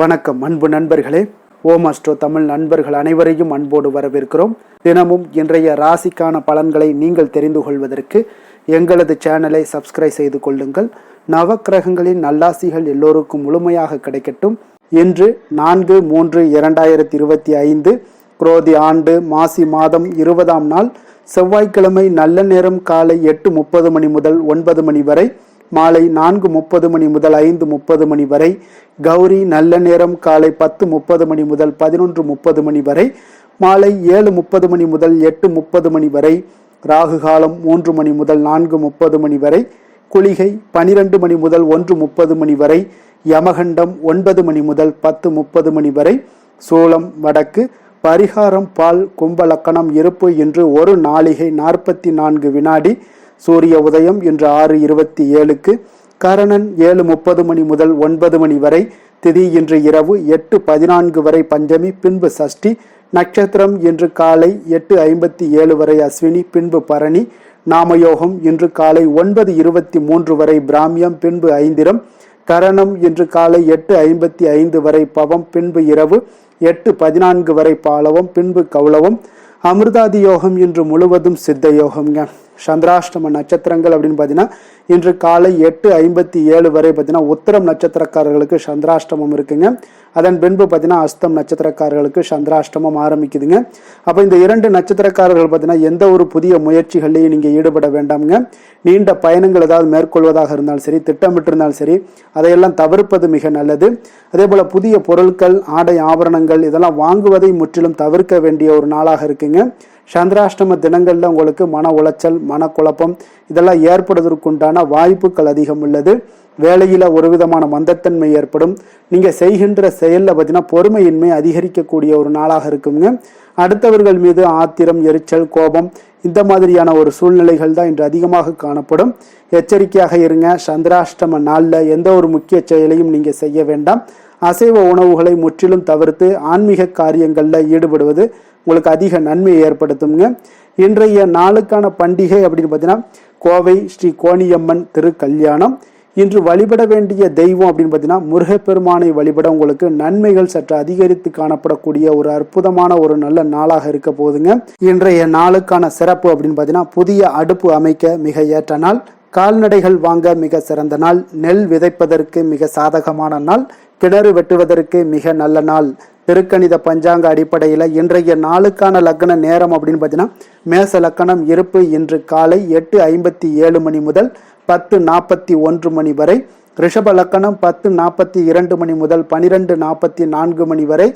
வணக்கம் அன்பு நண்பர்களே. ஓம் அஸ்ட்ரோ தமிழ் நண்பர்கள் அனைவரையும் அன்போடு வரவேற்கிறோம். தினமும் இன்றைய ராசிக்கான பலன்களை நீங்கள் தெரிந்து கொள்வதற்கு எங்களது சேனலை சப்ஸ்கிரைப் செய்து கொள்ளுங்கள். நவக்கிரகங்களின் நல்லாசிகள் எல்லோருக்கும் முழுமையாக கிடைக்கட்டும். இன்று 4/3/2025 குரோதி ஆண்டு மாசி மாதம் 20ஆம் நாள் செவ்வாய்க்கிழமை. நல்ல நேரம் காலை 8:30 மணி முதல் 9 மணி வரை, மாலை 4:30 மணி முதல் 5:30 மணி வரை. கௌரி நல்ல நேரம் காலை 10:30 மணி முதல் 11:30 மணி வரை, மாலை 7:30 மணி முதல் 8:30 மணி வரை. ராகு காலம் 3 மணி முதல் 4:30 மணி வரை. குளிகை 12 மணி முதல் 1:30 மணி வரை. யமகண்டம் 9 மணி முதல் 10:30 மணி வரை. சூலம் வடக்கு. பரிகாரம் பால். கும்ப லக்கணம் இருப்பு. இன்று 1 நாளிகை 44 வினாடி. சூரிய உதயம் இன்று 6:27க்கு. கரணன் 7:30 மணி முதல் 9 மணி வரை. திதி இன்று இரவு 8:14 வரை பஞ்சமி, பின்பு சஷ்டி. நட்சத்திரம் இன்று காலை 8:57 வரை அஸ்வினி, பின்பு பரணி. நாமயோகம் இன்று காலை 9:23 வரை பிராமியம், பின்பு ஐந்திரம். கரணம் இன்று காலை 8:55 வரை பவம், பின்பு இரவு 8:14 வரை பாலவம், பின்பு கௌளவம். அமிர்தாதி யோகம் இன்று முழுவதும் சித்த யோகம்ங்க. சந்திராஷ்டம நட்சத்திரங்கள் அப்படின்னு பார்த்தீங்கன்னா இன்று காலை 8:57 வரை பார்த்தீங்கன்னா உத்திரம் நட்சத்திரக்காரர்களுக்கு சந்திராஷ்டமம் இருக்குங்க. அதன் பின்பு பார்த்தீங்கன்னா அஸ்தம் நட்சத்திரக்காரர்களுக்கு சந்திராஷ்டமம் ஆரம்பிக்குதுங்க. அப்போ இந்த 2 நட்சத்திரக்காரர்கள் பார்த்தீங்கன்னா எந்த ஒரு புதிய முயற்சிகள்லையும் நீங்கள் ஈடுபட வேண்டாமுங்க. நீண்ட பயணங்கள் ஏதாவது மேற்கொள்வதாக இருந்தாலும் சரி, திட்டமிட்டிருந்தாலும் சரி, அதையெல்லாம் தவிர்ப்பது மிக நல்லது. அதே போல் புதிய பொருட்கள், ஆடை ஆபரணங்கள் இதெல்லாம் வாங்குவதை முற்றிலும் தவிர்க்க வேண்டிய ஒரு நாளாக இருக்குங்க. சந்திராஷ்டம தினங்கள்ல உங்களுக்கு மன உளைச்சல், மனக்குழப்பம் இதெல்லாம் ஏற்படுவதற்குண்டான வாய்ப்புகள் அதிகம் உள்ளது. வேலையில ஒரு விதமான மந்தத்தன்மை ஏற்படும். நீங்க செய்கின்ற செயல்ல பார்த்தீங்கன்னா பொறுமையின்மை அதிகரிக்கக்கூடிய ஒரு நாளாக இருக்குங்க. அடுத்தவர்கள் மீது ஆத்திரம், எரிச்சல், கோபம் இந்த மாதிரியான ஒரு சூழ்நிலைகள் தான் இன்று அதிகமாக காணப்படும். எச்சரிக்கையாக இருங்க. சந்திராஷ்டம நாள்ல எந்த ஒரு முக்கிய செயலையும் நீங்க செய்ய வேண்டாம். அசைவ உணவுகளை முற்றிலும் தவிர்த்து ஆன்மீக காரியங்கள்ல ஈடுபடுவது உங்களுக்கு அதிக நன்மையை ஏற்படுத்துங்க. இன்றைய நாளுக்கான பண்டிகை அப்படின்னு பார்த்தீங்கன்னா கோவை ஸ்ரீ கோணியம்மன் திருக்கல்யாணம். இன்று வழிபட வேண்டிய தெய்வம் அப்படின்னு பார்த்தீங்கன்னா முருகப்பெருமானை வழிபட உங்களுக்கு நன்மைகள் சற்று அதிகரித்து காணப்படக்கூடிய ஒரு அற்புதமான ஒரு நல்ல நாளாக இருக்க போகுதுங்க. இன்றைய நாளுக்கான சிறப்பு அப்படின்னு பார்த்தீங்கன்னா புதிய அடுப்பு அமைக்க மிக ஏற்ற நாள். கால்நடைகள் வாங்க மிக சிறந்த நாள். நெல் விதைப்பதற்கு மிக சாதகமான நாள். கிணறு வெட்டுவதற்கு மிக நல்ல நாள். திருக்கணித பஞ்சாங்க அடிப்படையில் இன்றைய நாளுக்கான லக்ன நேரம் அப்படின்னு பார்த்தீங்கன்னா மேச லக்கணம் இருப்பு. இன்று காலை 8:57 மணி முதல் 10:41 மணி வரை. ரிஷப லக்கணம் 10:42 மணி முதல் 12:44 மணி வரை.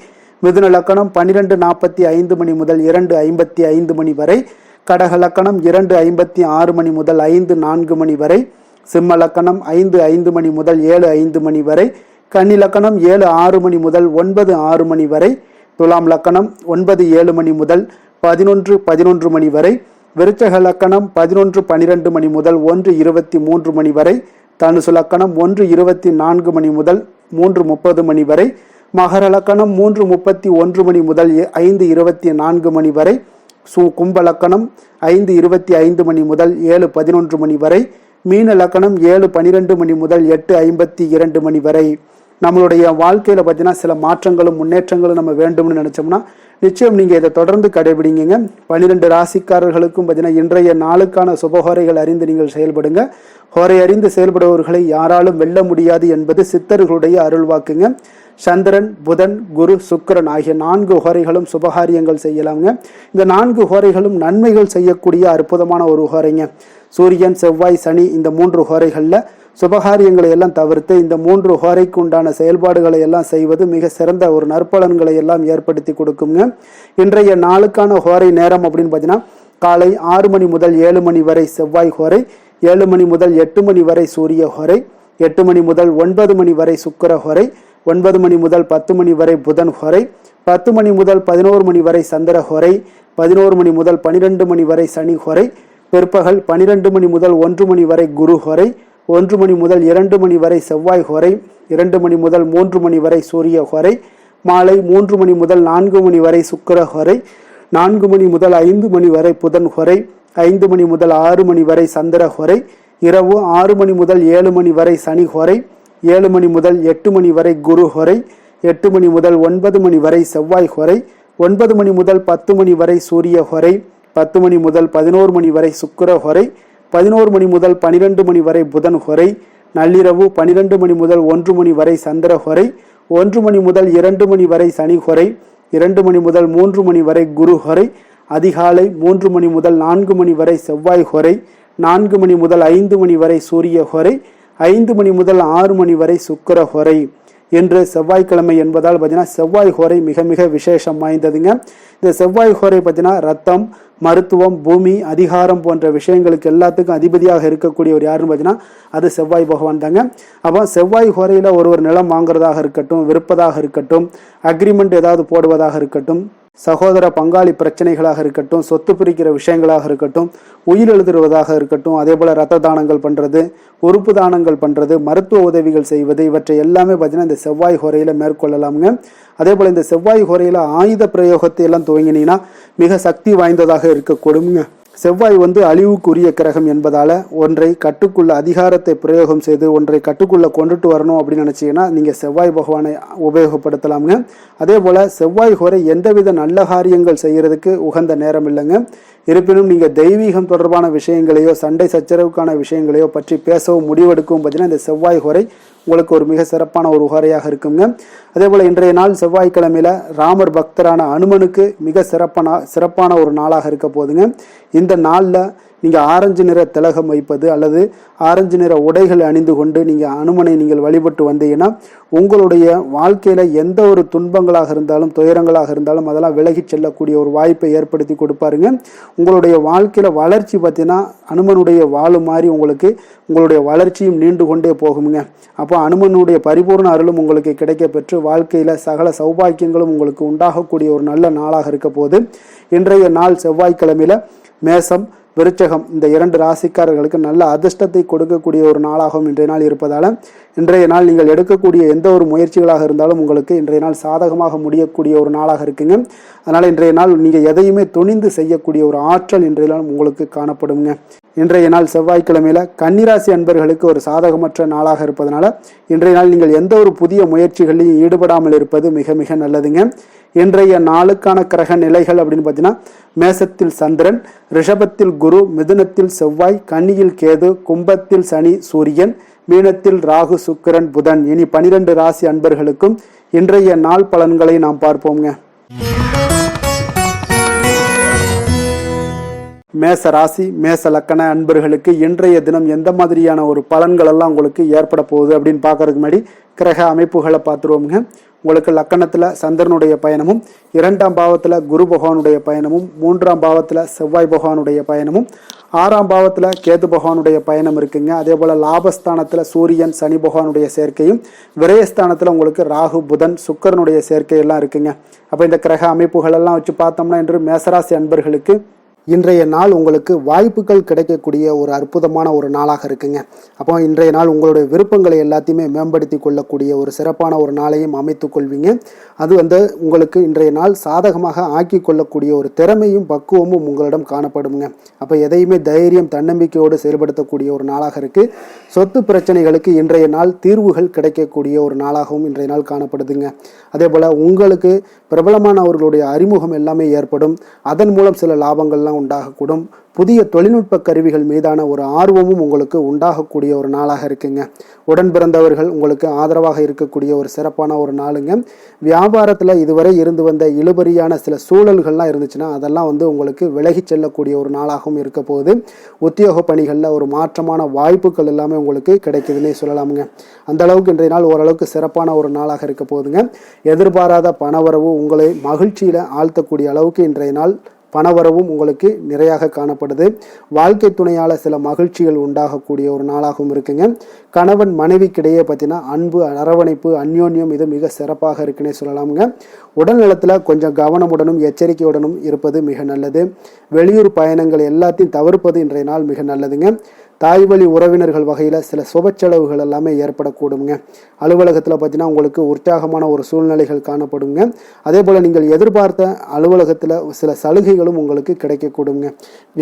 மிதுன லக்கணம் 12:45 மணி முதல் 2:55 மணி வரை. கடக லக்கணம் 2:56 மணி முதல் 5:04 மணி வரை. சிம்ம லக்கணம் 5:05 மணி முதல் 7:05 மணி வரை. கன்னி லக்கணம் 7:06 மணி முதல் 9:06 மணி வரை. துலாம் லக்கணம் 9:07 மணி முதல் 11:11 மணி வரை. விருச்சக லக்கணம் 11:12 மணி முதல் 1:23 மணி வரை. தனுசு லக்கணம் 1:24 மணி முதல் 3:30 மணி வரை. மகர லக்கணம் 3:31 மணி முதல் 5:24 மணி வரை. கும்ப லக்கணம் 5:25 மணி முதல் 7:11 மணி வரை. மீன லக்கணம் 7:12 மணி முதல் 8:52 மணி வரை. நம்மளுடைய வாழ்க்கையில பார்த்தீங்கன்னா சில மாற்றங்களும் முன்னேற்றங்களும் நம்ம வேண்டும்னு நினைச்சோம்னா நிச்சயம் நீங்க இதை தொடர்ந்து கடைபிடிங்க. 12 ராசிக்காரர்களுக்கும் பார்த்தீங்கன்னா இன்றைய நாளுக்கான சுபஹோரைகள் அறிந்து நீங்கள் செயல்படுங்க. ஹோரை அறிந்து செயல்படுபவர்களை யாராலும் வெல்ல முடியாது என்பது சித்தர்களுடைய அருள்வாக்குங்க. சந்திரன், புதன், குரு, சுக்கிரன் ஆகிய 4 ஹோரைகளும் சுபகாரியங்கள் செய்யலாங்க. இந்த 4 ஹோரைகளும் நன்மைகள் செய்யக்கூடிய அற்புதமான ஒரு ஹோரைங்க. சூரியன், செவ்வாய், சனி இந்த 3 ஹோரைகள்ல சுபகாரியங்களை எல்லாம் தவிர்த்து இந்த 3 ஹோரைக்கு உண்டான செயல்பாடுகளை எல்லாம் செய்வது மிக சிறந்த ஒரு நற்பலன்களை எல்லாம் ஏற்படுத்தி கொடுக்குங்க. இன்றைய நாளுக்கான ஹோரை நேரம் அப்படின்னு பார்த்தீங்கன்னா காலை 6 மணி முதல் 7 மணி வரை செவ்வாய் ஹோரை. 7 மணி முதல் 8 மணி வரை சூரிய ஹோரை. 8 மணி முதல் 9 மணி வரை சுக்கிர ஹோரை. 9 மணி முதல் 10 மணி வரை புதன் ஹோரை. 10 மணி முதல் 11 மணி வரை சந்திர ஹோரை. 11 மணி முதல் 12 மணி வரை சனி ஹோரை. பிற்பகல் 12 மணி முதல் 1 மணி வரை குரு ஹோரை. 1 மணி முதல் 2 மணி வரை செவ்வாய் ஹோரை. 2 மணி முதல் 3 மணி வரை சூரிய ஹோரை. மாலை 3 மணி முதல் 4 மணி வரை சுக்கிர ஹோரை. 4 மணி முதல் 5 மணி வரை புதன் ஹோரை. 5 மணி முதல் 6 மணி வரை சந்திர ஹொரை, இரவு 6 மணி முதல் 7 மணி வரை சனி ஹொரை, 7 மணி முதல் 8 மணி வரை குரு ஹொரை, 8 மணி முதல் 9 மணி வரை செவ்வாய் ஹொரை, 9 மணி முதல் 10 மணி வரை சூரிய ஹொரை, 10 மணி முதல் 11 மணி வரை சுக்கிர ஹொரை, 11 மணி முதல் 12 மணி வரை புதன் ஹொரை, நள்ளிரவு 12 மணி முதல் 1 மணி வரை சந்திர ஹொரை, 1 மணி முதல் 2 மணி வரை சனி ஹொரை, 2 மணி முதல் 3 மணி வரை குரு ஹொரை, அதிகாலை 3 மணி முதல் 4 மணி வரை செவ்வாய் ஹொரை, 4 மணி முதல் 5 மணி வரை சூரிய ஹொரை, 5 மணி முதல் 6 மணி வரை சுக்கிர ஹொரை. என்று செவ்வாய்க்கிழமை என்பதால் பார்த்தீங்கன்னா செவ்வாய் ஹோரை மிக மிக விசேஷம் வாய்ந்ததுங்க. இந்த செவ்வாய் ஹோரை பார்த்தீங்கன்னா ரத்தம், மருத்துவம், பூமி, அதிகாரம் போன்ற விஷயங்களுக்கு எல்லாத்துக்கும் அதிபதியாக இருக்கக்கூடியவர் யாருன்னு பார்த்தீங்கன்னா அது செவ்வாய் பகவான் தாங்க. அப்போ செவ்வாய் ஹோரையில் ஒரு நிலம் வாங்குறதாக இருக்கட்டும், விற்பதாக இருக்கட்டும், அக்ரிமெண்ட் ஏதாவது போடுவதாக இருக்கட்டும், சகோதர பங்காளி பிரச்சனைகளாக இருக்கட்டும், சொத்து பிரிக்கிற விஷயங்களாக இருக்கட்டும், உயிர் எழுதுவதாக இருக்கட்டும், அதே போல் ரத்த தானங்கள் பண்ணுறது, உறுப்பு தானங்கள் பண்ணுறது, மருத்துவ உதவிகள் செய்வது, இவற்றை எல்லாமே பார்த்தீங்கன்னா இந்த செவ்வாய் ஹோரையில் மேற்கொள்ளலாமுங்க. அதே போல் இந்த செவ்வாய் ஹோரையில் ஆயுத பிரயோகத்தை எல்லாம் துவங்கினீங்கன்னா மிக சக்தி வாய்ந்ததாக இருக்கக்கூடுங்க. செவ்வாய் அழிவுக்குரிய கிரகம் என்பதால ஒன்றை கட்டுக்குள்ள அதிகாரத்தை பிரயோகம் செய்து ஒன்றை கட்டுக்குள்ள கொண்டுட்டு வரணும் அப்படின்னு நினைச்சீங்கன்னா நீங்க செவ்வாய் பகவானை உபயோகப்படுத்தலாமுங்க. அதே போல செவ்வாய் ஹோரை எந்தவித நல்ல காரியங்கள் செய்யறதுக்கு உகந்த நேரம் இல்லைங்க. இருப்பினும் நீங்க தெய்வீகம் தொடர்பான விஷயங்களையோ சண்டை சச்சரவுக்கான விஷயங்களையோ பற்றி பேசவும் முடிவெடுக்கவும் பார்த்தீங்கன்னா இந்த செவ்வாய் ஹோரை உங்களுக்கு ஒரு மிக சிறப்பான ஒரு ஹோரையாக இருக்குங்க. அதே போல இன்றைய நாள் செவ்வாய்க்கிழமையில ராமர் பக்தரான அனுமனுக்கு மிக சிறப்பான ஒரு நாளாக இருக்க போதுங்க. இந்த நாளில் நீங்கள் ஆரஞ்சு நிற திலகம் வைப்பது அல்லது ஆரஞ்சு நிற உடைகள் அணிந்து கொண்டு நீங்கள் அனுமனை நீங்கள் வழிபட்டு வந்தீங்கன்னா உங்களுடைய வாழ்க்கையில் எந்த ஒரு துன்பங்களாக இருந்தாலும் துயரங்களாக இருந்தாலும் அதெல்லாம் விலகி செல்லக்கூடிய ஒரு வாய்ப்பை ஏற்படுத்தி கொடுப்பாருங்க. உங்களுடைய வாழ்க்கையில் வளர்ச்சி பார்த்தீங்கன்னா அனுமனுடைய வாழு மாதிரி உங்களுடைய வளர்ச்சியும் நீண்டு கொண்டே போகுங்க. அப்போ அனுமனுடைய பரிபூர்ண அருளும் உங்களுக்கு கிடைக்க பெற்று வாழ்க்கையில் சகல சௌபாக்கியங்களும் உங்களுக்கு உண்டாகக்கூடிய ஒரு நல்ல நாளாக இருக்க போது. இன்றைய நாள் செவ்வாய்க்கிழமையில மேசம், விருச்சகம் இந்த 2 ராசிக்காரர்களுக்கு நல்ல அதிர்ஷ்டத்தை கொடுக்கக்கூடிய ஒரு நாளாகவும் இன்றைய நாள் இருப்பதால இன்றைய நாள் நீங்கள் எடுக்கக்கூடிய எந்த ஒரு முயற்சிகளாக இருந்தாலும் உங்களுக்கு இன்றைய நாள் சாதகமாக முடியக்கூடிய ஒரு நாளாக இருக்குங்க. அதனால இன்றைய நாள் நீங்க எதையுமே துணிந்து செய்யக்கூடிய ஒரு ஆற்றல் இன்றைய நாள் உங்களுக்கு காணப்படுங்க. இன்றைய நாள் செவ்வாய்க்கிழமையில கன்னிராசி அன்பர்களுக்கு ஒரு சாதகமற்ற நாளாக இருப்பதனால இன்றைய நாள் நீங்கள் எந்த ஒரு புதிய முயற்சிகளிலும் ஈடுபடாமல் இருப்பது மிக மிக நல்லதுங்க. இன்றைய நாளுக்கான கிரக நிலைகள் அப்படின்னு பார்த்தீங்கன்னா மேசத்தில் சந்திரன், ரிஷபத்தில் குரு, மிதுனத்தில் செவ்வாய், கன்னியில் கேது, கும்பத்தில் சனி சூரியன், மீனத்தில் ராகு சுக்கிரன் புதன். இனி 12 ராசி அன்பர்களுக்கும் இன்றைய நாள் பலன்களை நாம் பார்ப்போங்க. மேச ராசி மேச லக்கண அன்பர்களுக்கு இன்றைய தினம் எந்த மாதிரியான ஒரு பலன்கள் எல்லாம் உங்களுக்கு ஏற்பட போகுது அப்படின்னு பார்க்கறதுக்கு முன்னாடி கிரக அமைப்புகளை பார்த்துருவோங்க. உங்களுக்கு லக்கணத்தில் சந்திரனுடைய பயணமும், 2ஆம் பாவத்தில் குரு பகவானுடைய பயணமும், 3ஆம் பாவத்தில் செவ்வாய் பகவானுடைய பயணமும், 6ஆம் பாவத்தில் கேது பகவானுடைய பயணம் இருக்குங்க. அதே போல் லாபஸ்தானத்தில் சூரியன் சனி பகவானுடைய சேர்க்கையும், விரயஸ்தானத்தில் உங்களுக்கு ராகு புதன் சுக்கிரனுடைய சேர்க்கையெல்லாம் இருக்குங்க. அப்போ இந்த கிரக அமைப்புகள் எல்லாம் வச்சு பார்த்தோம்னா இன்று மேசராசி அன்பர்களுக்கு இன்றைய நாள் உங்களுக்கு வாய்ப்புகள் கிடைக்கக்கூடிய ஒரு அற்புதமான ஒரு நாளாக இருக்குங்க. அப்போ இன்றைய நாள் உங்களுடைய விருப்பங்களை எல்லாத்தையுமே மேம்படுத்தி கொள்ளக்கூடிய ஒரு சிறப்பான ஒரு நாளையும் அமைத்து கொள்வீங்க. அது உங்களுக்கு இன்றைய நாள் சாதகமாக ஆக்கி கொள்ளக்கூடிய ஒரு திறமையும் பக்குவமும் உங்களிடம் காணப்படுங்க. அப்போ எதையுமே தைரியம் தன்னம்பிக்கையோடு செயல்படுத்தக்கூடிய ஒரு நாளாக இருக்குது. சொத்து பிரச்சனைகளுக்கு இன்றைய நாள் தீர்வுகள் கிடைக்கக்கூடிய ஒரு நாளாகவும் இன்றைய நாள் காணப்படுதுங்க. அதே போல் உங்களுக்கு பிரபலமானவர்களுடைய அறிமுகம் எல்லாமே ஏற்படும். அதன் மூலம் சில லாபங்கள்லாம் உண்டாகக்கூடும். புதிய தொழில்நுட்ப கருவிகள் மீதான ஒரு ஆர்வமும் உங்களுக்கு உண்டாகக்கூடிய ஒரு நாளாக இருக்குங்க. உடன் பிறந்தவர்கள் உங்களுக்கு ஆதரவாக இருக்கக்கூடிய ஒரு சிறப்பான ஒரு நாளுங்க. வியாபாரத்தில் இதுவரை இருந்து வந்த இழுபறியான சில சூழல்கள்லாம் இருந்துச்சுன்னா அதெல்லாம் உங்களுக்கு விலகி செல்லக்கூடிய ஒரு நாளாகவும் இருக்க போகுது. உத்தியோக பணிகளில் ஒரு மாற்றமான வாய்ப்புகள் எல்லாமே உங்களுக்கு கிடைக்குதுன்னே சொல்லலாமுங்க. அந்த அளவுக்கு இன்றைய நாள் ஓரளவுக்கு சிறப்பான ஒரு நாளாக இருக்க போகுதுங்க. எதிர்பாராத பணவரவு உங்களை மகிழ்ச்சியில் ஆழ்த்தக்கூடிய அளவுக்கு இன்றைய நாள் பணவரவும் உங்களுக்கு நிறையாக காணப்படுது. வாழ்க்கை துணையால் சில மகிழ்ச்சிகள் உண்டாகக்கூடிய ஒரு நாளாகவும் இருக்குங்க. கணவன் மனைவிக்கிடையே பார்த்தீங்கன்னா அன்பு, அரவணைப்பு, அந்யோன்யம் இது மிக சிறப்பாக இருக்குன்னே சொல்லலாமுங்க. உடல் நலத்தில் கொஞ்சம் கவனமுடனும் எச்சரிக்கையுடனும் இருப்பது மிக நல்லது. வெளியூர் பயணங்கள் எல்லாத்தையும் தவிர்ப்பது இன்றைய நாள் மிக நல்லதுங்க. தாய் வழி உறவினர்கள் வகையில் சில சுப செலவுகள் எல்லாமே ஏற்படக்கூடுங்க. அலுவலகத்தில் பார்த்தீங்கன்னா உங்களுக்கு உற்சாகமான ஒரு சூழ்நிலைகள் காணப்படுங்க. அதே போல் நீங்கள் எதிர்பார்த்த அலுவலகத்தில் சில சலுகைகளும் உங்களுக்கு கிடைக்கக்கூடுங்க.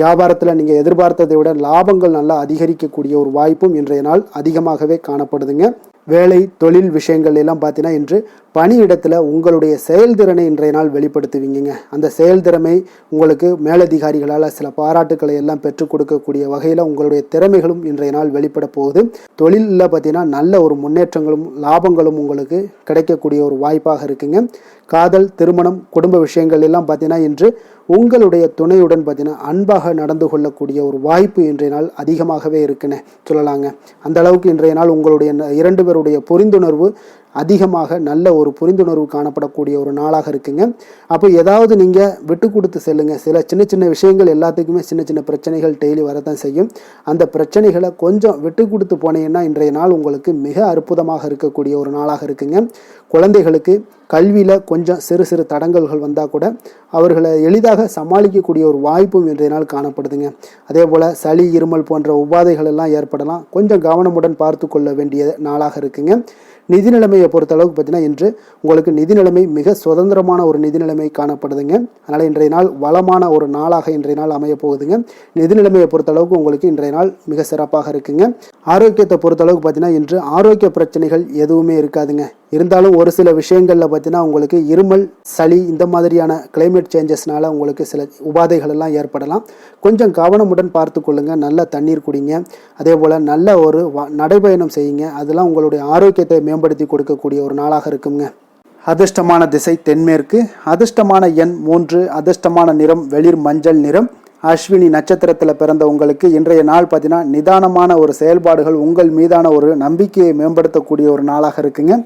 வியாபாரத்தில் நீங்கள் எதிர்பார்த்ததை விட லாபங்கள் நல்லா அதிகரிக்கக்கூடிய ஒரு வாய்ப்பும் இன்றைய நாள் அதிகமாகவே காணப்படுதுங்க. வேலை தொழில் விஷயங்கள் எல்லாம் பார்த்தீங்கன்னா இன்று பணியிடத்தில் உங்களுடைய செயல்திறனை இன்றைய நாள் வெளிப்படுத்துவீங்க. அந்த செயல்திறமை உங்களுக்கு மேலதிகாரிகளால் சில பாராட்டுக்களை எல்லாம் பெற்றுக் கொடுக்கக்கூடிய வகையில் உங்களுடைய திறமைகளும் இன்றைய நாள் வெளிப்பட போகுது. தொழிலில் பார்த்தீங்கன்னா நல்ல ஒரு முன்னேற்றங்களும் லாபங்களும் உங்களுக்கு கிடைக்கக்கூடிய ஒரு வாய்ப்பாக இருக்குங்க. காதல், திருமணம், குடும்ப விஷயங்கள் எல்லாம் பார்த்தீங்கன்னா இன்று உங்களுடைய துணையுடன் பார்த்தீங்கன்னா அன்பாக நடந்து கொள்ளக்கூடிய ஒரு வாய்ப்பு இன்றைய நாள் அதிகமாகவே இருக்குன்னு சொல்லலாங்க. அந்த அளவுக்கு இன்றைய நாள் உங்களுடைய 2 பேருடைய புரிந்துணர்வு அதிகமாக நல்ல ஒரு புரிந்துணர்வு காணப்படக்கூடிய ஒரு நாளாக இருக்குங்க. அப்போ ஏதாவது நீங்கள் விட்டு கொடுத்து செல்லுங்க. சில சின்ன சின்ன விஷயங்கள் எல்லாத்துக்குமே சின்ன சின்ன பிரச்சனைகள் டெய்லி வரதான் செய்யும். அந்த பிரச்சனைகளை கொஞ்சம் விட்டு கொடுத்து போனீங்கன்னா இன்றைய நாள் உங்களுக்கு மிக அற்புதமாக இருக்கக்கூடிய ஒரு நாளாக இருக்குங்க. குழந்தைகளுக்கு கல்வியில் கொஞ்சம் சிறு சிறு தடங்கல்கள் வந்தால் கூட அவர்களை எளிதாக சமாளிக்கக்கூடிய ஒரு வாய்ப்பும் இன்றைய நாள் காணப்படுதுங்க. அதே போல் சளி, இருமல் போன்ற உபாதைகள் எல்லாம் ஏற்படலாம். கொஞ்சம் கவனமுடன் பார்த்து கொள்ள வேண்டிய நாளாக இருக்குங்க. நிதி நிலைமையை பொறுத்தளவுக்கு பார்த்தீங்கன்னா இன்று உங்களுக்கு நிதி நிலைமை மிக சுதந்திரமான ஒரு நிதி நிலைமை காணப்படுதுங்க. அதனால் இன்றைய நாள் வளமான ஒரு நாளாக இன்றைய நாள் அமைய போகுதுங்க. நிதி நிலைமையை பொறுத்தளவுக்கு உங்களுக்கு இன்றைய நாள் மிக சிறப்பாக இருக்குங்க. ஆரோக்கியத்தை பொறுத்தளவுக்கு பார்த்தீங்கன்னா இன்று ஆரோக்கிய பிரச்சனைகள் எதுவுமே இருக்காதுங்க. இருந்தாலும் ஒரு சில விஷயங்களில் பார்த்தீங்கன்னா உங்களுக்கு இருமல், சளி இந்த மாதிரியான கிளைமேட் சேஞ்சஸ்னால உங்களுக்கு சில உபாதைகள் எல்லாம் ஏற்படலாம். கொஞ்சம் கவனமுடன் பார்த்து கொள்ளுங்க. நல்ல தண்ணீர் குடிங்க. அதே போல் நல்ல ஒரு நடைபயணம் செய்யுங்க. அதெல்லாம் உங்களுடைய ஆரோக்கியத்தை மேம்படுத்தி கொடுக்கக்கூடிய ஒரு நாளாக இருக்குங்க. அதிர்ஷ்டமான திசை தென்மேற்கு. அதிர்ஷ்டமான எண் 3. அதிர்ஷ்டமான நிறம் வெளிர் மஞ்சள் நிறம். அஸ்வினி நட்சத்திரத்தில் பிறந்த உங்களுக்கு இன்றைய நாள் பார்த்தீங்கன்னா நிதானமான ஒரு செயல்பாடுகள் உங்கள் மீதான ஒரு நம்பிக்கையை மேம்படுத்தக்கூடிய ஒரு நாளாக இருக்குங்க.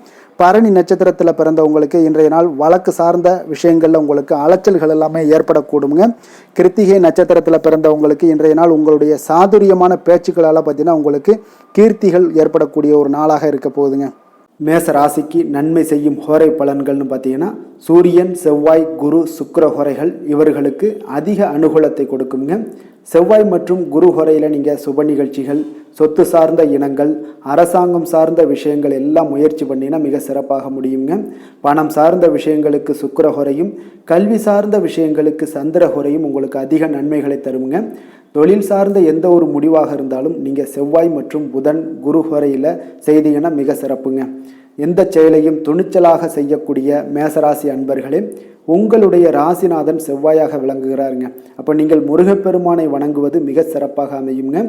பரணி நட்சத்திரத்தில் பிறந்த உங்களுக்கு இன்றைய நாள் வழக்கு சார்ந்த விஷயங்களில் உங்களுக்கு அலைச்சல்கள் எல்லாமே ஏற்படக்கூடுங்க. கிருத்திகை நட்சத்திரத்தில் பிறந்தவங்களுக்கு இன்றைய நாள் உங்களுடைய சாதுரியமான பேச்சுக்களால் பார்த்தீங்கன்னா உங்களுக்கு கீர்த்திகள் ஏற்படக்கூடிய ஒரு நாளாக இருக்க போகுதுங்க. மேச ராசிக்கு நன்மை செய்யும் ஹோரை பலன்கள்னு பார்த்தீங்கன்னா சூரியன், செவ்வாய், குரு, சுக்கிர ஹோரைகள் இவர்களுக்கு அதிக அனுகூலத்தை கொடுக்குங்க. செவ்வாய் மற்றும் குரு ஹோரையில் நீங்கள் சுப நிகழ்ச்சிகள், சொத்து சார்ந்த இனங்கள், அரசாங்கம் சார்ந்த விஷயங்கள் எல்லாம் முயற்சி பண்ணினா மிக சிறப்பாக முடியுங்க. பணம் சார்ந்த விஷயங்களுக்கு சுக்கிர ஹோரையும், கல்வி சார்ந்த விஷயங்களுக்கு சந்திர ஹோரையும் உங்களுக்கு அதிக நன்மைகளை தருங்க. தொழில் சார்ந்த எந்த ஒரு முடிவாக இருந்தாலும் நீங்கள் செவ்வாய் மற்றும் புதன், குரு ஹோரையில் செய்தீங்கன்னா மிக சிறப்புங்க. எந்த செயலையும் துணிச்சலாக செய்யக்கூடிய மேசராசி அன்பர்களே, உங்களுடைய ராசிநாதன் செவ்வாயாக விளங்குகிறாருங்க. அப்போ நீங்கள் முருகப்பெருமானை வணங்குவது மிக சிறப்பாக அமையுங்க.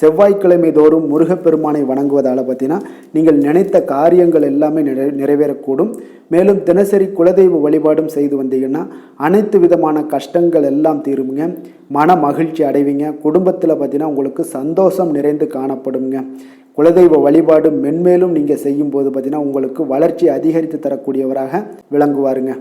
செவ்வாய்க்கிழமை தோறும் முருகப்பெருமானை வணங்குவதால் பார்த்தீங்கன்னா நீங்கள் நினைத்த காரியங்கள் எல்லாமே நிறைவேறக்கூடும். மேலும் தினசரி குலதெய்வ வழிபாடும் செய்து வந்தீங்கன்னா அனைத்து விதமான கஷ்டங்கள் எல்லாம் தீருங்க. மன மகிழ்ச்சி அடைவீங்க. குடும்பத்தில் பார்த்தீங்கன்னா உங்களுக்கு சந்தோஷம் நிறைந்து காணப்படுங்க. குலதெய்வ வழிபாடு மென்மேலும் நீங்கள் செய்யும்போது பார்த்தீங்கன்னா உங்களுக்கு வளர்ச்சி அதிகரித்து தரக்கூடியவராக விளங்குவாருங்க.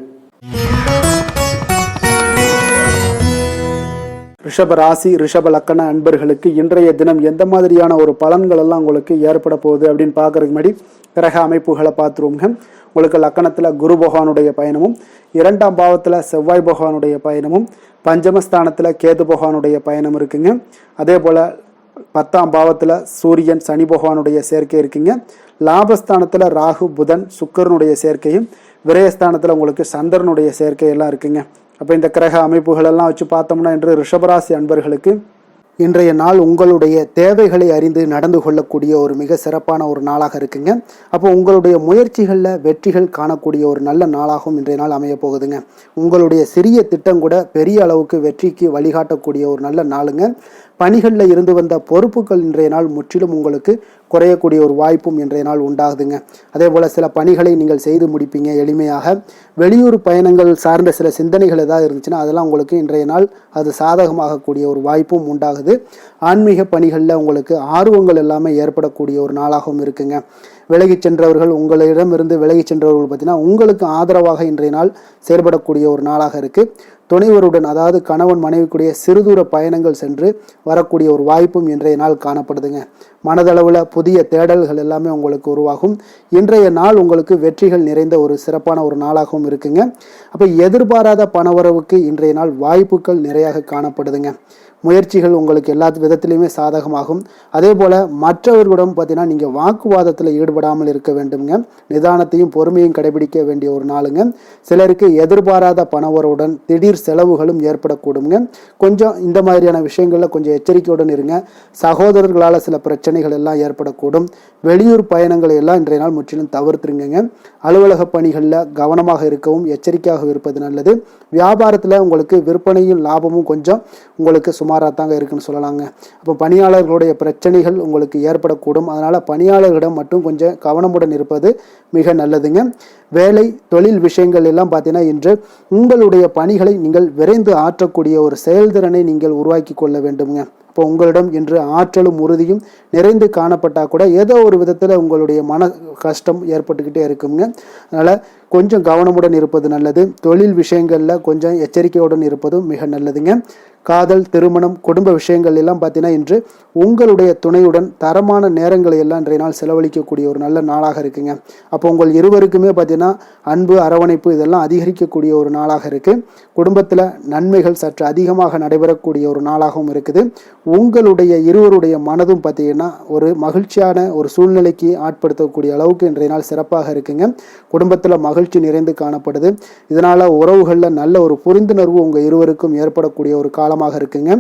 ரிஷப ராசி, ரிஷப லக்கண அன்பர்களுக்கு இன்றைய தினம் எந்த மாதிரியான ஒரு பலன்கள் எல்லாம் உங்களுக்கு ஏற்பட போகுது அப்படின்னு பார்க்கறதுக்கு முன்னாடி கிரக அமைப்புகளை பார்த்துருவோங்க. உங்களுக்கு லக்கணத்தில் குரு பகவானுடைய பயணமும், 2ஆம் பாவத்தில் செவ்வாய் பகவானுடைய பயணமும், பஞ்சமஸ்தானத்தில் கேது பகவானுடைய பயணம் இருக்குங்க. அதே போல் 10ஆம் பாவத்தில் சூரியன், சனி பகவானுடைய சேர்க்கை இருக்குங்க. லாபஸ்தானத்தில் ராகு, புதன், சுக்கரனுடைய சேர்க்கையும், விரயஸ்தானத்தில் உங்களுக்கு சந்திரனுடைய சேர்க்கையெல்லாம் இருக்குங்க. அப்போ இந்த கிரக அமைப்புகள் எல்லாம் வச்சு பார்த்தோம்னா இன்று ரிஷபராசி அன்பர்களுக்கு இன்றைய நாள் உங்களுடைய தேவைகளை அறிந்து நடந்து கொள்ளக்கூடிய ஒரு மிக சிறப்பான ஒரு நாளாக இருக்குங்க. அப்போ உங்களுடைய முயற்சிகளில் வெற்றிகள் காணக்கூடிய ஒரு நல்ல நாளாகவும் இன்றைய நாள் அமைய போகுதுங்க. உங்களுடைய சிறிய திட்டம் கூட பெரிய அளவுக்கு வெற்றிக்கு வழிகாட்டக்கூடிய ஒரு நல்ல நாளுங்க. பணிகளில் இருந்து வந்த பொறுப்புகள் இன்றைய நாள் முற்றிலும் உங்களுக்கு குறையக்கூடிய ஒரு வாய்ப்பும் இன்றைய நாள் உண்டாகுதுங்க. அதே போல் சில பணிகளை நீங்கள் செய்து முடிப்பீங்க எளிமையாக. வெளியூர் பயணங்கள் சார்ந்த சில சிந்தனைகள் ஏதாவது இருந்துச்சுன்னா அதெல்லாம் உங்களுக்கு இன்றைய நாள் அது சாதகமாகக்கூடிய ஒரு வாய்ப்பும் உண்டாகுது. ஆன்மீக பணிகளில் உங்களுக்கு ஆர்வங்கள் எல்லாமே ஏற்படக்கூடிய ஒரு நாளாகவும் இருக்குங்க. விலகி சென்றவர்கள், உங்களிடமிருந்து விலகி சென்றவர்கள் பார்த்தீங்கன்னா உங்களுக்கு ஆதரவாக இன்றைய நாள் செயல்படக்கூடிய ஒரு நாளாக இருக்குது. துணைவருடன், அதாவது கணவன் மனைவிக்குடைய சிறுதூர பயணங்கள் சென்று வரக்கூடிய ஒரு வாய்ப்பும் இன்றைய நாள் காணப்படுதுங்க. மனதளவில் புதிய தேடல்கள் எல்லாமே உங்களுக்கு உருவாகும். இன்றைய நாள் உங்களுக்கு வெற்றிகள் நிறைந்த ஒரு சிறப்பான ஒரு நாளாகவும் இருக்குங்க. அப்போ எதிர்பாராத பணவரவுக்கு இன்றைய நாள் வாய்ப்புகள் நிறையாக காணப்படுதுங்க. முயற்சிகள் உங்களுக்கு எல்லா விதத்திலையுமே சாதகமாகும். அதே போல் மற்றவர்களிடம் பார்த்தீங்கன்னா நீங்கள் வாக்குவாதத்தில் ஈடுபடாமல் இருக்க வேண்டுங்க. நிதானத்தையும் பொறுமையும் கடைபிடிக்க வேண்டிய ஒரு நாளுங்க. சிலருக்கு எதிர்பாராத பணவரவுடன் திடீர் செலவுகளும் ஏற்படக்கூடுங்க. கொஞ்சம் இந்த மாதிரியான விஷயங்களில் கொஞ்சம் எச்சரிக்கையுடன் இருங்க. சகோதரர்களால் சில பிரச்சனைகள் எல்லாம் ஏற்படக்கூடும். வெளியூர் பயணங்களை எல்லாம் இன்றைய நாள் முற்றிலும் தவிர்த்துருங்க. அலுவலக பணிகளில் கவனமாக இருக்கவும் எச்சரிக்கையாக இருப்பது நல்லது. வியாபாரத்தில் உங்களுக்கு விற்பனையும் லாபமும் கொஞ்சம் உங்களுக்கு சுமாராக தாங்க இருக்குன்னு சொல்லலாங்க. அப்போ பணியாளர்களுடைய பிரச்சனைகள் உங்களுக்கு ஏற்படக்கூடும். அதனால் பணியாளர்களிடம் மட்டும் கொஞ்சம் கவனமுடன் இருப்பது மிக நல்லதுங்க. வேலை தொழில் விஷயங்கள் எல்லாம் பார்த்தீங்கன்னா இன்று உங்களுடைய பணிகளை நீங்கள் விரைந்து ஆற்றக்கூடிய ஒரு செயல்திறனை நீங்கள் உருவாக்கி கொள்ள வேண்டுங்க. இப்போ உங்களிடம் இன்று ஆற்றலும் உறுதியும் நிறைந்து காணப்பட்டால் கூட ஏதோ ஒரு விதத்தில் உங்களுடைய மன கஷ்டம் ஏற்பட்டுக்கிட்டே இருக்குங்க. அதனால் கொஞ்சம் கவனமுடன் இருப்பது நல்லது. தொழில் விஷயங்களில் கொஞ்சம் எச்சரிக்கையுடன் இருப்பதும் மிக நல்லதுங்க. காதல், திருமணம், குடும்ப விஷயங்கள் எல்லாம் பார்த்தீங்கன்னா இன்று உங்களுடைய துணையுடன் தரமான நேரங்களை எல்லாம் இன்றைய நாள் செலவழிக்கக்கூடிய ஒரு நல்ல நாளாக இருக்குங்க. அப்போ உங்கள் இருவருக்குமே பார்த்தீங்கன்னா அன்பு, அரவணைப்பு இதெல்லாம் அதிகரிக்கக்கூடிய ஒரு நாளாக இருக்குது. குடும்பத்தில் நன்மைகள் சற்று அதிகமாக நடைபெறக்கூடிய ஒரு நாளாகவும் இருக்குது. உங்களுடைய இருவருடைய மனதும் பார்த்தீங்கன்னா ஒரு மகிழ்ச்சியான ஒரு சூழ்நிலைக்கு ஆட்படுத்தக்கூடிய அளவுக்கு இன்றைய நாள் சிறப்பாக இருக்குங்க. குடும்பத்தில் மகிழ்ச்சி நிறைந்து காணப்படுது. இதனால் உறவுகளில் நல்ல ஒரு புரிந்துணர்வு உங்கள் இருவருக்கும் ஏற்படக்கூடிய ஒரு காலமாக இருக்குங்க.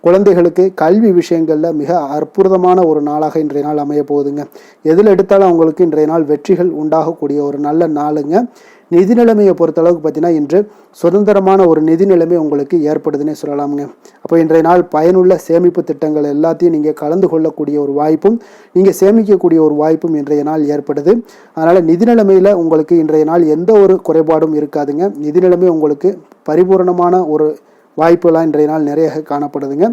குழந்தைகளுக்கு கல்வி விஷயங்களில் மிக அற்புதமான ஒரு நாளாக இன்றைய நாள் அமைய போகுதுங்க. எதில் எடுத்தாலும் அவங்களுக்கு இன்றைய நாள் வெற்றிகள் உண்டாகக்கூடிய ஒரு நல்ல நாளுங்க. நிதி நிலைமையை பொறுத்தளவுக்கு பார்த்தீங்கன்னா இன்று சுதந்திரமான ஒரு நிதி நிலைமை உங்களுக்கு ஏற்படுதுன்னே சொல்லலாமுங்க. அப்போ இன்றைய நாள் பயனுள்ள சேமிப்பு திட்டங்கள் எல்லாத்தையும் நீங்கள் கலந்து கொள்ளக்கூடிய ஒரு வாய்ப்பும் நீங்கள் சேமிக்கக்கூடிய ஒரு வாய்ப்பும் இன்றைய நாள் ஏற்படுது. அதனால் நிதி நிலைமையில் உங்களுக்கு இன்றைய நாள் எந்த ஒரு குறைபாடும் இருக்காதுங்க. நிதி நிலைமை உங்களுக்கு பரிபூரணமான ஒரு வாய்ப்புலாம் இன்றைய நாள் நிறைய காணப்படுதுங்க.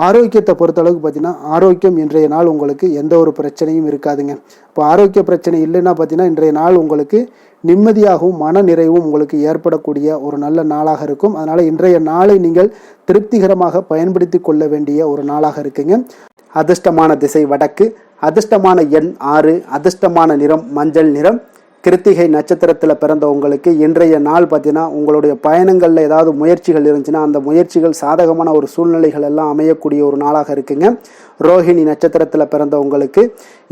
ஆரோக்கியத்தை பொறுத்தளவுக்கு பார்த்தீங்கன்னா ஆரோக்கியம் இன்றைய நாள் உங்களுக்கு எந்த ஒரு பிரச்சனையும் இருக்காதுங்க. இப்போ ஆரோக்கிய பிரச்சனை இல்லைன்னா பார்த்தீங்கன்னா இன்றைய நாள் உங்களுக்கு நிம்மதியாகவும் மன நிறைவும் உங்களுக்கு ஏற்படக்கூடிய ஒரு நல்ல நாளாக இருக்கும். அதனால் இன்றைய நாளை நீங்கள் திருப்திகரமாக பயன்படுத்தி கொள்ள வேண்டிய ஒரு நாளாக இருக்குங்க. அதிர்ஷ்டமான திசை வடக்கு, அதிர்ஷ்டமான எண் 6, அதிர்ஷ்டமான நிறம் மஞ்சள் நிறம். கிருத்திகை நட்சத்திரத்தில் பிறந்த உங்களுக்கு இன்றைய நாள் பார்த்தீங்கன்னா உங்களுடைய பயணங்களில் ஏதாவது முயற்சிகள் இருந்துச்சுன்னா அந்த முயற்சிகள் சாதகமான ஒரு சூழ்நிலைகள் எல்லாம் அமையக்கூடிய ஒரு நாளாக இருக்குங்க. ரோஹிணி நட்சத்திரத்தில் பிறந்த உங்களுக்கு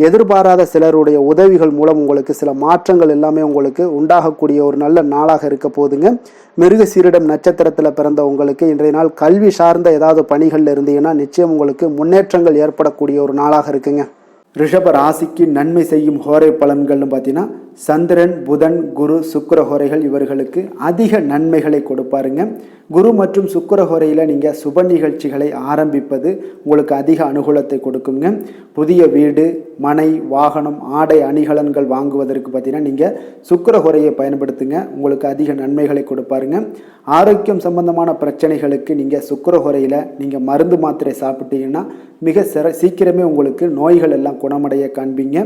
எதிர்பாராத சிலருடைய உதவிகள் மூலம் உங்களுக்கு சில மாற்றங்கள் எல்லாமே உங்களுக்கு உண்டாகக்கூடிய ஒரு நல்ல நாளாக இருக்க போதுங்க. மிருகசீரிடம் நட்சத்திரத்தில் பிறந்த உங்களுக்கு இன்றைய நாள் கல்வி சார்ந்த ஏதாவது பணிகள் இருந்தீங்கன்னா நிச்சயம் உங்களுக்கு முன்னேற்றங்கள் ஏற்படக்கூடிய ஒரு நாளாக இருக்குங்க. ரிஷப ராசிக்கு நன்மை செய்யும் ஹோரை பலன்கள்னு பார்த்தீங்கன்னா சந்திரன், புதன், குரு, சுக்கிர ஹோரைகள் இவர்களுக்கு அதிக நன்மைகளை கொடுப்பாருங்க. குரு மற்றும் சுக்கிர ஹோரையில் நீங்கள் சுப நிகழ்ச்சிகளை ஆரம்பிப்பது உங்களுக்கு அதிக அனுகூலத்தை கொடுக்குங்க. புதிய வீடு, மனை, வாகனம், ஆடை அணிகலன்கள் வாங்குவதற்கு பார்த்தீங்கன்னா நீங்கள் சுக்கிர ஹோரையை பயன்படுத்துங்க. உங்களுக்கு அதிக நன்மைகளை கொடுப்பாருங்க. ஆரோக்கியம் சம்பந்தமான பிரச்சனைகளுக்கு நீங்கள் சுக்கிர ஹோரையில் நீங்கள் மருந்து மாத்திரை சாப்பிட்டீங்கன்னா மிக சீக்கிரமே உங்களுக்கு நோய்கள் எல்லாம் குணமடைய காண்பீங்க.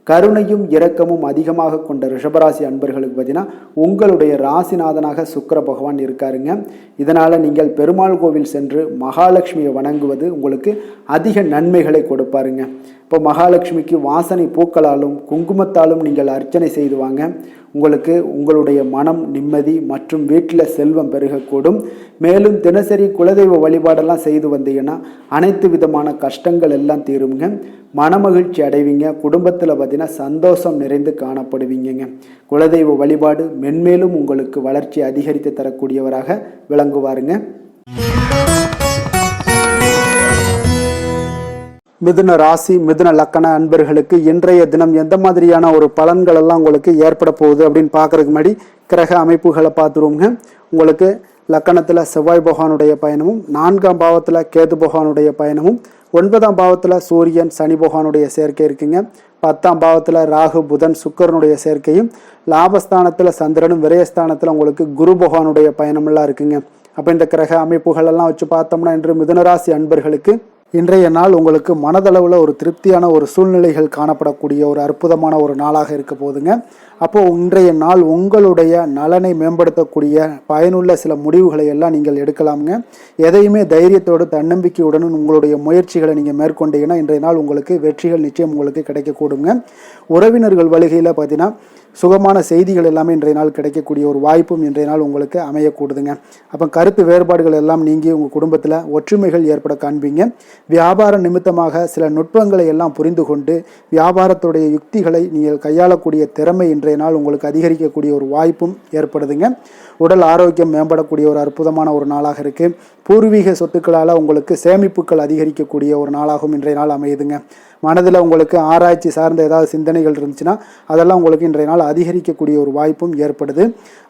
கருணையும் இரக்கமும் அதிகமாக கொண்ட ரிஷபராசி அன்பர்களுக்கு பார்த்தீங்கன்னா உங்களுடைய ராசிநாதனாக சுக்கிர பகவான் இருக்காருங்க. இதனால் நீங்கள் பெருமாள் கோவில் சென்று மகாலட்சுமியை வணங்குவது உங்களுக்கு அதிக நன்மைகளை கொடுப்பாருங்க. இப்போ மகாலட்சுமிக்கு வாசனை பூக்களாலும் குங்குமத்தாலும் நீங்கள் அர்ச்சனை செய்துவாங்க. உங்களுக்கு உங்களுடைய மனம் நிம்மதி மற்றும் வீட்டில் செல்வம் பெருகக்கூடும். மேலும் தினசரி குலதெய்வ வழிபாடெல்லாம் செய்து வந்தீங்கன்னா அனைத்து விதமான கஷ்டங்கள் எல்லாம் தீருங்க. மனமகிழ்ச்சி அடைவீங்க. குடும்பத்தில் பார்த்தீங்கன்னா சந்தோஷம் நிறைந்து காணப்படுவீங்க. குலதெய்வ வழிபாடு மென்மேலும் உங்களுக்கு வளர்ச்சி அதிகரித்து தரக்கூடியவராக விளங்குவாருங்க. மிதுன ராசி, மிதுன லக்கண அன்பர்களுக்கு இன்றைய தினம் எந்த மாதிரியான ஒரு பலன்கள் எல்லாம் உங்களுக்கு ஏற்பட போகுது அப்படின்னு பார்க்கறதுக்கு முன்னாடி கிரக அமைப்புகளை பார்த்துருவோங்க. உங்களுக்கு லக்கணத்தில் செவ்வாய் பகவானுடைய பயணமும், 4ஆம் பாவத்தில் கேது பகவானுடைய பயணமும், 9ஆம் பாவத்தில் சூரியன் சனி பகவானுடைய சேர்க்கை இருக்குங்க. 10ஆம் பாவத்தில் ராகு புதன் சுக்கரனுடைய சேர்க்கையும், லாபஸ்தானத்தில் சந்திரனும், விரயஸ்தானத்தில் உங்களுக்கு குரு பகவானுடைய பயணமெல்லாம் இருக்குங்க. அப்போ இந்த கிரக அமைப்புகள் எல்லாம் வச்சு பார்த்தோம்னா இன்று மிதுனராசி அன்பர்களுக்கு இன்றைய நாள் உங்களுக்கு மனதளவில் ஒரு திருப்தியான ஒரு சூழ்நிலைகள் காணப்படக்கூடிய ஒரு அற்புதமான ஒரு நாளாக இருக்க போதுங்க. அப்போது இன்றைய நாள் உங்களுடைய நலனை மேம்படுத்தக்கூடிய பயனுள்ள சில முடிவுகளை எல்லாம் நீங்கள் எடுக்கலாமுங்க. எதையுமே தைரியத்தோடு தன்னம்பிக்கையுடன் உங்களுடைய முயற்சிகளை நீங்கள் மேற்கொண்டீங்கன்னா இன்றைய நாள் உங்களுக்கு வெற்றிகள் நிச்சயம் உங்களுக்கு கிடைக்கக்கூடுங்க. உறவினர்கள் வழிகையில் பார்த்தீங்கன்னா சுகமான செய்திகள் எல்லாமே இன்றைய நாள் கிடைக்கக்கூடிய ஒரு வாய்ப்பும் இன்றைய நாள் உங்களுக்கு அமையக்கூடுதுங்க. அப்போ கருத்து வேறுபாடுகள் எல்லாம் நீங்கி உங்கள் குடும்பத்தில் ஒற்றுமைகள் ஏற்பட காண்பீங்க. வியாபார நிமித்தமாக சில நுட்பங்களை எல்லாம் புரிந்து கொண்டு வியாபாரத்துடைய யுக்திகளை நீங்கள் கையாளக்கூடிய திறமை இன்றைய நாள் உங்களுக்கு அதிகரிக்கக்கூடிய ஒரு வாய்ப்பும் ஏற்படுதுங்க. உடல் ஆரோக்கியம் மேம்படக்கூடிய ஒரு அற்புதமான ஒரு நாளாக இருக்குது. பூர்வீக சொத்துக்களால் உங்களுக்கு சேமிப்புகள் அதிகரிக்கக்கூடிய ஒரு நாளாகவும் இன்றைய நாள் அமையுதுங்க. மனதில் உங்களுக்கு ஆராய்ச்சி சார்ந்த ஏதாவது சிந்தனைகள் இருந்துச்சுன்னா அதெல்லாம் உங்களுக்கு இன்றைய நாள் அதிகரிக்கக்கூடிய ஒரு வாய்ப்பும் ஏற்படுது.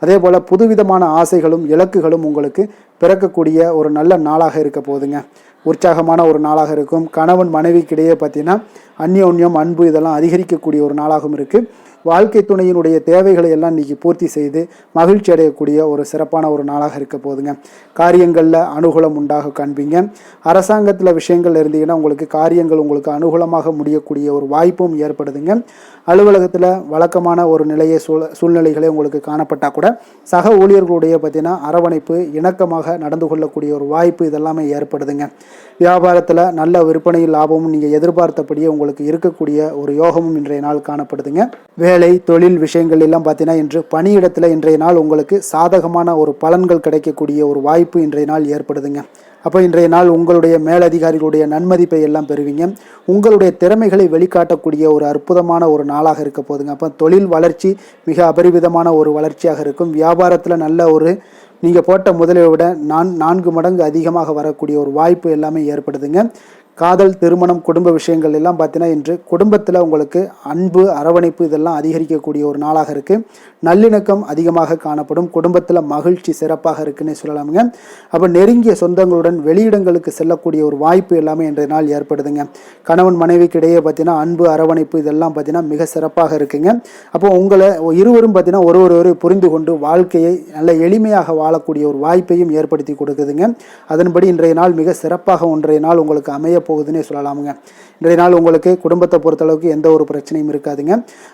அதே போல் புதுவிதமான ஆசைகளும் இலக்குகளும் உங்களுக்கு பிறக்கக்கூடிய ஒரு நல்ல நாளாக இருக்க போகுதுங்க. உற்சாகமான ஒரு நாளாக இருக்கும். கணவன் மனைவிக்கிடையே பார்த்தீங்கன்னா அந்யோன்யம் அன்பு இதெல்லாம் அதிகரிக்கக்கூடிய ஒரு நாளாகவும் இருக்குது. வாழ்க்கை துணையினுடைய தேவைகளை எல்லாம் இன்றைக்கி பூர்த்தி செய்து மகிழ்ச்சி அடையக்கூடிய ஒரு சிறப்பான ஒரு நாளாக இருக்க போகுதுங்க. காரியங்களில் அனுகூலம் உண்டாக காண்பீங்க. அரசாங்கத்தில் விஷயங்கள் இருந்தீங்கன்னா உங்களுக்கு காரியங்கள் உங்களுக்கு அனுகூலமாக முடியக்கூடிய ஒரு வாய்ப்பும் ஏற்படுதுங்க. அலுவலகத்தில் வழக்கமான ஒரு நிலையை சூழ்நிலைகளே உங்களுக்கு காணப்பட்டால் கூட சக ஊழியர்களுடைய பார்த்தீங்கன்னா அரவணைப்பு இணக்கமாக நடந்து கொள்ளக்கூடிய ஒரு வாய்ப்பு இதெல்லாமே ஏற்படுதுங்க. வியாபாரத்தில் நல்ல விற்பனையில் லாபமும் நீங்கள் எதிர்பார்த்தபடியே உங்களுக்கு இருக்கக்கூடிய ஒரு யோகமும் இன்றைய நாள் காணப்படுதுங்க. வேலை தொழில் விஷயங்கள் எல்லாம் பார்த்தீங்கன்னா இன்று பணியிடத்தில் இன்றைய நாள் உங்களுக்கு சாதகமான ஒரு பலன்கள் கிடைக்கக்கூடிய ஒரு வாய்ப்பு இன்றைய நாள் ஏற்படுதுங்க. அப்போ இன்றைய நாள் உங்களுடைய மேலதிகாரிகளுடைய நன்மதிப்பை எல்லாம் பெறுவீங்க. உங்களுடைய திறமைகளை வெளிக்காட்டக்கூடிய ஒரு அற்புதமான ஒரு நாளாக இருக்க போதுங்க. அப்போ தொழில் வளர்ச்சி மிக அபரிவிதமான ஒரு வளர்ச்சியாக இருக்கும். வியாபாரத்தில் நல்ல ஒரு நீங்கள் போட்ட முதலை விட 4 மடங்கு அதிகமாக வரக்கூடிய ஒரு வாய்ப்பு எல்லாமே ஏற்படுதுங்க. காதல் திருமணம் குடும்ப விஷயங்கள் எல்லாம் பார்த்தீங்கன்னா இன்று குடும்பத்தில் உங்களுக்கு அன்பு அரவணைப்பு இதெல்லாம் அதிகரிக்கக்கூடிய ஒரு நாளாக இருக்குது. நல்லிணக்கம் அதிகமாக காணப்படும். குடும்பத்தில் மகிழ்ச்சி சிறப்பாக இருக்குன்னு சொல்லலாமுங்க. அப்போ நெருங்கிய சொந்தங்களுடன் வெளியிடங்களுக்கு செல்லக்கூடிய ஒரு வாய்ப்பு எல்லாமே இன்றைய நாள் ஏற்படுதுங்க. கணவன் மனைவிக்கு இடையே பார்த்தீங்கன்னா அன்பு அரவணைப்பு இதெல்லாம் பார்த்தீங்கன்னா மிக சிறப்பாக இருக்குங்க. அப்போ உங்களை இருவரும் பார்த்தீங்கன்னா ஒருவரை புரிந்து கொண்டு வாழ்க்கையை நல்ல எளிமையாக வாழக்கூடிய ஒரு வாய்ப்பையும் ஏற்படுத்தி கொடுக்குதுங்க. அதன்படி இன்றைய நாள் மிக சிறப்பாக ஒன்றைய நாள் உங்களுக்கு அமைய போகுதுன்னே சொல்லலாமுங்க. இன்றைய நாள் உங்களுக்கு குடும்பத்தை பொறுத்தளவுக்கு எந்த ஒரு பிரச்சனையும் இருக்காதுங்க.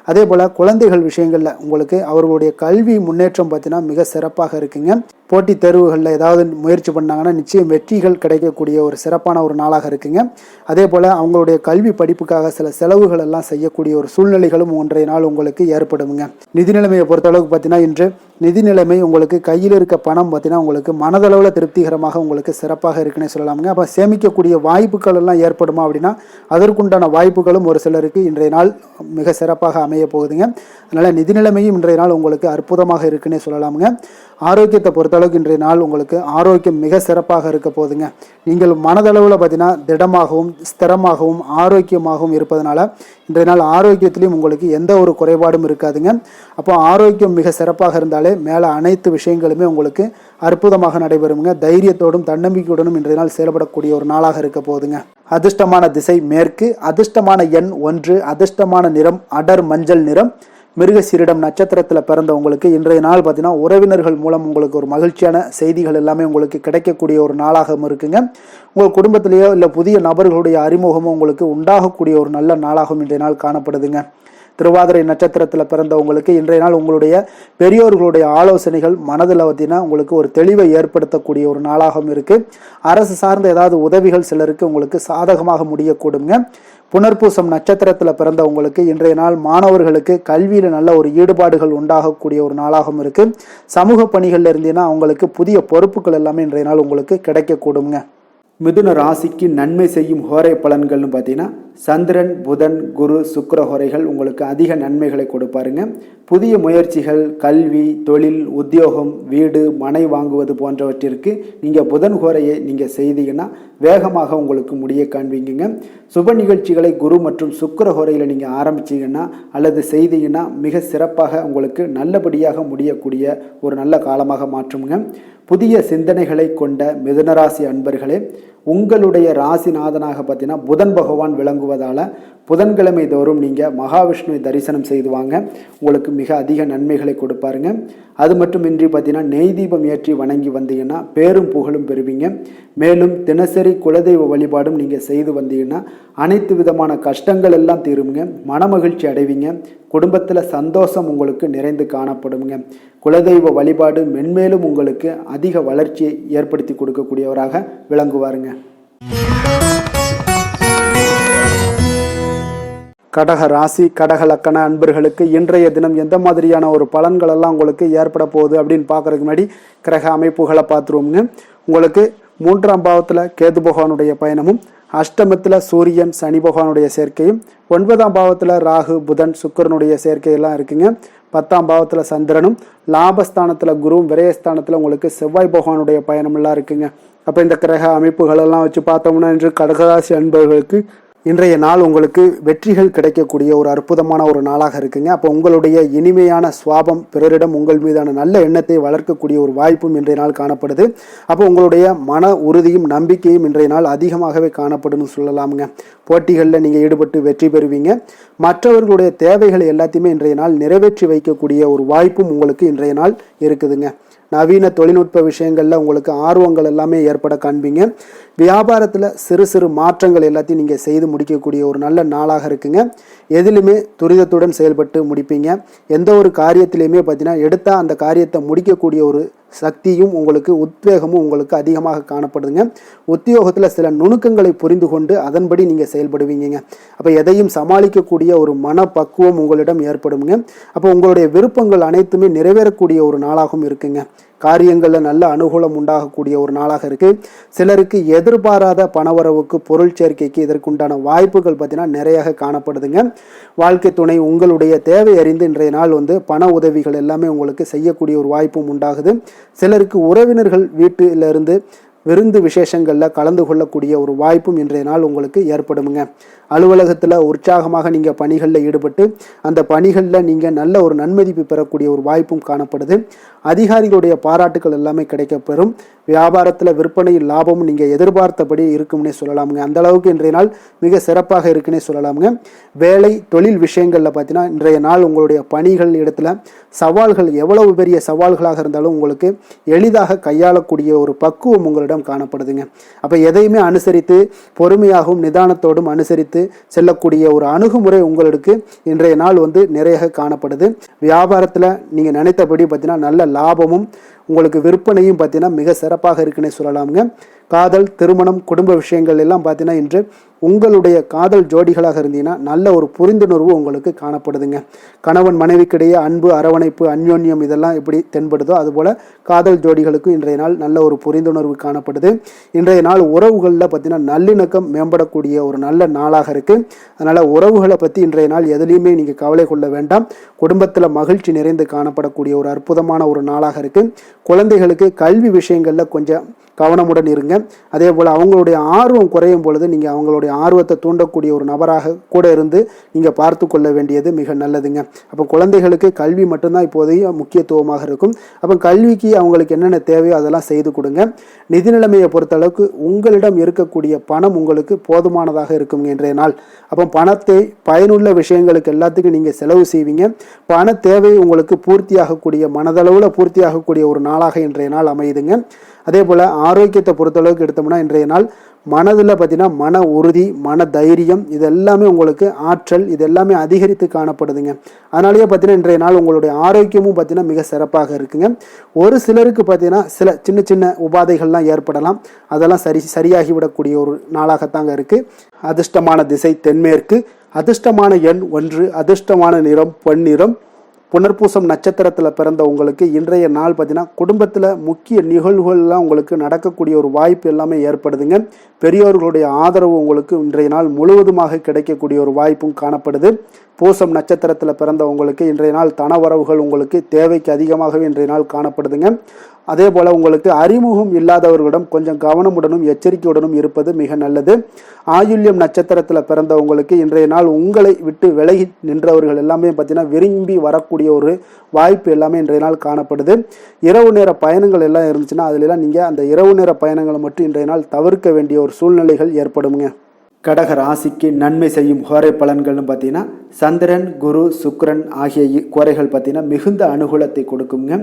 அதே போல் குழந்தைகள் விஷயங்களில் உங்களுக்கு அவர்களுடைய கல்வி முன்னேற்றம் பார்த்தீங்கன்னா மிக சிறப்பாக இருக்குங்க. போட்டித் தேர்வுகளில் ஏதாவது முயற்சி பண்ணாங்கன்னா நிச்சயம் வெற்றிகள் கிடைக்கக்கூடிய ஒரு சிறப்பான ஒரு நாளாக இருக்குங்க. அதே போல் அவங்களுடைய கல்வி படிப்புக்காக சில செலவுகள் எல்லாம் செய்யக்கூடிய ஒரு சூழ்நிலைகளும் ஒன்றைய நாள் உங்களுக்கு ஏற்படுங்க. நிதி நிலைமையை பொறுத்தளவுக்கு பார்த்தீங்கன்னா இன்று நிதி நிலைமை உங்களுக்கு கையில் இருக்க பணம் பார்த்தீங்கன்னா உங்களுக்கு மனதளவில் திருப்திகரமாக உங்களுக்கு சிறப்பாக இருக்குன்னு சொல்லலாமுங்க. அப்போ சேமிக்கக்கூடிய வாய்ப்புகள் எல்லாம் ஏற்படுமா அப்படின்னா அதற்குண்டான வாய்ப்புகளும் ஒரு சிலருக்கு இன்றைய நாள் மிக சிறப்பாக அமைய போகுதுங்க. அதனால் நிதி நிலைமையும் இன்றைய நாள் உங்களுக்கு அற்புதமாக இருக்குன்னே சொல்லலாமுங்க. ஆரோக்கியத்தை பொறுத்தளவுக்கு இன்றைய நாள் உங்களுக்கு ஆரோக்கியம் மிக சிறப்பாக இருக்க போகுதுங்க. நீங்கள் மனதளவில் பார்த்தீங்கன்னா திடமாகவும் ஸ்திரமாகவும் ஆரோக்கியமாகவும் இருப்பதனால இன்றைய நாள் ஆரோக்கியத்திலையும் உங்களுக்கு எந்த ஒரு குறைபாடும் இருக்காதுங்க. அப்போ ஆரோக்கியம் மிக சிறப்பாக இருந்தாலே மேலே அனைத்து விஷயங்களுமே உங்களுக்கு அற்புதமாக நடைபெறுங்க. தைரியத்தோடும் தன்னம்பிக்கையுடனும் இன்றைய நாள் செயல்படக்கூடிய ஒரு நாளாக இருக்க போகுதுங்க. அதிர்ஷ்டமான திசை மேற்கு. அதிர்ஷ்டமான எண் 1. அதிர்ஷ்டமான நிறம் அடர் மஞ்சள் நிறம். மிருகசீரிடம் நட்சத்திரத்தில் பிறந்தவங்களுக்கு இன்றைய நாள் பார்த்தீங்கன்னா உறவினர்கள் மூலம் உங்களுக்கு ஒரு மகிழ்ச்சியான செய்திகள் எல்லாமே உங்களுக்கு கிடைக்கக்கூடிய ஒரு நாளாகவும் இருக்குங்க. உங்கள் குடும்பத்திலேயோ இல்லை புதிய நபர்களுடைய அறிமுகமும் உங்களுக்கு உண்டாகக்கூடிய ஒரு நல்ல நாளாகவும் இன்றைய நாள் காணப்படுதுங்க. திருவாதிரை நட்சத்திரத்தில் பிறந்தவங்களுக்கு இன்றைய நாள் உங்களுடைய பெரியோர்களுடைய ஆலோசனைகள் மனதில் பார்த்தீங்கன்னா உங்களுக்கு ஒரு தெளிவை ஏற்படுத்தக்கூடிய ஒரு நாளாகவும் இருக்குது. அரசு சார்ந்த ஏதாவது உதவிகள் சிலருக்கு உங்களுக்கு சாதகமாக முடியக்கூடுங்க. புனர்பூசம் நட்சத்திரத்தில் பிறந்தவங்களுக்கு இன்றைய நாள் மாணவர்களுக்கு கல்வியில் நல்ல ஒரு ஈடுபாடுகள் உண்டாகக்கூடிய ஒரு நாளாகவும் இருக்குது. சமூக பணிகளில் இருந்தீங்கன்னா அவங்களுக்கு புதிய பொறுப்புகள் எல்லாமே இன்றைய நாள் உங்களுக்கு கிடைக்கக்கூடுங்க. மிதுன ராசிக்கு நன்மை செய்யும் ஹோரை பலன்கள்னு பார்த்தீங்கன்னா சந்திரன் புதன் குரு சுக்கிர ஹோரைகள் உங்களுக்கு அதிக நன்மைகளை கொடுப்பாருங்க. புதிய முயற்சிகள் கல்வி தொழில் உத்தியோகம் வீடு மனை வாங்குவது போன்றவற்றிற்கு நீங்கள் புதன் ஹோரையை நீங்கள் செய்தீங்கன்னா வேகமாக உங்களுக்கு முடிய காண்பீங்க. சுப நிகழ்ச்சிகளை குரு மற்றும் சுக்கிர ஹோரையில் நீங்கள் ஆரம்பிச்சிங்கன்னா அல்லது செய்தீங்கன்னா மிக சிறப்பாக உங்களுக்கு நல்லபடியாக முடியக்கூடிய ஒரு நல்ல காலமாக மாற்றுங்க. புதிய சிந்தனைகளை கொண்ட மிதுனராசி அன்பர்களே, உங்களுடைய ராசிநாதனாக பார்த்தீங்கன்னா புதன் பகவான் விளங்குவதால் புதன்கிழமை தோறும் நீங்கள் மகாவிஷ்ணுவை தரிசனம் செய்து வாங்க, உங்களுக்கு மிக அதிக நன்மைகளை கொடுப்பாருங்க. அது மட்டுமின்றி பார்த்தீங்கன்னா நெய் தீபம் ஏற்றி வணங்கி வந்தீங்கன்னா பேரும் புகழும் பெறுவீங்க. மேலும் தினசரி குலதெய்வ வழிபாடும் நீங்கள் செய்து வந்தீங்கன்னா அனைத்து விதமான கஷ்டங்கள் எல்லாம் தீருங்க, மனமகிழ்ச்சி அடைவீங்க, குடும்பத்தில் சந்தோஷம் உங்களுக்கு நிறைந்து காணப்படுங்க. குலதெய்வ வழிபாடு மென்மேலும் உங்களுக்கு அதிக வளர்ச்சியை ஏற்படுத்தி கொடுக்கக்கூடியவராக விளங்குவாருங்க. கடக ராசி கடக லக்கண அன்பர்களுக்கு இன்றைய தினம் எந்த மாதிரியான ஒரு பலன்கள் எல்லாம் உங்களுக்கு ஏற்பட போகுது அப்படின்னு பார்க்கறதுக்கு முன்னாடி கிரக அமைப்புகளை பார்த்துருவோங்க. உங்களுக்கு 3ஆம் பாவத்தில் கேது பகவானுடைய பயணமும், அஷ்டமத்தில் சூரியன் சனி பகவானுடைய சேர்க்கையும், 9ஆம் பாவத்தில் ராகு புதன் சுக்கிரனுடைய சேர்க்கையெல்லாம் இருக்குங்க. 10ஆம் பாவத்தில் சந்திரனும், லாபஸ்தானத்தில் குருவும், விரயஸ்தானத்தில் உங்களுக்கு செவ்வாய் பகவானுடைய பயணமெல்லாம் இருக்குங்க. அப்போ இந்த கிரக அமைப்புகளெல்லாம் வச்சு பார்த்தோம்னா இன்று கடகராசி அன்பர்களுக்கு இன்றைய நாள் உங்களுக்கு வெற்றிகள் கிடைக்கக்கூடிய ஒரு அற்புதமான ஒரு நாளாக இருக்குங்க. அப்போ உங்களுடைய இனிமையான சுவாபம், பிறரிடம் உங்கள் மீதான நல்ல எண்ணத்தை வளர்க்கக்கூடிய ஒரு வாய்ப்பும் இன்றைய நாள் காணப்படுது. அப்போ உங்களுடைய மன உறுதியும் நம்பிக்கையும் இன்றைய நாள் அதிகமாகவே காணப்படும்னு சொல்லலாமுங்க. போட்டிகளில் நீங்கள் ஈடுபட்டு வெற்றி பெறுவீங்க. மற்றவர்களுடைய தேவைகளை எல்லாத்தையுமே இன்றைய நாள் நிறைவேற்றி வைக்கக்கூடிய ஒரு வாய்ப்பும் உங்களுக்கு இன்றைய நாள் இருக்குதுங்க. நவீன தொழில்நுட்ப விஷயங்களில் உங்களுக்கு ஆர்வங்கள் எல்லாமே ஏற்பட காண்பீங்க. வியாபாரத்தில் சிறு சிறு மாற்றங்கள் எல்லாத்தையும் நீங்கள் செய்து முடிக்கக்கூடிய ஒரு நல்ல நாளாக இருக்குங்க. எதிலுமே துரிதத்துடன் செயல்பட்டு முடிப்பீங்க. எந்த ஒரு காரியத்திலையுமே பார்த்தீங்கன்னா எடுத்தால் அந்த காரியத்தை முடிக்கக்கூடிய ஒரு சக்தியும் உங்களுக்கு உத்வேகமும் உங்களுக்கு அதிகமாக காணப்படுதுங்க. உத்தியோகத்தில் சில நுணுக்கங்களை புரிந்து கொண்டு அதன்படி நீங்கள் செயல்படுவீங்க. அப்போ எதையும் சமாளிக்கக்கூடிய ஒரு மனப்பக்குவம் உங்களிடம் ஏற்படுங்க. அப்போ உங்களுடைய விருப்பங்கள் அனைத்துமே நிறைவேறக்கூடிய ஒரு நாளாகவும் இருக்குங்க. காரியங்களில் நல்ல அனுகூலம் உண்டாகக்கூடிய ஒரு நாளாக இருக்குது. சிலருக்கு எதிர்பாராத பணவரவுக்கு, பொருள் சேர்க்கைக்கு இதற்குண்டான வாய்ப்புகள் பார்த்தீங்கன்னா நிறைய காணப்படுதுங்க. வாழ்க்கை துணை உங்களுடைய தேவை அறிந்து இன்றைய நாள் பண உதவிகள் எல்லாமே உங்களுக்கு செய்யக்கூடிய ஒரு வாய்ப்பும் உண்டாகுது. சிலருக்கு உறவினர்கள் வீட்டிலிருந்து விருந்து விசேஷங்களில் கலந்து கொள்ளக்கூடிய ஒரு வாய்ப்பும் இன்றைய நாள் உங்களுக்கு ஏற்படுமுங்க. அலுவலகத்தில் உற்சாகமாக நீங்கள் பணிகளில் ஈடுபட்டு அந்த பணிகளில் நீங்கள் நல்ல ஒரு நன்மதிப்பு பெறக்கூடிய ஒரு வாய்ப்பும் காணப்படுது. அதிகாரிகளுடைய பாராட்டுகள் எல்லாமே கிடைக்கப்பெறும். வியாபாரத்தில் விற்பனையில் லாபமும் நீங்கள் எதிர்பார்த்தபடி இருக்கும்னே சொல்லலாமுங்க. அந்த அளவுக்கு இன்றைய நாள் மிக சிறப்பாக இருக்குன்னே சொல்லலாமுங்க. வேலை தொழில் விஷயங்களில் பார்த்தீங்கன்னா இன்றைய நாள் உங்களுடைய பணிகள் இடத்துல சவால்கள் எவ்வளவு பெரிய சவால்களாக இருந்தாலும் உங்களுக்கு எளிதாக கையாளக்கூடிய ஒரு பக்குவம் உங்களிடம் காணப்படுதுங்க. அப்போ எதையுமே அனுசரித்து பொறுமையாகவும் நிதானத்தோடும் அனுசரித்து செல்லக்கூடிய ஒரு அணுகுமுறை உங்களுக்கு இன்றைய நாள் நிறைய காணப்படுது. வியாபாரத்தில் நீங்கள் நினைத்தபடி பார்த்தீங்கன்னா நல்ல லாபமும் உங்களுக்கு விற்பனையும் பார்த்தீங்கன்னா மிக சிறப்பாக இருக்குன்னே சொல்லலாமுங்க. காதல், திருமணம், குடும்ப விஷயங்கள் எல்லாம் பார்த்தீங்கன்னா இன்று உங்களுடைய காதல் ஜோடிகளாக இருந்தீங்கன்னா நல்ல ஒரு புரிந்துணர்வு உங்களுக்கு காணப்படுதுங்க. கணவன் மனைவிக்கிடையே அன்பு, அரவணைப்பு, அந்யோன்யம் இதெல்லாம் எப்படி தென்படுதோ அதுபோல் காதல் ஜோடிகளுக்கு இன்றைய நாள் நல்ல ஒரு புரிந்துணர்வு காணப்படுது. இன்றைய நாள் உறவுகளில் பார்த்தீங்கன்னா நல்லிணக்கம் மேம்படக்கூடிய ஒரு நல்ல நாளாக இருக்குது. அதனால் உறவுகளை பற்றி இன்றைய நாள் எதுலேயுமே நீங்கள் கவலை கொள்ள வேண்டாம். குடும்பத்தில் மகிழ்ச்சி நிறைந்து காணப்படக்கூடிய ஒரு அற்புதமான ஒரு நாளாக இருக்குது. குழந்தைகளுக்கு கல்வி விஷயங்களில் கொஞ்சம் கவனமுடன் இருங்க. அதே போல் அவங்களுடைய ஆர்வம் குறையும் பொழுது நீங்கள் அவங்களுடைய ஆர்வத்தை தூண்டக்கூடிய ஒரு நபராக கூட இருந்து நீங்கள் பார்த்து கொள்ள வேண்டியது மிக நல்லதுங்க. அப்போ குழந்தைகளுக்கு கல்வி மட்டும்தான் இப்போதைய முக்கியத்துவமாக இருக்கும். அப்போ கல்விக்கு அவங்களுக்கு என்னென்ன தேவையோ அதெல்லாம் செய்து கொடுங்க. நிதி நிலைமையை பொறுத்தளவுக்கு உங்களிடம் இருக்கக்கூடிய பணம் உங்களுக்கு போதுமானதாக இருக்குங்க இன்றைய நாள். அப்போ பணத்தை பயனுள்ள விஷயங்களுக்கு எல்லாத்துக்கும் நீங்கள் செலவு செய்வீங்க. பண தேவை உங்களுக்கு பூர்த்தியாகக்கூடிய, மனதளவில் பூர்த்தியாகக்கூடிய ஒரு நாளாக இன்றைய நாள் அமையுதுங்க. அதே போல் ஆரோக்கியத்தை பொறுத்தளவுக்கு எடுத்தோம்னா இன்றைய நாள் மனதில் பார்த்தீங்கன்னா மன உறுதி, மன தைரியம் இது எல்லாமே உங்களுக்கு ஆற்றல் இது எல்லாமே அதிகரித்து காணப்படுதுங்க. அதனாலேயே பார்த்தீங்கன்னா இன்றைய நாள் உங்களுடைய ஆரோக்கியமும் பார்த்தீங்கன்னா மிக சிறப்பாக இருக்குங்க. ஒரு சிலருக்கு பார்த்தீங்கன்னா சில சின்ன சின்ன உபாதைகள்லாம் ஏற்படலாம். அதெல்லாம் சரியாகிவிடக்கூடிய ஒரு நாளாகத்தாங்க இருக்குது. அதிர்ஷ்டமான திசை தென்மேற்கு, அதிர்ஷ்டமான எண் 1, அதிர்ஷ்டமான நிறம் பொன்னிறம். புனர்பூசம் நட்சத்திரத்தில் பிறந்த உங்களுக்கு இன்றைய நாள் பார்த்தீங்கன்னா குடும்பத்தில் முக்கிய நிகழ்வுகள்லாம் உங்களுக்கு நடக்கக்கூடிய ஒரு வாய்ப்பு எல்லாமே ஏற்படுதுங்க. பெரியோர்களுடைய ஆதரவு உங்களுக்கு இன்றைய நாள் முழுவதுமாக கிடைக்கக்கூடிய ஒரு வாய்ப்பும் காணப்படுது. பூசம் நட்சத்திரத்தில் பிறந்த உங்களுக்கு இன்றைய நாள் தனவரவுகள் உங்களுக்கு தேவைக்கு அதிகமாகவே இன்றைய நாள் காணப்படுதுங்க. அதே போல் உங்களுக்கு அறிமுகம் இல்லாதவர்களிடம் கொஞ்சம் கவனமுடனும் எச்சரிக்கையுடனும் இருப்பது மிக நல்லது. ஆயுள்யம் நட்சத்திரத்தில் பிறந்தவங்களுக்கு இன்றைய நாள் உங்களை விட்டு விலகி நின்றவர்கள் எல்லாமே பார்த்தீங்கன்னா விரும்பி வரக்கூடிய ஒரு வாய்ப்பு எல்லாமே இன்றைய நாள் காணப்படுது. இரவு நேர பயணங்கள் எல்லாம் இருந்துச்சுன்னா அதிலெல்லாம் நீங்கள் அந்த இரவு நேர பயணங்களை மட்டும் இன்றைய நாள் தவிர்க்க வேண்டிய ஒரு சூழ்நிலைகள் ஏற்படுங்க. கடக ராசிக்கு நன்மை செய்யும் கோரை பலன்கள்னு பார்த்தீங்கன்னா சந்திரன், குரு, சுக்கிரன் ஆகிய கோரைகள் பார்த்தீங்கன்னா மிகுந்த அனுகூலத்தை கொடுக்குங்க.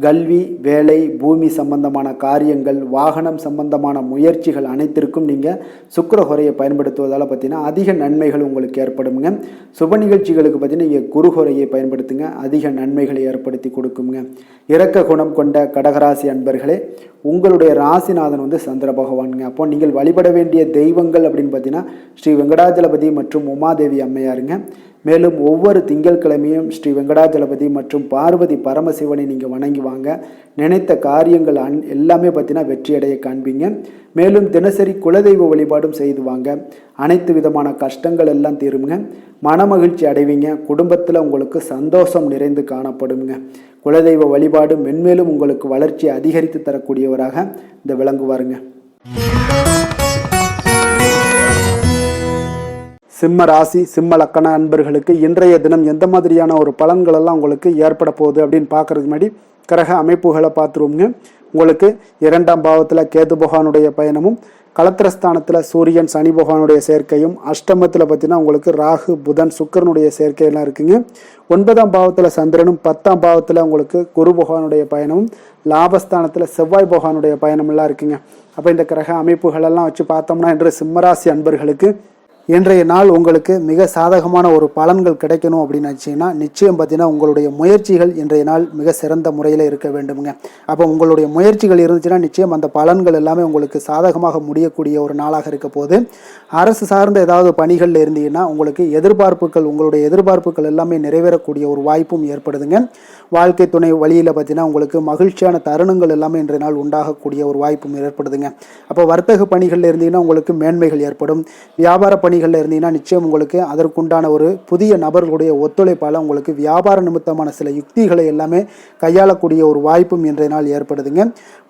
கல்வி, வேலை, பூமி சம்பந்தமான காரியங்கள், வாகனம் சம்பந்தமான முயற்சிகள் அனைத்திற்கும் நீங்கள் சுக்கிர கோரையை பயன்படுத்துவதால் பார்த்தீங்கன்னா அதிக நன்மைகள் உங்களுக்கு ஏற்படுங்க. சுப நிகழ்ச்சிகளுக்கு பார்த்தீங்கன்னா நீங்கள் குரு கோரையை பயன்படுத்துங்க, அதிக நன்மைகளை ஏற்படுத்தி கொடுக்குங்க. இரக்க குணம் கொண்ட கடகராசி அன்பர்களே, உங்களுடைய ராசிநாதன் சந்திர பகவானுங்க. அப்போ நீங்கள் வழிபட வேண்டிய தெய்வங்கள் அப்படின்னு பார்த்தீங்கன்னா ஸ்ரீ வெங்கடாஜலபதி மற்றும் உமாதேவி அம்மையாருங்க. மேலும் ஒவ்வொரு திங்கட்கிழமையும் ஸ்ரீ வெங்கடாஜலபதி மற்றும் பார்வதி பரமசிவனை நீங்கள் வணங்கி வாங்க. நினைத்த காரியங்கள் எல்லாமே பார்த்தீங்கன்னா வெற்றியடைய காண்பீங்க. மேலும் தினசரி குலதெய்வ வழிபாடும் செய்து வாங்க. அனைத்து விதமான கஷ்டங்கள் எல்லாம் தீருங்க. மனமகிழ்ச்சி அடைவீங்க. குடும்பத்தில் உங்களுக்கு சந்தோஷம் நிறைந்து காணப்படுங்க. குலதெய்வ வழிபாடு மென்மேலும் உங்களுக்கு வளர்ச்சியை அதிகரித்து தரக்கூடியவராக இந்த விளங்குவாருங்க. சிம்ம ராசி, சிம்ம லக்கண அன்பர்களுக்கு இன்றைய தினம் எந்த மாதிரியான ஒரு பலன்கள் எல்லாம் உங்களுக்கு ஏற்பட போகுது அப்படின்னு பார்க்கறதுக்கு முன்னாடி கிரக அமைப்புகளை பார்த்துருவோங்க. உங்களுக்கு 2ஆம் பாவத்தில் கேது பகவானுடைய பயணமும், களத்திரஸ்தானத்தில் சூரியன் சனி பகவானுடைய சேர்க்கையும், அஷ்டமத்தில் பார்த்தீங்கன்னா உங்களுக்கு ராகு புதன் சுக்கிரனுடைய சேர்க்கையெல்லாம் இருக்குங்க. 9ஆம் பாவத்தில் சந்திரனும், 10ஆம் பாவத்தில் உங்களுக்கு குரு பகவானுடைய பயணமும், லாபஸ்தானத்தில் செவ்வாய் பகவானுடைய பயணமெல்லாம் இருக்குங்க. அப்போ இந்த கிரக அமைப்புகளெல்லாம் வச்சு பார்த்தோம்னா இன்று சிம்மராசி அன்பர்களுக்கு இன்றைய நாள் உங்களுக்கு மிக சாதகமான ஒரு பலன்கள் கிடைக்கணும் அப்படின்னு நினச்சிங்கன்னா நிச்சயம் பார்த்தீங்கன்னா உங்களுடைய முயற்சிகள் இன்றைய நாள் மிக சிறந்த முறையில் இருக்க வேண்டுமுங்க. அப்போ உங்களுடைய முயற்சிகள் இருந்துச்சுன்னா நிச்சயம் அந்த பலன்கள் எல்லாமே உங்களுக்கு சாதகமாக முடியக்கூடிய ஒரு நாளாக இருக்க போது. அரசு சார்ந்த ஏதாவது பணிகளில் இருந்தீங்கன்னா உங்களுக்கு உங்களுடைய எதிர்பார்ப்புகள் எல்லாமே நிறைவேறக்கூடிய ஒரு வாய்ப்பும் ஏற்படுதுங்க. வாழ்க்கை துணை வழியில் பார்த்தீங்கன்னா உங்களுக்கு மகிழ்ச்சியான தருணங்கள் எல்லாமே இன்றைய நாள் உண்டாகக்கூடிய ஒரு வாய்ப்பும் ஏற்படுதுங்க. அப்போ வர்த்தக பணிகளில் இருந்தீங்கன்னா உங்களுக்கு மேன்மைகள் ஏற்படும். வியாபார பணிகளில் இருந்தீங்கன்னா நிச்சயம் உங்களுக்கு அதற்குண்டான ஒரு புதிய நபர்களுடைய ஒத்துழைப்பால் உங்களுக்கு வியாபார நிமித்தமான சில யுக்திகளை எல்லாமே கையாளக்கூடிய ஒரு வாய்ப்பும் இன்றைய நாள் ஏற்படுதுங்க.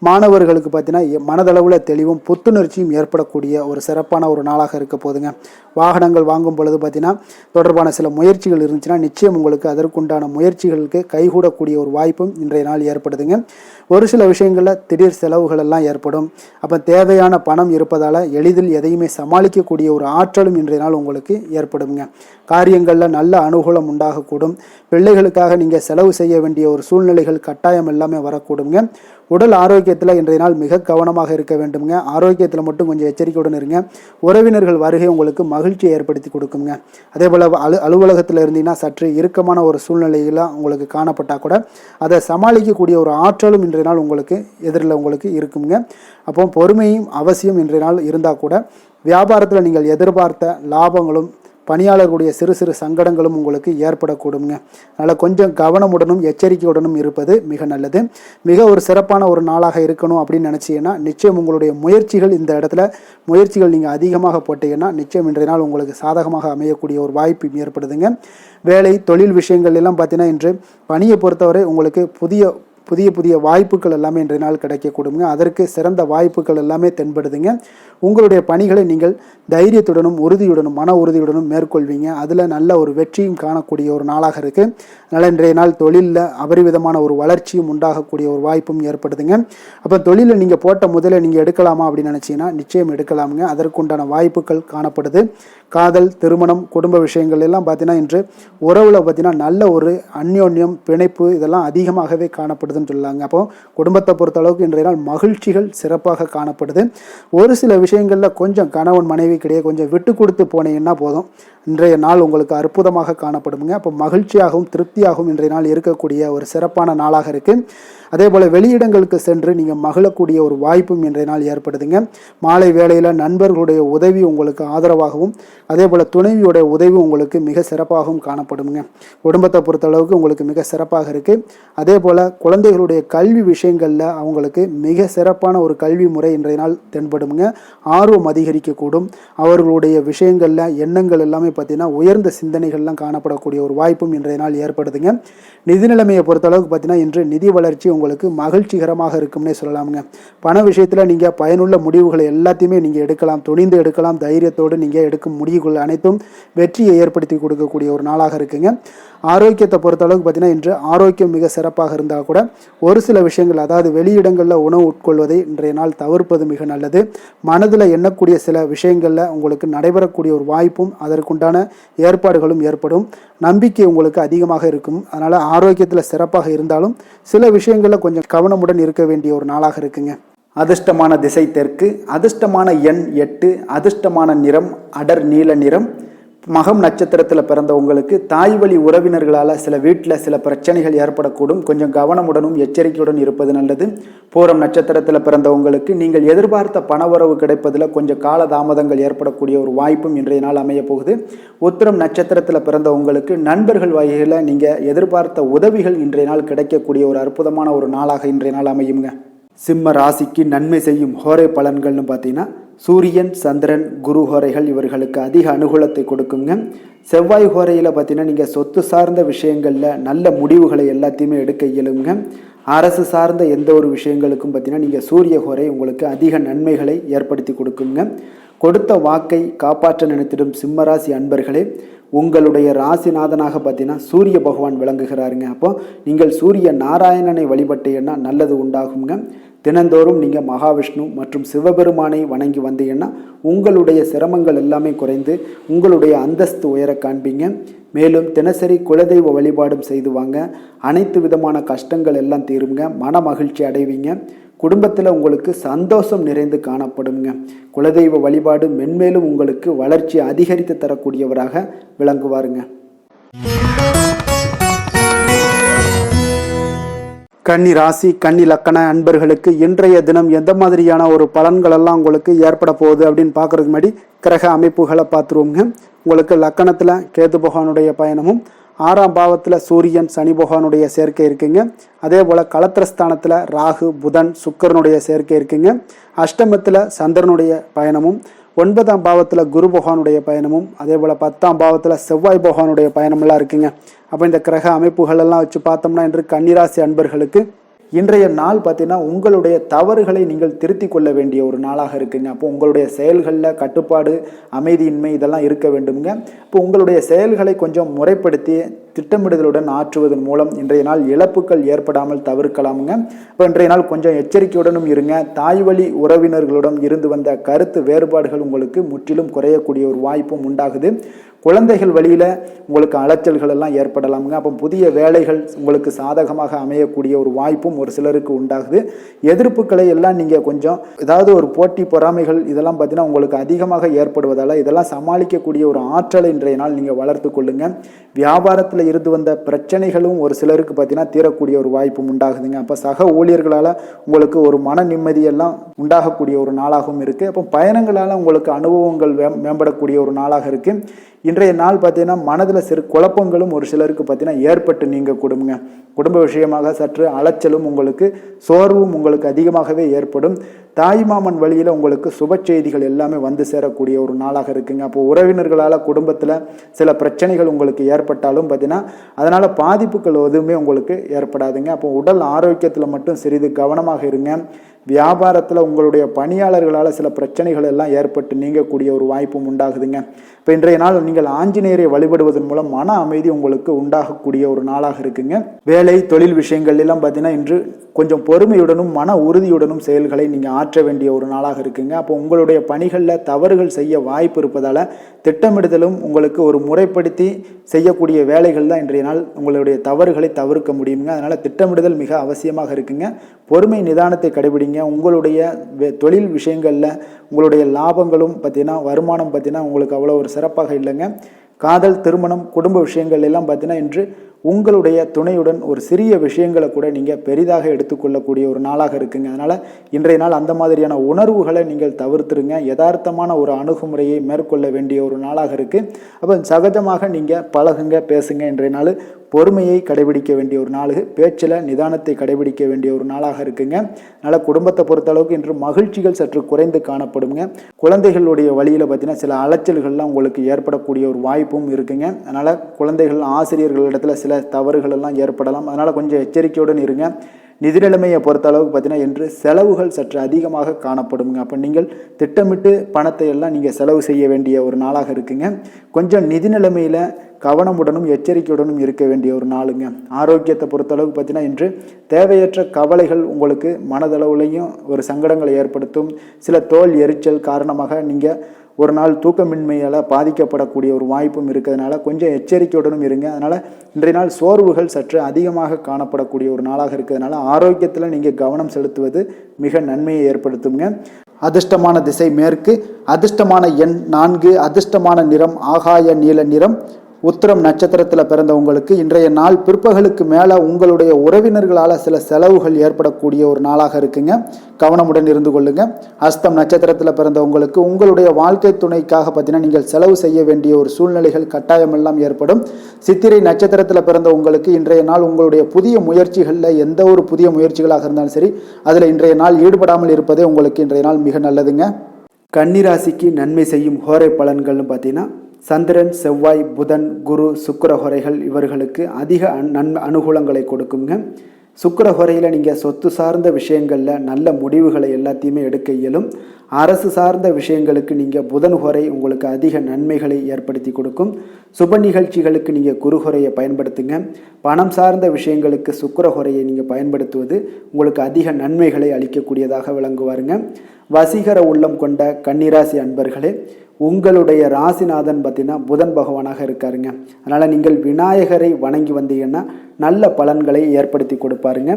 மாணவர்களுக்கு பார்த்தீங்கன்னா மனதளவில் தெளிவும் புத்துணர்ச்சியும் ஏற்படக்கூடிய ஒரு சிறப்பான ஒரு நாளாக இருக்க போதுங்க. வாகனங்கள் வாங்கும் பொழுது பார்த்தீங்கன்னா தொடர்பான சில முயற்சிகள் இருந்துச்சுன்னா நிச்சயம் உங்களுக்கு அதற்குண்டான முயற்சிகளுக்கு கைகூடக்கூடிய ஒரு வாய்ப்பும் இன்றைய நாள் ஏற்படுதுங்க. ஒரு சில விஷயங்களில் திடீர் செலவுகள் எல்லாம் ஏற்படும். அப்போ தேவையான பணம் இருப்பதால் எளிதில் எதையுமே சமாளிக்கக்கூடிய ஒரு ஆற்றலும் இன்றைய நாள் உங்களுக்கு ஏற்படுங்க. காரியங்களில் நல்ல அனுகூலம் உண்டாகக்கூடும். பிள்ளைகளுக்காக நீங்கள் செலவு செய்ய வேண்டிய ஒரு சூழ்நிலைகள் கட்டாயம் எல்லாமே வரக்கூடுங்க. உடல் ஆரோக்கியத்தில் இன்றைய நாள் மிக கவனமாக இருக்க வேண்டுங்க. ஆரோக்கியத்தில் மட்டும் கொஞ்சம் எச்சரிக்கையுடன் இருங்க. உறவினர்கள் வருகை உங்களுக்கு மகிழ்ச்சியை ஏற்படுத்தி கொடுக்குங்க. அதே போல் அலுவலகத்தில் இருந்தீங்கன்னா சற்று இறுக்கமான ஒரு சூழ்நிலையில் உங்களுக்கு காணப்பட்டால் கூட அதை சமாளிக்கக்கூடிய ஒரு ஆற்றலும் இன்றைய நாள் உங்களுக்கு எதிரில் உங்களுக்கு இருக்குங்க. அப்போ பொறுமையும் அவசியம் இன்றைய நாள் இருந்தால் கூட வியாபாரத்தில் நீங்கள் எதிர்பார்த்த லாபங்களும் பணியாளர்களுடைய சிறு சிறு சங்கடங்களும் உங்களுக்கு ஏற்படக்கூடுங்க. அதனால் கொஞ்சம் கவனமுடனும் எச்சரிக்கையுடனும் இருப்பது மிக நல்லது. மிக ஒரு சிறப்பான ஒரு நாளாக இருக்கணும் அப்படின்னு நினச்சிங்கன்னா நிச்சயம் உங்களுடைய முயற்சிகள் இந்த இடத்துல நீங்கள் அதிகமாக போட்டீங்கன்னா நிச்சயம் இன்றைய நாள் உங்களுக்கு சாதகமாக அமையக்கூடிய ஒரு வாய்ப்பு ஏற்படுதுங்க. வேலை தொழில் விஷயங்கள் எல்லாம் பார்த்தீங்கன்னா இன்று பணியை பொறுத்தவரை உங்களுக்கு புதிய வாய்ப்புகள் எல்லாமே இன்றைய நாள் கிடைக்கக்கூடுங்க. அதற்கு சிறந்த வாய்ப்புகள் எல்லாமே தென்படுதுங்க. உங்களுடைய பணிகளை நீங்கள் தைரியத்துடனும் உறுதியுடனும் மன உறுதியுடனும் மேற்கொள்வீங்க. அதில் நல்ல ஒரு வெற்றியும் காணக்கூடிய ஒரு நாளாக இருக்குது. அதனால் இன்றைய நாள் தொழிலில் அபரிவிதமான ஒரு வளர்ச்சியும் உண்டாகக்கூடிய ஒரு வாய்ப்பும் ஏற்படுதுங்க. அப்போ தொழிலில் நீங்கள் போட்ட முதலை நீங்கள் எடுக்கலாமா அப்படின்னு நினச்சிங்கன்னா நிச்சயம் எடுக்கலாமுங்க. அதற்குண்டான வாய்ப்புகள் காணப்படுது. காதல், திருமணம், குடும்ப விஷயங்கள் எல்லாம் பார்த்தீங்கன்னா இன்று உறவில் பார்த்தீங்கன்னா நல்ல ஒரு அந்யோன்யம், பிணைப்பு இதெல்லாம் அதிகமாகவே காணப்படுதுன்னு சொல்லலாங்க. அப்போ குடும்பத்தை பொறுத்த அளவுக்கு இன்றைய நாள் மகிழ்ச்சிகள் சிறப்பாக காணப்படுது. ஒரு சில விஷயங்களில் கொஞ்சம் கணவன் மனைவி கிடையாது கொஞ்சம் விட்டு கொடுத்து போனீங்கன்னா போதும், இன்றைய நாள் உங்களுக்கு அற்புதமாக காணப்படுங்க. அப்போ மகிழ்ச்சியாகவும் திருப்தியாகவும் இன்றைய நாள் இருக்கக்கூடிய ஒரு சிறப்பான நாளாக இருக்குது. அதே போல் வெளியிடங்களுக்கு சென்று நீங்கள் மகிழக்கூடிய ஒரு வாய்ப்பும் இன்றைய நாள் ஏற்படுதுங்க. மாலை வேளையில் நண்பர்களுடைய உதவி உங்களுக்கு ஆதரவாகவும் அதே போல் துணைவியோடைய உதவி உங்களுக்கு மிக சிறப்பாகவும் காணப்படுங்க. குடும்பத்தை பொறுத்தளவுக்கு உங்களுக்கு மிக சிறப்பாக இருக்குது. அதே போல் குழந்தைகளுடைய கல்வி விஷயங்களில் அவங்களுக்கு மிக சிறப்பான ஒரு கல்வி முறை இன்றைய நாள் தென்படுங்க. ஆர்வம் அதிகரிக்கக்கூடும். அவர்களுடைய விஷயங்களில் எண்ணங்கள் எல்லாமே பார்த்தீங்கன்னா உயர்ந்த சிந்தனைகள்லாம் காணப்படக்கூடிய ஒரு வாய்ப்பும் இன்றைய நாள் ஏற்படுதுங்க. நிதி நிலைமையை பொறுத்தளவுக்கு பார்த்தீங்கன்னா இன்று நிதி வளர்ச்சி உங்களுக்கு மகிழ்ச்சிகரமாக இருக்கும்னே சொல்லலாமுங்க. பண விஷயத்தில் நீங்கள் பயனுள்ள முடிவுகளை எல்லாத்தையுமே நீங்கள் எடுக்கலாம், துணிந்து எடுக்கலாம். தைரியத்தோடு நீங்கள் எடுக்கும் முடிவுகள் அனைத்தும் வெற்றியை ஏற்படுத்தி கொடுக்கக்கூடிய ஒரு நாளாக இருக்குங்க. ஆரோக்கியத்தை பொறுத்தளவுக்கு பார்த்தீங்கன்னா இன்று ஆரோக்கியம் மிக சிறப்பாக இருந்தால் கூட ஒரு சில விஷயங்கள், அதாவது வெளியிடங்களில் உணவு உட்கொள்வதை இன்றைய நாள் தவிர்ப்பது மிக நல்லது. மனதில் எண்ணக்கூடிய சில விஷயங்களில் உங்களுக்கு நடைபெறக்கூடிய ஒரு வாய்ப்பும் அதற்குண்டான ஏற்பாடுகளும் ஏற்படும். நம்பிக்கை உங்களுக்கு அதிகமாக இருக்கும். அதனால் ஆரோக்கியத்தில் சிறப்பாக இருந்தாலும் சில விஷயங்களில் கொஞ்சம் கவனமுடன் இருக்க வேண்டிய ஒரு நாளாக இருக்குங்க. அதிர்ஷ்டமான திசை தெற்கு, அதிர்ஷ்டமான எண் 8, அதிர்ஷ்டமான நிறம் அடர் நீல நிறம். மகம் நட்சத்திரத்தில் பிறந்த உங்களுக்கு தாய் வழி உறவினர்களால் சில வீட்டில் சில பிரச்சனைகள் ஏற்படக்கூடும். கொஞ்சம் கவனமுடனும் எச்சரிக்கையுடன் இருப்பது நல்லது. பூரம் நட்சத்திரத்தில் பிறந்த உங்களுக்கு நீங்கள் எதிர்பார்த்த பணவரவு கிடைப்பதில் கொஞ்சம் கால தாமதங்கள் ஏற்படக்கூடிய ஒரு வாய்ப்பும் இன்றைய நாள் அமைய போகுது. உத்திரம் நட்சத்திரத்தில் பிறந்த உங்களுக்கு நண்பர்கள் வகையில் நீங்கள் எதிர்பார்த்த உதவிகள் இன்றைய நாள் கிடைக்கக்கூடிய ஒரு அற்புதமான ஒரு நாளாக இன்றைய நாள் அமையுங்க. சிம்ம ராசிக்கு நன்மை செய்யும் ஹோரை பலன்கள்னு பார்த்தீங்கன்னா, சூரியன், சந்திரன், குரு ஹோரைகள் இவர்களுக்கு அதிக அனுகூலத்தை கொடுக்குங்க. செவ்வாய் ஹோரையில் பார்த்தீங்கன்னா நீங்கள் சொத்து சார்ந்த விஷயங்களில் நல்ல முடிவுகளை எல்லாத்தையுமே எடுக்க இயலுங்க. அரசு சார்ந்த எந்த ஒரு விஷயங்களுக்கும் பார்த்தீங்கன்னா நீங்கள் சூரிய ஹோரை உங்களுக்கு அதிக நன்மைகளை ஏற்படுத்தி கொடுக்குங்க. கொடுத்த வாக்கை காப்பாற்ற நினைத்திடும் சிம்மராசி அன்பர்களே, உங்களுடைய ராசிநாதனாக பார்த்தீங்கன்னா சூரிய பகவான் விளங்குகிறாருங்க. அப்போ நீங்கள் சூரிய நாராயணனை வழிபட்டீங்கன்னா நல்லது உண்டாகுங்க. தினந்தோறும் நீங்கள் மகாவிஷ்ணு மற்றும் சிவபெருமானை வணங்கி வந்தீங்கன்னா உங்களுடைய சிரமங்கள் எல்லாமே குறைந்து உங்களுடைய அந்தஸ்து உயர காண்பீங்க. மேலும் தினசரி குலதெய்வ வழிபாடும் செய்து வாங்க. அனைத்து விதமான கஷ்டங்கள் எல்லாம் தீருங்க. மன மகிழ்ச்சி அடைவீங்க. குடும்பத்தில் உங்களுக்கு சந்தோஷம் நிறைந்து காணப்படுங்க. குலதெய்வ வழிபாடு மென்மேலும் உங்களுக்கு வளர்ச்சி அதிகரித்து தரக்கூடியவராக விளங்குவாருங்க. கன்னி ராசி, கன்னி லக்கண அன்பர்களுக்கு இன்றைய தினம் எந்த மாதிரியான ஒரு பலன்கள் எல்லாம் உங்களுக்கு ஏற்பட போகுது அப்படின்னு பார்க்கறதுக்கு முன்னாடி கிரக அமைப்புகளை பார்த்துருவோங்க. உங்களுக்கு லக்கணத்தில் கேது பகவானுடைய பயணமும், 6ஆம் பாவத்தில் சூரியன், சனி பகவானுடைய சேர்க்கை இருக்குங்க. அதே போல் களத்திரஸ்தானத்தில் ராகு, புதன், சுக்கரனுடைய சேர்க்கை இருக்குங்க. அஷ்டமத்தில் சந்திரனுடைய பயணமும், 9ஆம் பாவத்தில் குரு பகவானுடைய பயணமும், அதே போல் 10ஆம் பாவத்தில் செவ்வாய் பகவானுடைய பயணமெல்லாம் இருக்குங்க. அப்போ இந்த கிரக அமைப்புகள் எல்லாம் வச்சு பார்த்தோம்னா இன்று கன்னிராசி அன்பர்களுக்கு இன்றைய நாள் பார்த்தீங்கன்னா உங்களுடைய தவறுகளை நீங்கள் திருத்தி கொள்ள வேண்டிய ஒரு நாளாக இருக்குங்க. அப்போ உங்களுடைய செயல்களில் கட்டுப்பாடு, அமைதியின்மை இதெல்லாம் இருக்க வேண்டுங்க. இப்போ உங்களுடைய செயல்களை கொஞ்சம் முறைப்படுத்தி திட்டமிடுதலுடன் ஆற்றுவதன் மூலம் இன்றைய நாள் இழப்புகள் ஏற்படாமல் தவிர்க்கலாமுங்க. இப்போ இன்றைய நாள் கொஞ்சம் எச்சரிக்கையுடனும் இருங்க. தாய் வழி உறவினர்களுடன் இருந்து வந்த கருத்து வேறுபாடுகள் உங்களுக்கு முற்றிலும் குறையக்கூடிய ஒரு வாய்ப்பும் உண்டாகுது. குழந்தைகள் வழியில் உங்களுக்கு அலைச்சல்கள் எல்லாம் ஏற்படலாமுங்க. அப்போ புதிய வேலைகள் உங்களுக்கு சாதகமாக அமையக்கூடிய ஒரு வாய்ப்பும் ஒரு சிலருக்கு உண்டாகுது. எதிர்ப்புகளை எல்லாம் நீங்கள் கொஞ்சம் ஏதாவது ஒரு போட்டி பொறாமைகள் இதெல்லாம் பார்த்தீங்கன்னா உங்களுக்கு அதிகமாக ஏற்படுவதால் இதெல்லாம் சமாளிக்கக்கூடிய ஒரு ஆற்றலை இன்றைய நாள் நீங்கள் வளர்த்து கொள்ளுங்க. வியாபாரத்தில் இருந்து வந்த பிரச்சனைகளும் ஒரு சிலருக்கு பார்த்தீங்கன்னா தீரக்கூடிய ஒரு வாய்ப்பும் உண்டாகுதுங்க. அப்போ சக ஊழியர்களால் உங்களுக்கு ஒரு மன நிம்மதியெல்லாம் உண்டாகக்கூடிய ஒரு நாளாகவும் இருக்குது. அப்போ பயணங்களால் உங்களுக்கு அனுபவங்கள் மேம்படக்கூடிய ஒரு நாளாக இருக்குது. இன்றைய நாள் பார்த்தீங்கன்னா மனதில் சிறு குழப்பங்களும் ஒரு சிலருக்கு பார்த்தீங்கன்னா ஏற்பட்டு நீங்க குடும்ப விஷயமாக சற்று அலைச்சலும் உங்களுக்கு சோர்வும் உங்களுக்கு அதிகமாகவே ஏற்படும். தாய்மாமன் வழியில் உங்களுக்கு சுப செய்திகள் எல்லாமே வந்து சேரக்கூடிய ஒரு நாளாக இருக்குங்க. அப்போ உறவினர்களால் குடும்பத்தில் சில பிரச்சனைகள் உங்களுக்கு ஏற்பட்டாலும் பார்த்தீங்கன்னா அதனால் பாதிப்புகள் எதுவுமே உங்களுக்கு ஏற்படாதுங்க. அப்போ உடல் ஆரோக்கியத்தில் மட்டும் சிறிது கவனமாக இருங்க. வியாபாரத்தில் உங்களுடைய பணியாளர்களால் சில பிரச்சனைகள் எல்லாம் ஏற்பட்டு நீங்கக்கூடிய ஒரு வாய்ப்பும் உண்டாகுதுங்க. இப்போ இன்றைய நாள் நீங்கள் ஆஞ்சநேயரை வழிபடுவதன் மூலம் மன அமைதி உங்களுக்கு உண்டாகக்கூடிய ஒரு நாளாக இருக்குங்க. வேலை, தொழில் விஷயங்கள் எல்லாம் பார்த்தீங்கன்னா இன்று கொஞ்சம் பொறுமையுடனும் மன உறுதியுடனும் செயல்களை நீங்கள் ஆற்ற வேண்டிய ஒரு நாளாக இருக்குங்க. அப்போ உங்களுடைய பணிகளில் தவறுகள் செய்ய வாய்ப்பு இருப்பதால் திட்டமிடுதலும் உங்களுக்கு ஒரு முறைப்படுத்தி செய்யக்கூடிய வேலைகள் தான் இன்றைய நாள் உங்களுடைய தவறுகளை தவிர்க்க முடியுங்க. அதனால் திட்டமிடுதல் மிக அவசியமாக இருக்குங்க. பொறுமை, நிதானத்தை கடைபிடிங்க. உங்களுடைய தொழில் விஷயங்களில் உங்களுடைய லாபங்களும் பார்த்தீங்கன்னா வருமானம் பார்த்தீங்கன்னா உங்களுக்கு அவ்வளோ ஒரு சிறப்பாக இல்லைங்க. காதல், திருமணம், குடும்ப விஷயங்கள் எல்லாம் பார்த்தீங்கன்னா இன்று உங்களுடைய துணையுடன் ஒரு சிறிய விஷயங்களை கூட நீங்கள் பெரிதாக எடுத்துக்கொள்ளக்கூடிய ஒரு நாளாக இருக்குங்க. அதனால் இன்றைய நாள் அந்த மாதிரியான உணர்வுகளை நீங்கள் தவிர்த்துருங்க. யதார்த்தமான ஒரு அணுகுமுறையை மேற்கொள்ள வேண்டிய ஒரு நாளாக இருக்குது. அப்போ சகஜமாக நீங்கள் பழகுங்க, பேசுங்க. இன்றைய நாள் பொறுமையை கடைபிடிக்க வேண்டிய ஒரு நாள், பேச்சில் நிதானத்தை கடைபிடிக்க வேண்டிய ஒரு நாளாக இருக்குங்க. அதனால் குடும்பத்தை பொறுத்தளவுக்கு இன்று மகிழ்ச்சிகள் சற்று குறைந்து காணப்படுங்க. குழந்தைகளுடைய வழியில் பார்த்தீங்கன்னா சில அலைச்சல்கள்லாம் உங்களுக்கு ஏற்படக்கூடிய ஒரு வாய்ப்பும் இருக்குங்க. அதனால் குழந்தைகள், ஆசிரியர்களிடத்தில் சில தவறுகள் எல்லாம் ஏற்படலாம். அதனால் கொஞ்சம் எச்சரிக்கையுடன் இருங்க. நிதி நிலைமையை பொறுத்த அளவுக்கு பார்த்தீங்கன்னா இன்று செலவுகள் சற்று அதிகமாக காணப்படுங்க. அப்போ நீங்கள் திட்டமிட்டு பணத்தை எல்லாம் நீங்கள் செலவு செய்ய வேண்டிய ஒரு நாளாக இருக்குங்க. கொஞ்சம் நிதி நிலைமையில் கவனமுடனும் எச்சரிக்கையுடனும் இருக்க வேண்டிய ஒரு நாளுங்க. ஆரோக்கியத்தை பொறுத்தளவுக்கு பார்த்தீங்கன்னா இன்று தேவையற்ற கவலைகள் உங்களுக்கு மனதளவுலையும் ஒரு சங்கடங்களை ஏற்படுத்தும். சில தோல் எரிச்சல் காரணமாக நீங்கள் ஒரு நாள் தூக்கமின்மையால் பாதிக்கப்படக்கூடிய ஒரு வாய்ப்பும் இருக்கிறதுனால கொஞ்சம் எச்சரிக்கையுடனும் இருங்க. அதனால் இன்றைய நாள் சோர்வுகள் சற்று அதிகமாக காணப்படக்கூடிய ஒரு நாளாக இருக்கிறதுனால ஆரோக்கியத்தில் நீங்கள் கவனம் செலுத்துவது மிக நன்மையை ஏற்படுத்துங்க. அதிர்ஷ்டமான திசை மேற்கு, அதிர்ஷ்டமான எண் 4, அதிர்ஷ்டமான நிறம் ஆகாய நீல நிறம். உத்திரம் நட்சத்திரத்தில் பிறந்தவங்களுக்கு இன்றைய நாள் பிற்பகலுக்கு மேலே உங்களுடைய உறவினர்களால் சில செலவுகள் ஏற்படக்கூடிய ஒரு நாளாக இருக்குங்க. கவனமுடன் இருந்து கொள்ளுங்க. அஸ்தம் நட்சத்திரத்தில் பிறந்தவங்களுக்கு உங்களுடைய வாழ்க்கை துணைக்காக பார்த்தீங்கன்னா நீங்கள் செலவு செய்ய வேண்டிய ஒரு சூழ்நிலைகள் கட்டாயமெல்லாம் ஏற்படும். சித்திரை நட்சத்திரத்தில் பிறந்தவங்களுக்கு இன்றைய நாள் உங்களுடைய புதிய முயற்சிகளில் எந்த ஒரு புதிய முயற்சிகளாக இருந்தாலும் சரி அதில் இன்றைய நாள் ஈடுபடாமல் இருப்பதே உங்களுக்கு இன்றைய நாள் மிக நல்லதுங்க. கன்னிராசிக்கு நன்மை செய்யும் ஹோரை பலன்கள்னு பார்த்தீங்கன்னா சந்திரன், செவ்வாய், புதன், குரு, சுக்கிர ஹோரைகள் இவர்களுக்கு அதிக அனுகூலங்களை கொடுக்குங்க. சுக்கிர ஹோரையில் நீங்கள் சொத்து சார்ந்த விஷயங்களில் நல்ல முடிவுகளை எல்லாத்தையுமே எடுக்க இயலும். அரசு சார்ந்த விஷயங்களுக்கு நீங்கள் புதன் ஹோரை உங்களுக்கு அதிக நன்மைகளை ஏற்படுத்தி கொடுக்கும். சுப நிகழ்ச்சிகளுக்கு நீங்கள் குரு ஹோரையை பயன்படுத்துங்க. பணம் சார்ந்த விஷயங்களுக்கு சுக்கிர ஹோரையை நீங்கள் பயன்படுத்துவது உங்களுக்கு அதிக நன்மைகளை அளிக்கக்கூடியதாக விளங்குவாருங்க. வசீகர உள்ளம் கொண்ட கன்னிராசி அன்பர்களே, உங்களுடைய ராசிநாதன் பார்த்தீங்கன்னா புதன் பகவானாக இருக்காருங்க. அதனால் நீங்கள் விநாயகரை வணங்கி வந்தீங்கன்னா நல்ல பலன்களை ஏற்படுத்தி கொடுப்பாருங்க.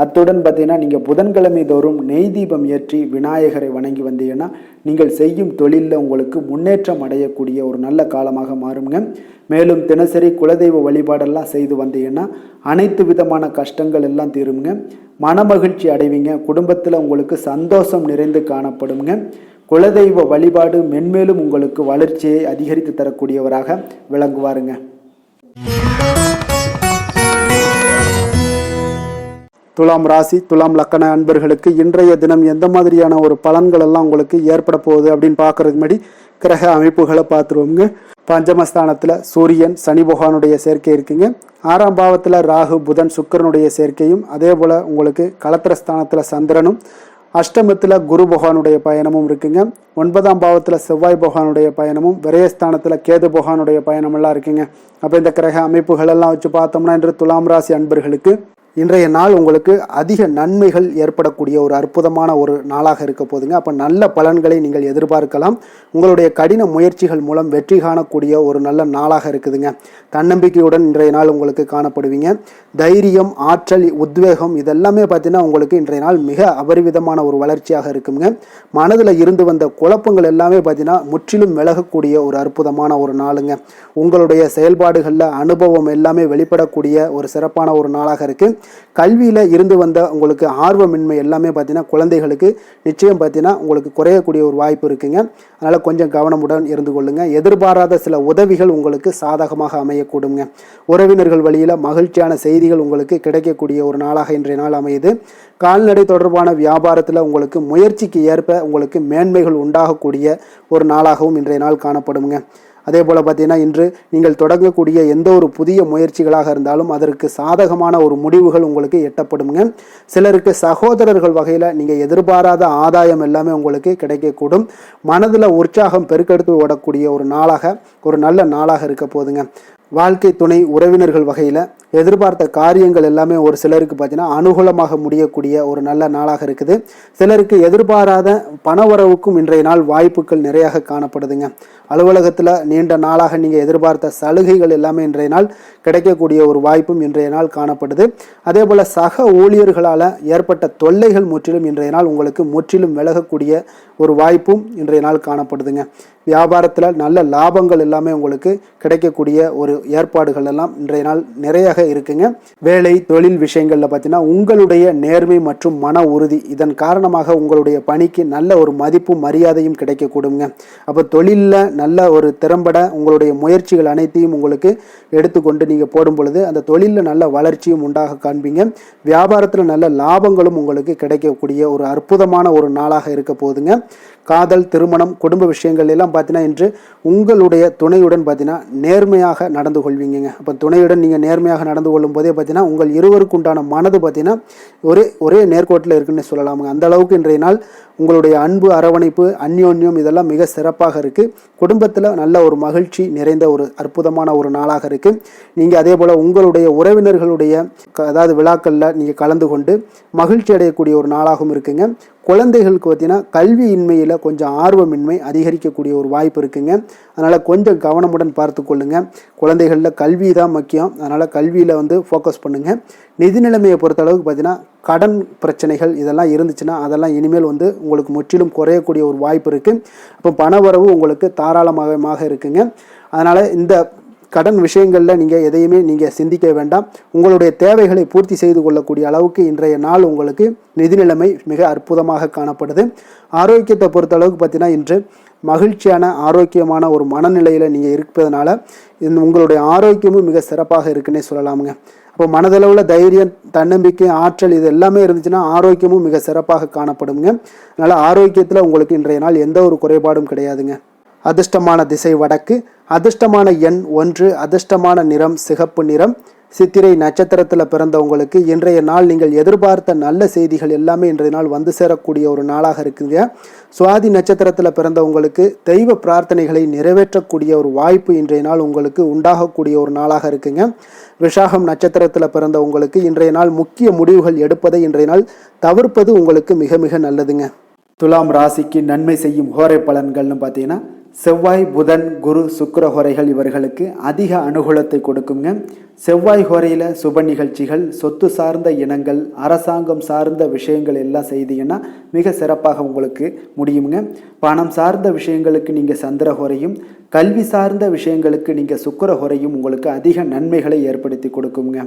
அத்துடன் பார்த்தீங்கன்னா நீங்கள் புதன்கிழமை தோறும் நெய் தீபம் ஏற்றி விநாயகரை வணங்கி வந்தீங்கன்னா நீங்கள் செய்யும் தொழிலில் உங்களுக்கு முன்னேற்றம் அடையக்கூடிய ஒரு நல்ல காலமாக மாறுங்க. மேலும் தினசரி குலதெய்வ வழிபாடெல்லாம் செய்து வந்தீங்கன்னா அனைத்து விதமான கஷ்டங்கள் எல்லாம் தீருங்க. மனமகிழ்ச்சி அடைவீங்க. குடும்பத்தில் உங்களுக்கு சந்தோஷம் நிறைந்து காணப்படுங்க. குலதெய்வ வழிபாடு மென்மேலும் உங்களுக்கு வளர்ச்சியை அதிகரித்து தரக்கூடியவராக விளங்குவாருங்க. துலாம் ராசி, துலாம் லக்கண அன்பர்களுக்கு இன்றைய தினம் எந்த மாதிரியான ஒரு பலன்கள் எல்லாம் உங்களுக்கு ஏற்பட போகுது அப்படின்னு பார்க்கறதுக்கு முன்னாடி கிரக அமைப்புகளை பார்த்துருவோங்க. பஞ்சமஸ்தானத்தில் சூரியன், சனி பகவானுடைய சேர்க்கை இருக்குங்க. 6ஆம் பாவத்தில் ராகு, புதன், சுக்கிரனுடைய சேர்க்கையும், அதே போல் உங்களுக்கு களத்திரஸ்தானத்தில் சந்திரனும், அஷ்டமத்தில் குரு பகவானுடைய பயணமும் இருக்குங்க. 9ஆம் பாவத்தில் செவ்வாய் பகவானுடைய பயணமும், விரயஸ்தானத்தில் கேது பகவானுடைய பயணமெல்லாம் இருக்குங்க. அப்போ இந்த கிரக அமைப்புகள் எல்லாம் வச்சு பார்த்தோம்னா இன்று துலாம் ராசி அன்பர்களுக்கு இன்றைய நாள் உங்களுக்கு அதிக நன்மைகள் ஏற்படக்கூடிய ஒரு அற்புதமான ஒரு நாளாக இருக்க போதுங்க. அப்போ நல்ல பலன்களை நீங்கள் எதிர்பார்க்கலாம். உங்களுடைய கடின முயற்சிகள் மூலம் வெற்றி காணக்கூடிய ஒரு நல்ல நாளாக இருக்குதுங்க. தன்னம்பிக்கையுடன் இன்றைய நாள் உங்களுக்கு காணப்படுவீங்க. தைரியம், ஆற்றல், உத்வேகம் இதெல்லாமே பார்த்தீங்கன்னா உங்களுக்கு இன்றைய நாள் மிக அபரிவிதமான ஒரு வளர்ச்சியாக இருக்குங்க. மனதில் இருந்து வந்த குழப்பங்கள் எல்லாமே பார்த்தீங்கன்னா முற்றிலும் விலகக்கூடிய ஒரு அற்புதமான ஒரு நாளுங்க. உங்களுடைய செயல்பாடுகளில் அனுபவம் எல்லாமே வெளிப்படக்கூடிய ஒரு சிறப்பான ஒரு நாளாக இருக்குது. கல்வியில் இருந்து வந்த உங்களுக்கு ஆர்வமின்மை எல்லாமே பார்த்தீங்கன்னா குழந்தைகளுக்கு நிச்சயம் பார்த்தீங்கன்னா உங்களுக்கு குறையக்கூடிய ஒரு வாய்ப்பு இருக்குங்க. அதனால் கொஞ்சம் கவனமுடன் இருந்து கொள்ளுங்க. எதிர்பாராத சில உதவிகள் உங்களுக்கு சாதகமாக அமையக்கூடுங்க. உறவினர்கள் வழியில் மகிழ்ச்சியான செய்திகள் உங்களுக்கு கிடைக்கக்கூடிய ஒரு நாளாக இன்றைய நாள் அமையுது. கால்நடை தொடர்பான வியாபாரத்தில் உங்களுக்கு முயற்சிக்கு ஏற்ப உங்களுக்கு மேன்மைகள் உண்டாகக்கூடிய ஒரு நாளாகவும் இன்றைய நாள் காணப்படுங்க. அதே போல் பார்த்தீங்கன்னா இன்று நீங்கள் தொடங்கக்கூடிய எந்த ஒரு புதிய முயற்சிகளாக இருந்தாலும் அதற்கு சாதகமான ஒரு முடிவுகள் உங்களுக்கு எட்டப்படுங்க. சிலருக்கு சகோதரர்கள் வகையில் நீங்கள் எதிர்பாராத ஆதாயம் எல்லாமே உங்களுக்கு கிடைக்கக்கூடும். மனதில் உற்சாகம் பெருக்கெடுத்து ஓடக்கூடிய ஒரு நாளாக, ஒரு நல்ல நாளாக இருக்க போதுங்க. வாழ்க்கை துணை உறவினர்கள் வகையில் எதிர்பார்த்த காரியங்கள் எல்லாமே ஒரு சிலருக்கு பார்த்தீங்கன்னா அனுகூலமாக முடியக்கூடிய ஒரு நல்ல நாளாக இருக்குது. சிலருக்கு எதிர்பாராத பணவரவுக்கும் இன்றைய நாள் வாய்ப்புகள் நிறையாக காணப்படுதுங்க. அலுவலகத்தில் நீண்ட நாளாக நீங்கள் எதிர்பார்த்த சலுகைகள் எல்லாமே இன்றைய நாள் கிடைக்கக்கூடிய ஒரு வாய்ப்பும் இன்றைய நாள் காணப்படுது. அதே போல் சக ஊழியர்களால் ஏற்பட்ட தொல்லைகள் முற்றிலும் இன்றைய நாள் உங்களுக்கு முற்றிலும் விலகக்கூடிய ஒரு வாய்ப்பும் இன்றைய நாள் காணப்படுதுங்க. வியாபாரத்தில் நல்ல லாபங்கள் எல்லாமே உங்களுக்கு கிடைக்கக்கூடிய ஒரு ஏற்பாடுகள் எல்லாம் இன்றைய நாள் நிறைய இருக்குங்க. வேலை தொழில் விஷயங்கள்ல பார்த்தீங்கன்னா உங்களுடைய நேர்மை மற்றும் மன உறுதி இதன் காரணமாக உங்களுடைய பணிக்கு நல்ல ஒரு மதிப்பும் மரியாதையும் கிடைக்கக்கூடுங்க. அப்போ தொழிலில் நல்ல ஒரு திறம்பட உங்களுடைய முயற்சிகள் அனைத்தையும் உங்களுக்கு எடுத்துக்கொண்டு நீங்கள் போடும் பொழுது அந்த தொழிலில் நல்ல வளர்ச்சியும் உண்டாக காண்பீங்க. வியாபாரத்தில் நல்ல லாபங்களும் உங்களுக்கு கிடைக்கக்கூடிய ஒரு அற்புதமான ஒரு நாளாக இருக்க போகுதுங்க. காதல், திருமணம், குடும்ப விஷயங்கள் எல்லாம் பார்த்தீங்கன்னா இன்று உங்களுடைய துணையுடன் பார்த்தீங்கன்னா நேர்மையாக நடந்து கொள்வீங்க. அப்போ துணையுடன் நீங்கள் நேர்மையாக நடந்து கொள்ளும் போதே பார்த்தீங்கன்னா உங்கள் இருவருக்கு உண்டான மனது பார்த்தீங்கன்னா ஒரே நேர்கோட்டில் இருக்குன்னு சொல்லலாமுங்க. அந்த அளவுக்கு இன்றைய நாள் உங்களுடைய அன்பு, அரவணைப்பு, அந்யோன்யம் இதெல்லாம் மிக சிறப்பாக இருக்குது. குடும்பத்தில் நல்ல ஒரு மகிழ்ச்சி நிறைந்த ஒரு அற்புதமான ஒரு நாளாக இருக்குது. நீங்கள் அதே போல் உங்களுடைய உறவினர்களுடைய அதாவது விழாக்களில் நீங்கள் கலந்து கொண்டு மகிழ்ச்சி அடையக்கூடிய ஒரு நாளாகவும் இருக்குங்க. குழந்தைகளுக்கு பார்த்தீங்கன்னா கல்வியின்மையில் கொஞ்சம் ஆர்வமின்மை அதிகரிக்கக்கூடிய ஒரு வாய்ப்பு இருக்குங்க. அதனால் கொஞ்சம் கவனமுடன் பார்த்து கொள்ளுங்க. குழந்தைகளில் கல்வி தான் முக்கியம். அதனால் கல்வியில் ஃபோக்கஸ் பண்ணுங்கள். நிதி நிலைமையை பொறுத்தளவுக்கு பார்த்தீங்கன்னா கடன் பிரச்சனைகள் இதெல்லாம் இருந்துச்சுன்னா அதெல்லாம் இனிமேல் உங்களுக்கு முற்றிலும் குறையக்கூடிய ஒரு வாய்ப்பு இருக்குது. அப்போ பணவரவு உங்களுக்கு தாராளமாக இருக்குங்க. அதனால் இந்த கடன் விஷயங்களில் நீங்கள் எதையுமே நீங்கள் சிந்திக்க வேண்டாம். உங்களுடைய தேவைகளை பூர்த்தி செய்து கொள்ளக்கூடிய அளவுக்கு இன்றைய நாள் உங்களுக்கு நிதி நிலைமை மிக அற்புதமாக காணப்படுது. ஆரோக்கியத்தை பொறுத்தளவுக்கு பார்த்தீங்கன்னா இன்று மகிழ்ச்சியான ஆரோக்கியமான ஒரு மனநிலையில் நீங்கள் இருப்பதனால உங்களுடைய ஆரோக்கியமும் மிக சிறப்பாக இருக்குன்னே சொல்லலாமுங்க. அப்போ மனதளவில் தைரியம், தன்னம்பிக்கை, ஆற்றல் இது எல்லாமே இருந்துச்சுன்னா ஆரோக்கியமும் மிக சிறப்பாக காணப்படுங்க. அதனால் ஆரோக்கியத்தில் உங்களுக்கு இன்றைய நாள் எந்த ஒரு குறைபாடும் கிடையாதுங்க. அதிர்ஷ்டமான திசை வடக்கு, அதிர்ஷ்டமான எண் 1, அதிர்ஷ்டமான நிறம் சிகப்பு நிறம். சித்திரை நட்சத்திரத்தில் பிறந்தவங்களுக்கு இன்றைய நாள் நீங்கள் எதிர்பார்த்த நல்ல செய்திகள் எல்லாமே இன்றைய நாள் வந்து சேரக்கூடிய ஒரு நாளாக இருக்குங்க. சுவாதி நட்சத்திரத்தில் பிறந்தவங்களுக்கு தெய்வ பிரார்த்தனைகளை நிறைவேற்றக்கூடிய ஒரு வாய்ப்பு இன்றைய நாள் உங்களுக்கு உண்டாகக்கூடிய ஒரு நாளாக இருக்குங்க. விஷாகம் நட்சத்திரத்தில் பிறந்தவங்களுக்கு இன்றைய நாள் முக்கிய முடிவுகள் எடுப்பதை இன்றைய நாள் தவிர்ப்பது உங்களுக்கு மிக மிக நல்லதுங்க. துலாம் ராசிக்கு நன்மை செய்யும் ஹோரை பலன்கள்னு பார்த்தீங்கன்னா செவ்வாய், புதன், குரு, சுக்கிர ஹோரைகள் இவர்களுக்கு அதிக அனுகூலத்தை கொடுக்குங்க. செவ்வாய் ஹோரையில் சுப நிகழ்ச்சிகள், சொத்து சார்ந்த இனங்கள், அரசாங்கம் சார்ந்த விஷயங்கள் எல்லாம் செய்தீங்கன்னா மிக சிறப்பாக உங்களுக்கு முடியுங்க. பணம் சார்ந்த விஷயங்களுக்கு நீங்கள் சந்திர ஹோரையும், கல்வி சார்ந்த விஷயங்களுக்கு நீங்கள் சுக்கிர ஹோரையும் உங்களுக்கு அதிக நன்மைகளை ஏற்படுத்தி கொடுக்குங்க.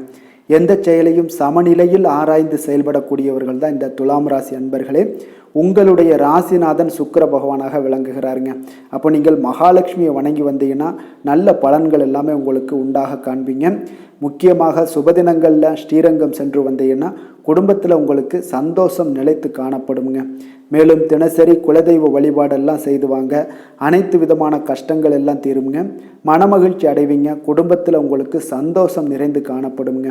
எந்த செயலையும் சமநிலையில் ஆராய்ந்து செயல்படக்கூடியவர்கள் தான் இந்த துலாம் ராசி அன்பர்களே. உங்களுடைய ராசிநாதன் சுக்கிர பகவானாக விளங்குகிறாருங்க. அப்போ நீங்கள் மகாலட்சுமியை வணங்கி வந்தீங்கன்னா நல்ல பலன்கள் எல்லாமே உங்களுக்கு உண்டாக காண்பீங்க. முக்கியமாக சுபதினங்களில் ஸ்ரீரங்கம் சென்று வந்தீங்கன்னா குடும்பத்தில் உங்களுக்கு சந்தோஷம் நிலைத்து காணப்படுங்க. மேலும் தினசரி குலதெய்வ வழிபாடெல்லாம் செய்து வாங்க. அனைத்து விதமான கஷ்டங்கள் எல்லாம் தீருங்க. மனமகிழ்ச்சி அடைவீங்க. குடும்பத்தில் உங்களுக்கு சந்தோஷம் நிறைந்து காணப்படுங்க.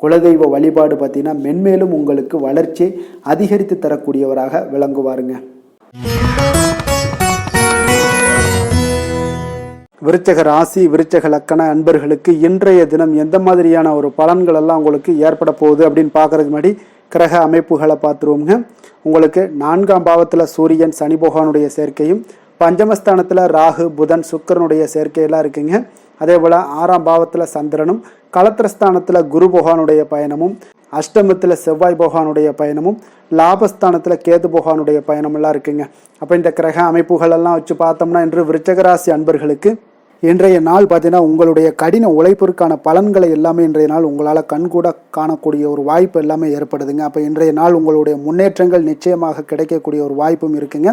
குலதெய்வ வழிபாடு பார்த்தீங்கன்னா மென்மேலும் உங்களுக்கு வளர்ச்சி அதிகரித்து தரக்கூடியவராக விளங்குவாருங்க. விருச்சக ராசி, விருச்சக லக்கண அன்பர்களுக்கு இன்றைய தினம் எந்த மாதிரியான ஒரு பலன்கள் எல்லாம் உங்களுக்கு ஏற்பட போகுது அப்படின்னு பார்க்கறதுக்கு முன்னாடி கிரக அமைப்புகளை பார்த்துருவோங்க. உங்களுக்கு 4ஆம் பாவத்தில் சூரியன், சனி பகவானுடைய சேர்க்கையும், பஞ்சமஸ்தானத்தில் ராகு, புதன், சுக்கிரனுடைய சேர்க்கையெல்லாம் இருக்குங்க. அதே போல் 6ஆம் பாவத்தில் சந்திரனும், களத்திரஸ்தானத்தில் குரு பகவானுடைய பயணமும், அஷ்டமத்தில் செவ்வாய் பகவானுடைய பயணமும், லாபஸ்தானத்தில் கேது பகவானுடைய பயணமெல்லாம் இருக்குங்க. அப்போ இந்த கிரக அமைப்புகளெல்லாம் வச்சு பார்த்தோம்னா இன்று விருச்சகராசி அன்பர்களுக்கு இன்றைய நாள் பார்த்தீங்கன்னா உங்களுடைய கடின உழைப்பிற்கான பலன்களை எல்லாமே இன்றைய நாள் உங்களால் கண்கூட காணக்கூடிய ஒரு வாய்ப்பு எல்லாமே ஏற்படுதுங்க. அப்போ இன்றைய நாள் உங்களுடைய முன்னேற்றங்கள் நிச்சயமாக கிடைக்கக்கூடிய ஒரு வாய்ப்பும் இருக்குங்க.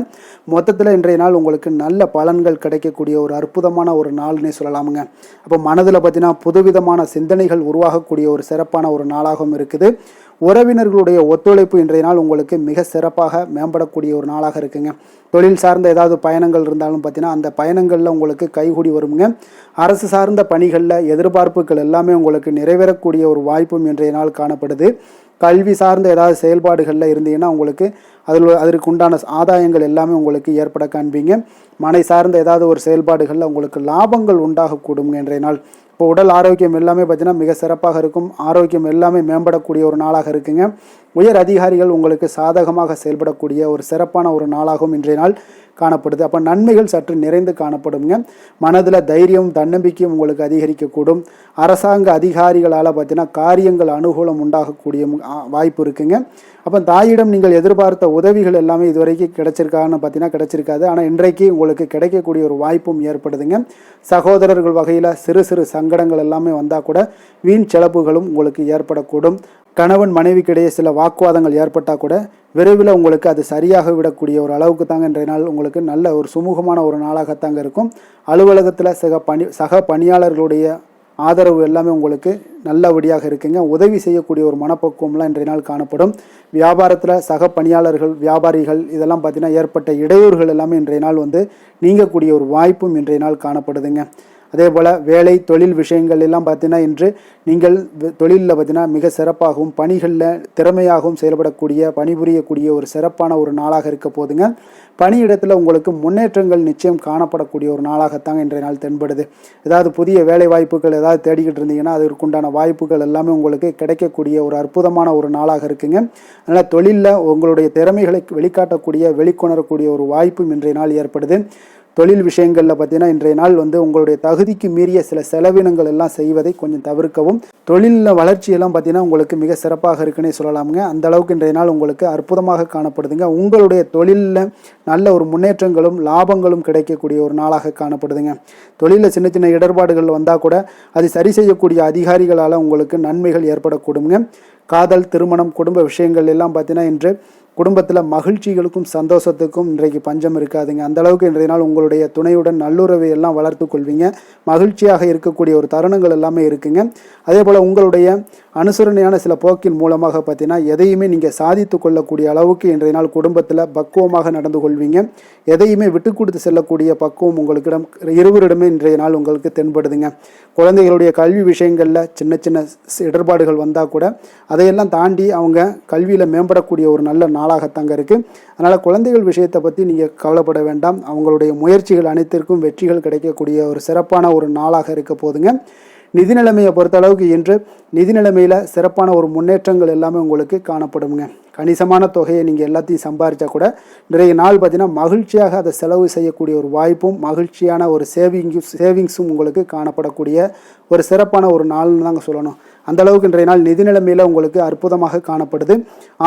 மொத்தத்தில் இன்றைய நாள் உங்களுக்கு நல்ல பலன்கள் கிடைக்கக்கூடிய ஒரு அற்புதமான ஒரு நாள்னே சொல்லலாமுங்க. அப்போ மனதில் பார்த்தீங்கன்னா புதுவிதமான சிந்தனைகள் உருவாகக்கூடிய ஒரு சிறப்பான ஒரு நாளாகவும் இருக்குது. உறவினர்களுடைய ஒத்துழைப்பு இன்றைய நாள் உங்களுக்கு மிக சிறப்பாக மேம்படக்கூடிய ஒரு நாளாக இருக்குங்க. தொழில் சார்ந்த ஏதாவது பயணங்கள் இருந்தாலும் பார்த்தீங்கன்னா அந்த பயணங்களில் உங்களுக்கு கைகூடி வருங்க. அரசு சார்ந்த பணிகளில் எதிர்பார்ப்புகள் எல்லாமே உங்களுக்கு நிறைவேறக்கூடிய ஒரு வாய்ப்பும் இன்றைய நாள் காணப்படுது. கல்வி சார்ந்த ஏதாவது செயல்பாடுகளில் இருந்தீங்கன்னா உங்களுக்கு அதற்கு உண்டான ஆதாயங்கள் எல்லாமே உங்களுக்கு ஏற்பட காண்பீங்க. மனை சார்ந்த ஏதாவது ஒரு செயல்பாடுகளில் உங்களுக்கு லாபங்கள் உண்டாகக்கூடுங்க இன்றைய நாள். இப்போ உடல் ஆரோக்கியம் எல்லாமே பார்த்தீங்கன்னா மிக சிறப்பாக இருக்கும். ஆரோக்கியம் எல்லாமே மேம்படக்கூடிய ஒரு நாளாக இருக்குங்க. உயர் அதிகாரிகள் உங்களுக்கு சாதகமாக செயல்படக்கூடிய ஒரு சிறப்பான ஒரு நாளாகவும் இன்றைய நாள் காணப்படுது. அப்போ நன்மைகள் சற்று நிறைந்து காணப்படுங்க. மனதில் தைரியம், தன்னம்பிக்கையும் உங்களுக்கு அதிகரிக்கக்கூடும். அரசாங்க அதிகாரிகளால் பார்த்தீங்கன்னா காரியங்கள் அனுகூலம் உண்டாகக்கூடிய வாய்ப்பு இருக்குங்க. அப்போ தாயிடம் நீங்கள் எதிர்பார்த்த உதவிகள் எல்லாமே இதுவரைக்கும் கிடைச்சிருக்கான்னு பார்த்தீங்கன்னா கிடைச்சிருக்காது. ஆனால் இன்றைக்கு உங்களுக்கு கிடைக்கக்கூடிய ஒரு வாய்ப்பும் ஏற்படுதுங்க. சகோதரர்கள் வகையில் சிறு சிறு சங்கடங்கள் எல்லாமே வந்தால் கூட வீண் செலவுகளும் உங்களுக்கு ஏற்படக்கூடும். கணவன் மனைவிக்கிடையே சில வாக்குவாதங்கள் ஏற்பட்டால் கூட விரைவில் உங்களுக்கு அது சரியாக விடக்கூடிய ஒரு அளவுக்கு தாங்க இன்றைய நாள் உங்களுக்கு நல்ல ஒரு சுமூகமான ஒரு நாளாகத்தாங்க இருக்கும். அலுவலகத்தில் சக பணியாளர்களுடைய ஆதரவு எல்லாமே உங்களுக்கு நல்லபடியாக இருக்குங்க. உதவி செய்யக்கூடிய ஒரு மனப்பக்குவம்லாம் இன்றைய நாள் காணப்படும். வியாபாரத்தில் சக பணியாளர்கள், வியாபாரிகள் இதெல்லாம் பார்த்தீங்கன்னா ஏற்பட்ட இடையூறுகள் எல்லாமே இன்றைய நாள் நீங்கக்கூடிய ஒரு வாய்ப்பும் இன்றைய நாள் காணப்படுதுங்க. அதே போல் வேலை தொழில் விஷயங்கள் எல்லாம் பார்த்தீங்கன்னா இன்று நீங்கள் தொழிலில் பார்த்தீங்கன்னா மிக சிறப்பாகவும் பணிகளில் திறமையாகவும் செயல்படக்கூடிய பணிபுரியக்கூடிய ஒரு சிறப்பான ஒரு நாளாக இருக்க போதுங்க. பணியிடத்தில் உங்களுக்கு முன்னேற்றங்கள் நிச்சயம் காணப்படக்கூடிய ஒரு நாளாகத்தாங்க இன்றைய நாள் தென்படுது. ஏதாவது புதிய வேலை வாய்ப்புகள் ஏதாவது தேடிக்கிட்டு இருந்தீங்கன்னா அதற்குண்டான வாய்ப்புகள் எல்லாமே உங்களுக்கு கிடைக்கக்கூடிய ஒரு அற்புதமான ஒரு நாளாக இருக்குங்க. அதனால் தொழிலில் உங்களுடைய திறமைகளை வெளிக்காட்டக்கூடிய வெளிக்கொணரக்கூடிய ஒரு வாய்ப்பும் இன்றைய நாள் ஏற்படுது. தொழில் விஷயங்களில் பார்த்தீங்கன்னா இன்றைய நாள் உங்களுடைய தகுதிக்கு மீறிய சில செலவினங்கள் எல்லாம் செய்வதை கொஞ்சம் தவிர்க்கவும். தொழிலில் வளர்ச்சியெல்லாம் பார்த்தீங்கன்னா உங்களுக்கு மிக சிறப்பாக இருக்குன்னே சொல்லலாமுங்க. அந்த அளவுக்கு இன்றைய நாள் உங்களுக்கு அற்புதமாக காணப்படுதுங்க. உங்களுடைய தொழிலில் நல்ல ஒரு முன்னேற்றங்களும் லாபங்களும் கிடைக்கக்கூடிய ஒரு நாளாக காணப்படுதுங்க. தொழிலில் சின்ன சின்ன இடர்பாடுகள் வந்தால் கூட அது சரி செய்யக்கூடிய அதிகாரிகளால் உங்களுக்கு நன்மைகள் ஏற்படக்கூடுங்க. காதல், திருமணம், குடும்ப விஷயங்கள் எல்லாம் பார்த்தீங்கன்னா இன்று குடும்பத்தில் மகிழ்ச்சிகளுக்கும் சந்தோஷத்துக்கும் இன்றைக்கு பஞ்சம் இருக்காதுங்க. அந்த அளவுக்கு இன்றைய நாள் உங்களுடைய துணையுடன் நல்லுறவை எல்லாம் வளர்த்து கொள்வீங்க. மகிழ்ச்சியாக இருக்கக்கூடிய ஒரு தருணங்கள் எல்லாமே இருக்குங்க. அதே போல் உங்களுடைய அனுசரணையான சில போக்கின் மூலமாக பார்த்தீங்கன்னா எதையுமே நீங்கள் சாதித்து கொள்ளக்கூடிய அளவுக்கு இன்றைய நாள் குடும்பத்தில் பக்குவமாக நடந்து கொள்வீங்க. எதையுமே விட்டு கொடுத்து செல்லக்கூடிய பக்குவம் உங்களுக்கிடம் இருவரிடமே இன்றைய நாள் உங்களுக்கு தென்படுதுங்க. குழந்தைகளுடைய கல்வி விஷயங்களில் சின்ன சின்ன இடர்பாடுகள் வந்தால் கூட அதையெல்லாம் தாண்டி அவங்க கல்வியில் மேம்படக்கூடிய ஒரு நல்ல நாளாகத்தாங்க இருக்குது. அதனால் குழந்தைகள் விஷயத்தை பற்றி நீங்கள் கவலைப்பட வேண்டாம். அவங்களுடைய முயற்சிகள் அனைத்திற்கும் வெற்றிகள் கிடைக்கக்கூடிய ஒரு சிறப்பான ஒரு நாளாக இருக்க போதுங்க. நிதி நிலைமையை பொறுத்த அளவுக்கு இன்று நிதி நிலைமையில் சிறப்பான ஒரு முன்னேற்றங்கள் எல்லாமே உங்களுக்கு காணப்படுங்க. கணிசமான தொகையை நீங்கள் எல்லாத்தையும் சம்பாதிச்சா கூட நிறைய நாள் பார்த்தீங்கன்னா மகிழ்ச்சியாக அதை செலவு செய்யக்கூடிய ஒரு வாய்ப்பும் மகிழ்ச்சியான ஒரு சேவிங்ஸும் உங்களுக்கு காணப்படக்கூடிய ஒரு சிறப்பான ஒரு நாள்னு தாங்க சொல்லணும். அந்த அளவுக்கு இன்றைய நாள் நிதி நிலைமையில் உங்களுக்கு அற்புதமாக காணப்படுது.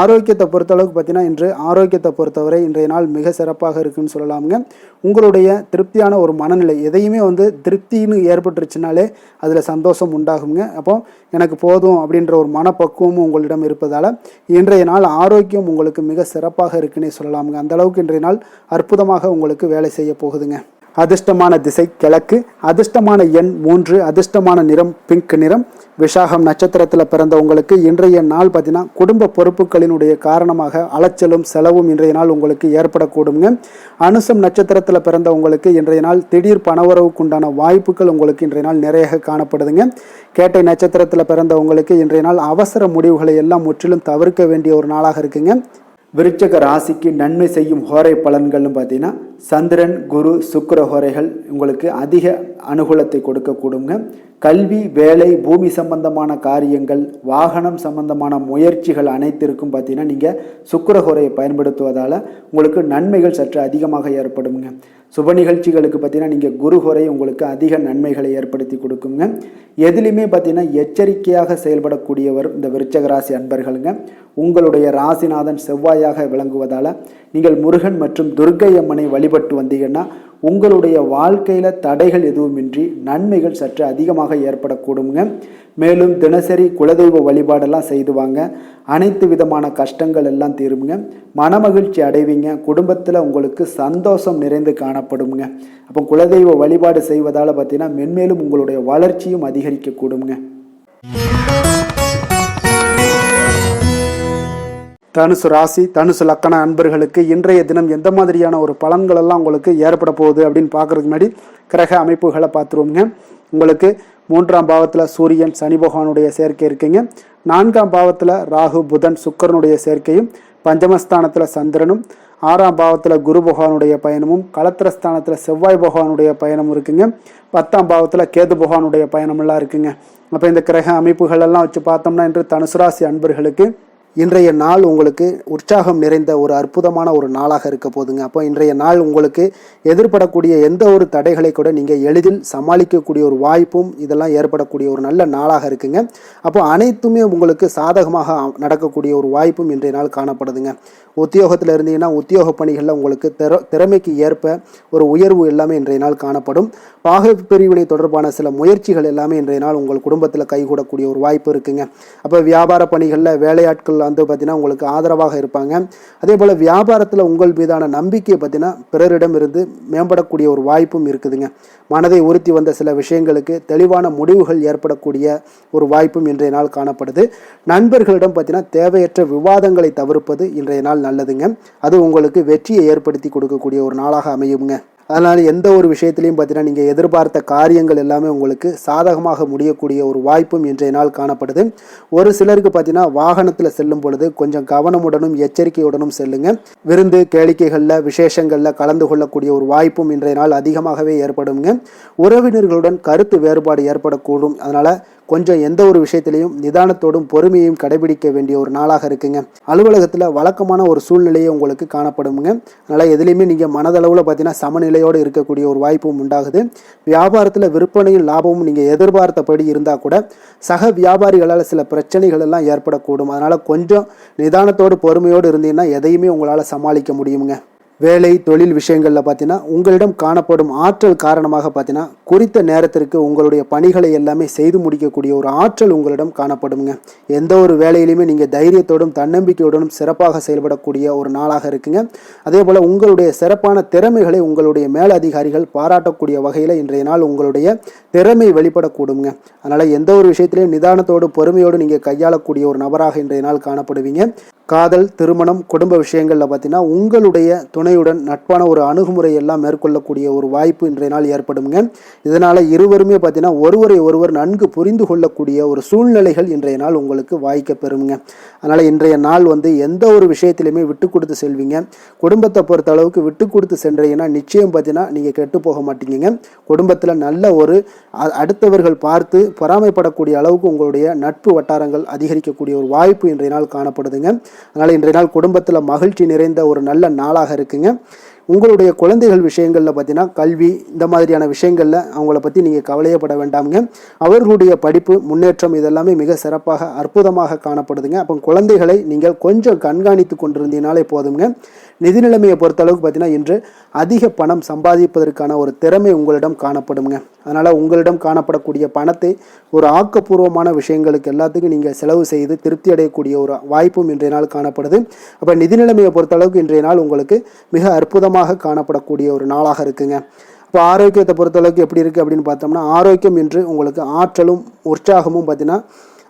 ஆரோக்கியத்தை பொறுத்தளவுக்கு பார்த்தீங்கன்னா இன்று ஆரோக்கியத்தை பொறுத்தவரை இன்றைய நாள் மிக சிறப்பாக இருக்குன்னு சொல்லலாமுங்க. உங்களுடைய திருப்தியான ஒரு மனநிலை எதையுமே திருப்தின்னு ஏற்பட்டுருச்சுனாலே அதில் சந்தோஷம் உண்டாகுங்க. அப்போ எனக்கு போதும் அப்படின்ற ஒரு மனப்பக்குவமும் உங்களிடம் இருப்பதால் இன்றைய நாள் ஆரோக்கியம் உங்களுக்கு மிக சிறப்பாக இருக்குன்னே சொல்லலாமுங்க. அந்த அளவுக்கு இன்றைய நாள் அற்புதமாக உங்களுக்கு வேலை செய்ய போகுதுங்க. அதிர்ஷ்டமான திசை கிழக்கு, அதிர்ஷ்டமான எண் 3, அதிர்ஷ்டமான நிறம் பிங்க் நிறம். விசாகம் நட்சத்திரத்தில் பிறந்த உங்களுக்கு இன்றைய நாள் பார்த்தீங்கன்னா குடும்ப பொறுப்புகளினுடைய காரணமாக அலைச்சலும் செலவும் இன்றைய நாள் உங்களுக்கு ஏற்படக்கூடுங்க. அனுசம் நட்சத்திரத்தில் பிறந்த உங்களுக்கு இன்றைய நாள் திடீர் பணவரவுக்குண்டான வாய்ப்புகள் உங்களுக்கு இன்றைய நாள் நிறைய காணப்படுதுங்க. கேட்டை நட்சத்திரத்தில் பிறந்த உங்களுக்கு இன்றைய நாள் அவசர முடிவுகளை எல்லாம் முற்றிலும் தவிர்க்க வேண்டிய ஒரு நாளாக இருக்குங்க. விருச்சக ராசிக்கு நன்மை செய்யும் ஹோரை பலன்கள்னு பார்த்தீங்கன்னா சந்திரன், குரு, சுக்கிர ஹோரைகள் உங்களுக்கு அதிக அனுகூலத்தை கொடுக்கக்கூடுங்க. கல்வி, வேலை, பூமி சம்பந்தமான காரியங்கள், வாகனம் சம்பந்தமான முயற்சிகள் அனைத்திற்கும் பார்த்தீங்கன்னா நீங்கள் சுக்கிர ஹோரையை பயன்படுத்துவதால் உங்களுக்கு நன்மைகள் சற்று அதிகமாக ஏற்படுங்க. சுப நிகழ்ச்சிகளுக்கு பார்த்தீங்கன்னா நீங்கள் குரு ஹோரை உங்களுக்கு அதிக நன்மைகளை ஏற்படுத்தி கொடுக்குங்க. எதுலையுமே பார்த்தீங்கன்னா எச்சரிக்கையாக செயல்படக்கூடியவர் இந்த விருச்சக ராசி அன்பர்களுங்க. உங்களுடைய ராசிநாதன் செவ்வாயாக விளங்குவதால் நீங்கள் முருகன் மற்றும் துர்க்கை அம்மனை வழிபட்டு வந்தீங்கன்னா உங்களுடைய வாழ்க்கையில் தடைகள் எதுவுமின்றி நன்மைகள் சற்று அதிகமாக ஏற்படக்கூடுங்க. மேலும் தினசரி குலதெய்வ வழிபாடெல்லாம் செய்து வாங்க. அனைத்து விதமான கஷ்டங்கள் எல்லாம் தீருங்க. மனமகிழ்ச்சி அடைவீங்க. குடும்பத்தில் உங்களுக்கு சந்தோஷம் நிறைந்து காணப்படுங்க. அப்போ குலதெய்வ வழிபாடு செய்வதால் பார்த்தீங்கன்னா மென்மேலும் உங்களுடைய வளர்ச்சியும் அதிகரிக்கக்கூடுங்க. தனுசு ராசி, தனுசு லக்கண அன்பர்களுக்கு இன்றைய தினம் எந்த மாதிரியான ஒரு பலன்கள் எல்லாம் உங்களுக்கு ஏற்பட போகுது அப்படின்னு பார்க்கறதுக்கு முன்னாடி கிரக அமைப்புகளை பார்த்துருவோங்க. உங்களுக்கு 3ஆம் பாவத்தில் சூரியன், சனி பகவானுடைய சேர்க்கை இருக்குங்க. 4ஆம் பாவத்தில் ராகு, புதன், சுக்கிரனுடைய சேர்க்கையும், பஞ்சமஸ்தானத்தில் சந்திரனும், 6ஆம் பாவத்தில் குரு பகவானுடைய பயணமும், களத்திரஸ்தானத்தில் செவ்வாய் பகவானுடைய பயணமும் இருக்குங்க. 10ஆம் பாவத்தில் கேது பகவானுடைய பயணமெல்லாம் இருக்குங்க. அப்போ இந்த கிரக அமைப்புகள் எல்லாம் வச்சு பார்த்தோம்னா இன்று தனுசு ராசி அன்பர்களுக்கு இன்றைய நாள் உங்களுக்கு உற்சாகம் நிறைந்த ஒரு அற்புதமான ஒரு நாளாக இருக்க போதுங்க. அப்போ இன்றைய நாள் உங்களுக்கு எதிர்படக்கூடிய எந்த ஒரு தடைகளை கூட நீங்கள் எளிதில் சமாளிக்கக்கூடிய ஒரு வாய்ப்பும் இதெல்லாம் ஏற்படக்கூடிய ஒரு நல்ல நாளாக இருக்குங்க. அப்போ அனைத்துமே உங்களுக்கு சாதகமாக நடக்கக்கூடிய ஒரு வாய்ப்பும் இன்றைய நாள் காணப்படுதுங்க. உத்தியோகத்தில் இருந்தீங்கன்னா உத்தியோக பணிகளில் உங்களுக்கு திறமைக்கு ஏற்ப ஒரு உயர்வு எல்லாமே இன்றைய நாள் காணப்படும். பாக பிரிவினை தொடர்பான சில முயற்சிகள் எல்லாமே இன்றைய நாள் உங்கள் குடும்பத்தில் கைகூடக்கூடிய ஒரு வாய்ப்பு இருக்குங்க. அப்போ வியாபார பணிகளில் வேலையாட்கள் வந்து பார்த்தீங்கன்னா உங்களுக்கு ஆதரவாக இருப்பாங்க. அதே போல் வியாபாரத்தில் உங்கள் மீதான நம்பிக்கையை பார்த்தீங்கன்னா பிறரிடம் இருந்து மேம்படக்கூடிய ஒரு வாய்ப்பும் இருக்குதுங்க. மனதை உறுத்தி வந்த சில விஷயங்களுக்கு தெளிவான முடிவுகள் ஏற்படக்கூடிய ஒரு வாய்ப்பும் இன்றைய நாள் காணப்படுது. நண்பர்களிடம் பார்த்தீங்கன்னா தேவையற்ற விவாதங்களை தவிர்ப்பது இன்றைய நாள் நல்லதுங்க. அது உங்களுக்கு வெற்றியை ஏற்படுத்தி கொடுக்கக்கூடிய ஒரு நாளாக அமையுங்க. அதனால் எந்த ஒரு விஷயத்திலையும் பார்த்தீங்கன்னா நீங்கள் எதிர்பார்த்த காரியங்கள் எல்லாமே உங்களுக்கு சாதகமாக முடியக்கூடிய ஒரு வாய்ப்பும் இன்றைய நாள் காணப்படுது. ஒரு சிலருக்கு பார்த்தீங்கன்னா வாகனத்தில் செல்லும் பொழுது கொஞ்சம் கவனமுடனும் எச்சரிக்கையுடனும் செல்லுங்க. விருந்து கேளிக்கைகளில் விசேஷங்களில் கலந்து கொள்ளக்கூடிய ஒரு வாய்ப்பும் இன்றைய நாள் அதிகமாகவே ஏற்படுங்க. உறவினர்களுடன் கருத்து வேறுபாடு ஏற்படக்கூடும். அதனால் கொஞ்சம் எந்த ஒரு விஷயத்திலையும் நிதானத்தோடும் பொறுமையையும் கடைபிடிக்க வேண்டிய ஒரு நாளாக இருக்குங்க. அலுவலகத்தில் வழக்கமான ஒரு சூழ்நிலையை உங்களுக்கு காணப்படுங்க. அதனால் எதுலேயுமே நீங்கள் மனதளவில் பார்த்தீங்கன்னா சமநிலையோடு இருக்கக்கூடிய ஒரு வாய்ப்பும் உண்டாகுது. வியாபாரத்தில் விற்பனையும் லாபமும் நீங்கள் எதிர்பார்த்தபடி இருந்தால் கூட சக வியாபாரிகளால் சில பிரச்சனைகள் எல்லாம் ஏற்படக்கூடும். அதனால் கொஞ்சம் நிதானத்தோடு பொறுமையோடு இருந்தீங்கன்னா எதையுமே உங்களால் சமாளிக்க முடியுங்க. வேலை தொழில் விஷயங்களில் பார்த்தீங்கன்னா உங்களிடம் காணப்படும் ஆற்றல் காரணமாக பார்த்தீங்கன்னா குறித்த நேரத்திற்கு உங்களுடைய பணிகளை எல்லாமே செய்து முடிக்கக்கூடிய ஒரு ஆற்றல் உங்களிடம் காணப்படுங்க. எந்த ஒரு வேலையிலையுமே நீங்கள் தைரியத்தோடும் தன்னம்பிக்கையுடனும் சிறப்பாக செயல்படக்கூடிய ஒரு நாளாக இருக்குங்க. அதே போல் உங்களுடைய சிறப்பான திறமைகளை உங்களுடைய மேலதிகாரிகள் பாராட்டக்கூடிய வகையில் இன்றைய நாள் உங்களுடைய திறமை வெளிப்படக்கூடுங்க. அதனால் எந்த ஒரு விஷயத்திலையும் நிதானத்தோடு பொறுமையோடு நீங்கள் கையாளக்கூடிய ஒரு நபராக இன்றைய நாள் காணப்படுவீங்க. காதல், திருமணம், குடும்ப விஷயங்களில் பார்த்தீங்கன்னா உங்களுடைய துணையுடன் நட்பான ஒரு அணுகுமுறை எல்லாம் மேற்கொள்ளக்கூடிய ஒரு வாய்ப்பு இன்றைய நாள் ஏற்படுங்க. இதனால் இருவருமே பார்த்தீங்கன்னா ஒருவரை ஒருவர் நன்கு புரிந்து கொள்ளக்கூடிய ஒரு சூழ்நிலைகள் இன்றைய நாள் உங்களுக்கு வாய்க்க பெறுங்க. அதனால் இன்றைய நாள் எந்த ஒரு விஷயத்திலையுமே விட்டு கொடுத்து செல்வீங்க. குடும்பத்தை பொறுத்த அளவுக்கு விட்டு கொடுத்து சென்றீங்கன்னா நிச்சயம் பார்த்தீங்கன்னா நீங்கள் கெட்டு போக மாட்டீங்க. குடும்பத்தில் நல்ல ஒரு அடுத்தவர்கள் பார்த்து பொறாமைப்படக்கூடிய அளவுக்கு உங்களுடைய நட்பு வட்டாரங்கள் அதிகரிக்கக்கூடிய ஒரு வாய்ப்பு இன்றைய நாள் காணப்படுதுங்க. அதனால் இன்றைய நாள் குடும்பத்தில் மகிழ்ச்சி நிறைந்த ஒரு நல்ல நாளாக இருக்குங்க. உங்களுடைய குழந்தைகள் விஷயங்களில் பார்த்தீங்கன்னா கல்வி இந்த மாதிரியான விஷயங்களில் அவங்கள பற்றி நீங்கள் கவலையப்பட வேண்டாமுங்க. அவர்களுடைய படிப்பு முன்னேற்றம் இதெல்லாமே மிக சிறப்பாக அற்புதமாக காணப்படுதுங்க. அப்போ குழந்தைகளை நீங்கள் கொஞ்சம் கண்காணித்து கொண்டிருந்தீங்கனாலே போதுங்க. நிதி நிலைமையை பொறுத்தளவுக்கு பார்த்தீங்கன்னா இன்று அதிக பணம் சம்பாதிப்பதற்கான ஒரு திறமை உங்களிடம் காணப்படுங்க. அதனால் உங்களிடம் காணப்படக்கூடிய பணத்தை ஒரு ஆக்கப்பூர்வமான விஷயங்களுக்கு எல்லாத்துக்கும் நீங்கள் செலவு செய்து திருப்தி அடையக்கூடிய ஒரு வாய்ப்பும் இன்றைய நாள் காணப்படுது. அப்போ நிதி நிலைமையை பொறுத்தளவுக்கு இன்றைய நாள் உங்களுக்கு மிக அற்புதமாக காணப்படக்கூடிய ஒரு நாளாக இருக்குங்க. இப்போ ஆரோக்கியத்தை பொறுத்தளவுக்கு எப்படி இருக்குது அப்படின்னு பார்த்தோம்னா ஆரோக்கியம் இன்று உங்களுக்கு ஆற்றலும் உற்சாகமும் பார்த்தீங்கன்னா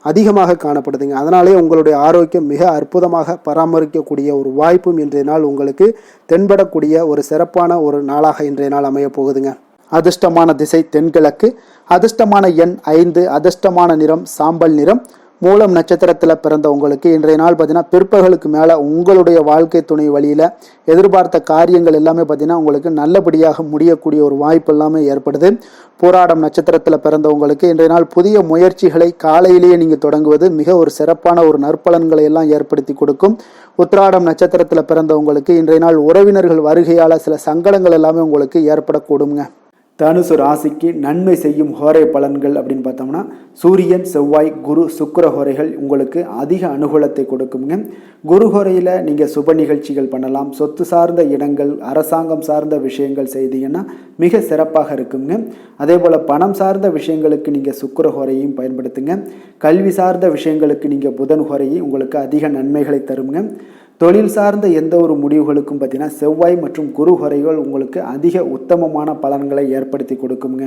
அதிகமாக காணப்படுதுங்க. அதனாலே உங்களுடைய ஆரோக்கியம் மிக அற்புதமாக பராமரிக்கக்கூடிய ஒரு வாய்ப்பும் இன்றைய நாள் உங்களுக்கு தென்படக்கூடிய ஒரு சிறப்பான ஒரு நாளாக இன்றைய நாள் அமைய போகுதுங்க. அதிர்ஷ்டமான திசை தென்கிழக்கு, அதிர்ஷ்டமான எண் 5, அதிர்ஷ்டமான நிறம் சாம்பல் நிறம். மூலம் நட்சத்திரத்தில் பிறந்த உங்களுக்கு இன்றைய நாள் பார்த்தீங்கன்னா பிற்பகலுக்கு மேலே உங்களுடைய வாழ்க்கை துணை வழியில் எதிர்பார்த்த காரியங்கள் எல்லாமே பார்த்தீங்கன்னா உங்களுக்கு நல்லபடியாக முடியக்கூடிய ஒரு வாய்ப்பு எல்லாமே ஏற்படுது. போராடம் நட்சத்திரத்தில் பிறந்தவங்களுக்கு இன்றைய நாள் புதிய முயற்சிகளை காலையிலேயே நீங்கள் தொடங்குவது மிக ஒரு சிறப்பான ஒரு நற்பலன்களை எல்லாம் ஏற்படுத்தி கொடுக்கும். உத்திராடம் நட்சத்திரத்தில் பிறந்தவங்களுக்கு இன்றைய நாள் உறவினர்கள் வருகையால் சில சங்கடங்கள் எல்லாமே உங்களுக்கு ஏற்படக்கூடுங்க. தனுசு ராசிக்கு நன்மை செய்யும் ஹோரை பலன்கள் அப்படின்னு பார்த்தோம்னா சூரியன், செவ்வாய், குரு, சுக்கிர ஹோரைகள் உங்களுக்கு அதிக அனுகூலத்தை கொடுக்குங்க. குரு ஹோரையில் நீங்கள் சுப நிகழ்ச்சிகள் பண்ணலாம். சொத்து சார்ந்த இடங்கள், அரசாங்கம் சார்ந்த விஷயங்கள் செய்தீங்கன்னா மிக சிறப்பாக இருக்குங்க. அதே போல் பணம் சார்ந்த விஷயங்களுக்கு நீங்கள் சுக்கிர ஹோரையும் பயன்படுத்துங்க. கல்வி சார்ந்த விஷயங்களுக்கு நீங்கள் புதன் ஹோரையை உங்களுக்கு அதிக நன்மைகளை தருங்க. தொழில் சார்ந்த எந்த ஒரு முடிவுகளுக்கும் பார்த்தீங்கன்னா செவ்வாய் மற்றும் குரு ஹோரைகள் உங்களுக்கு அதிக உத்தமமான பலன்களை ஏற்படுத்தி கொடுக்குங்க.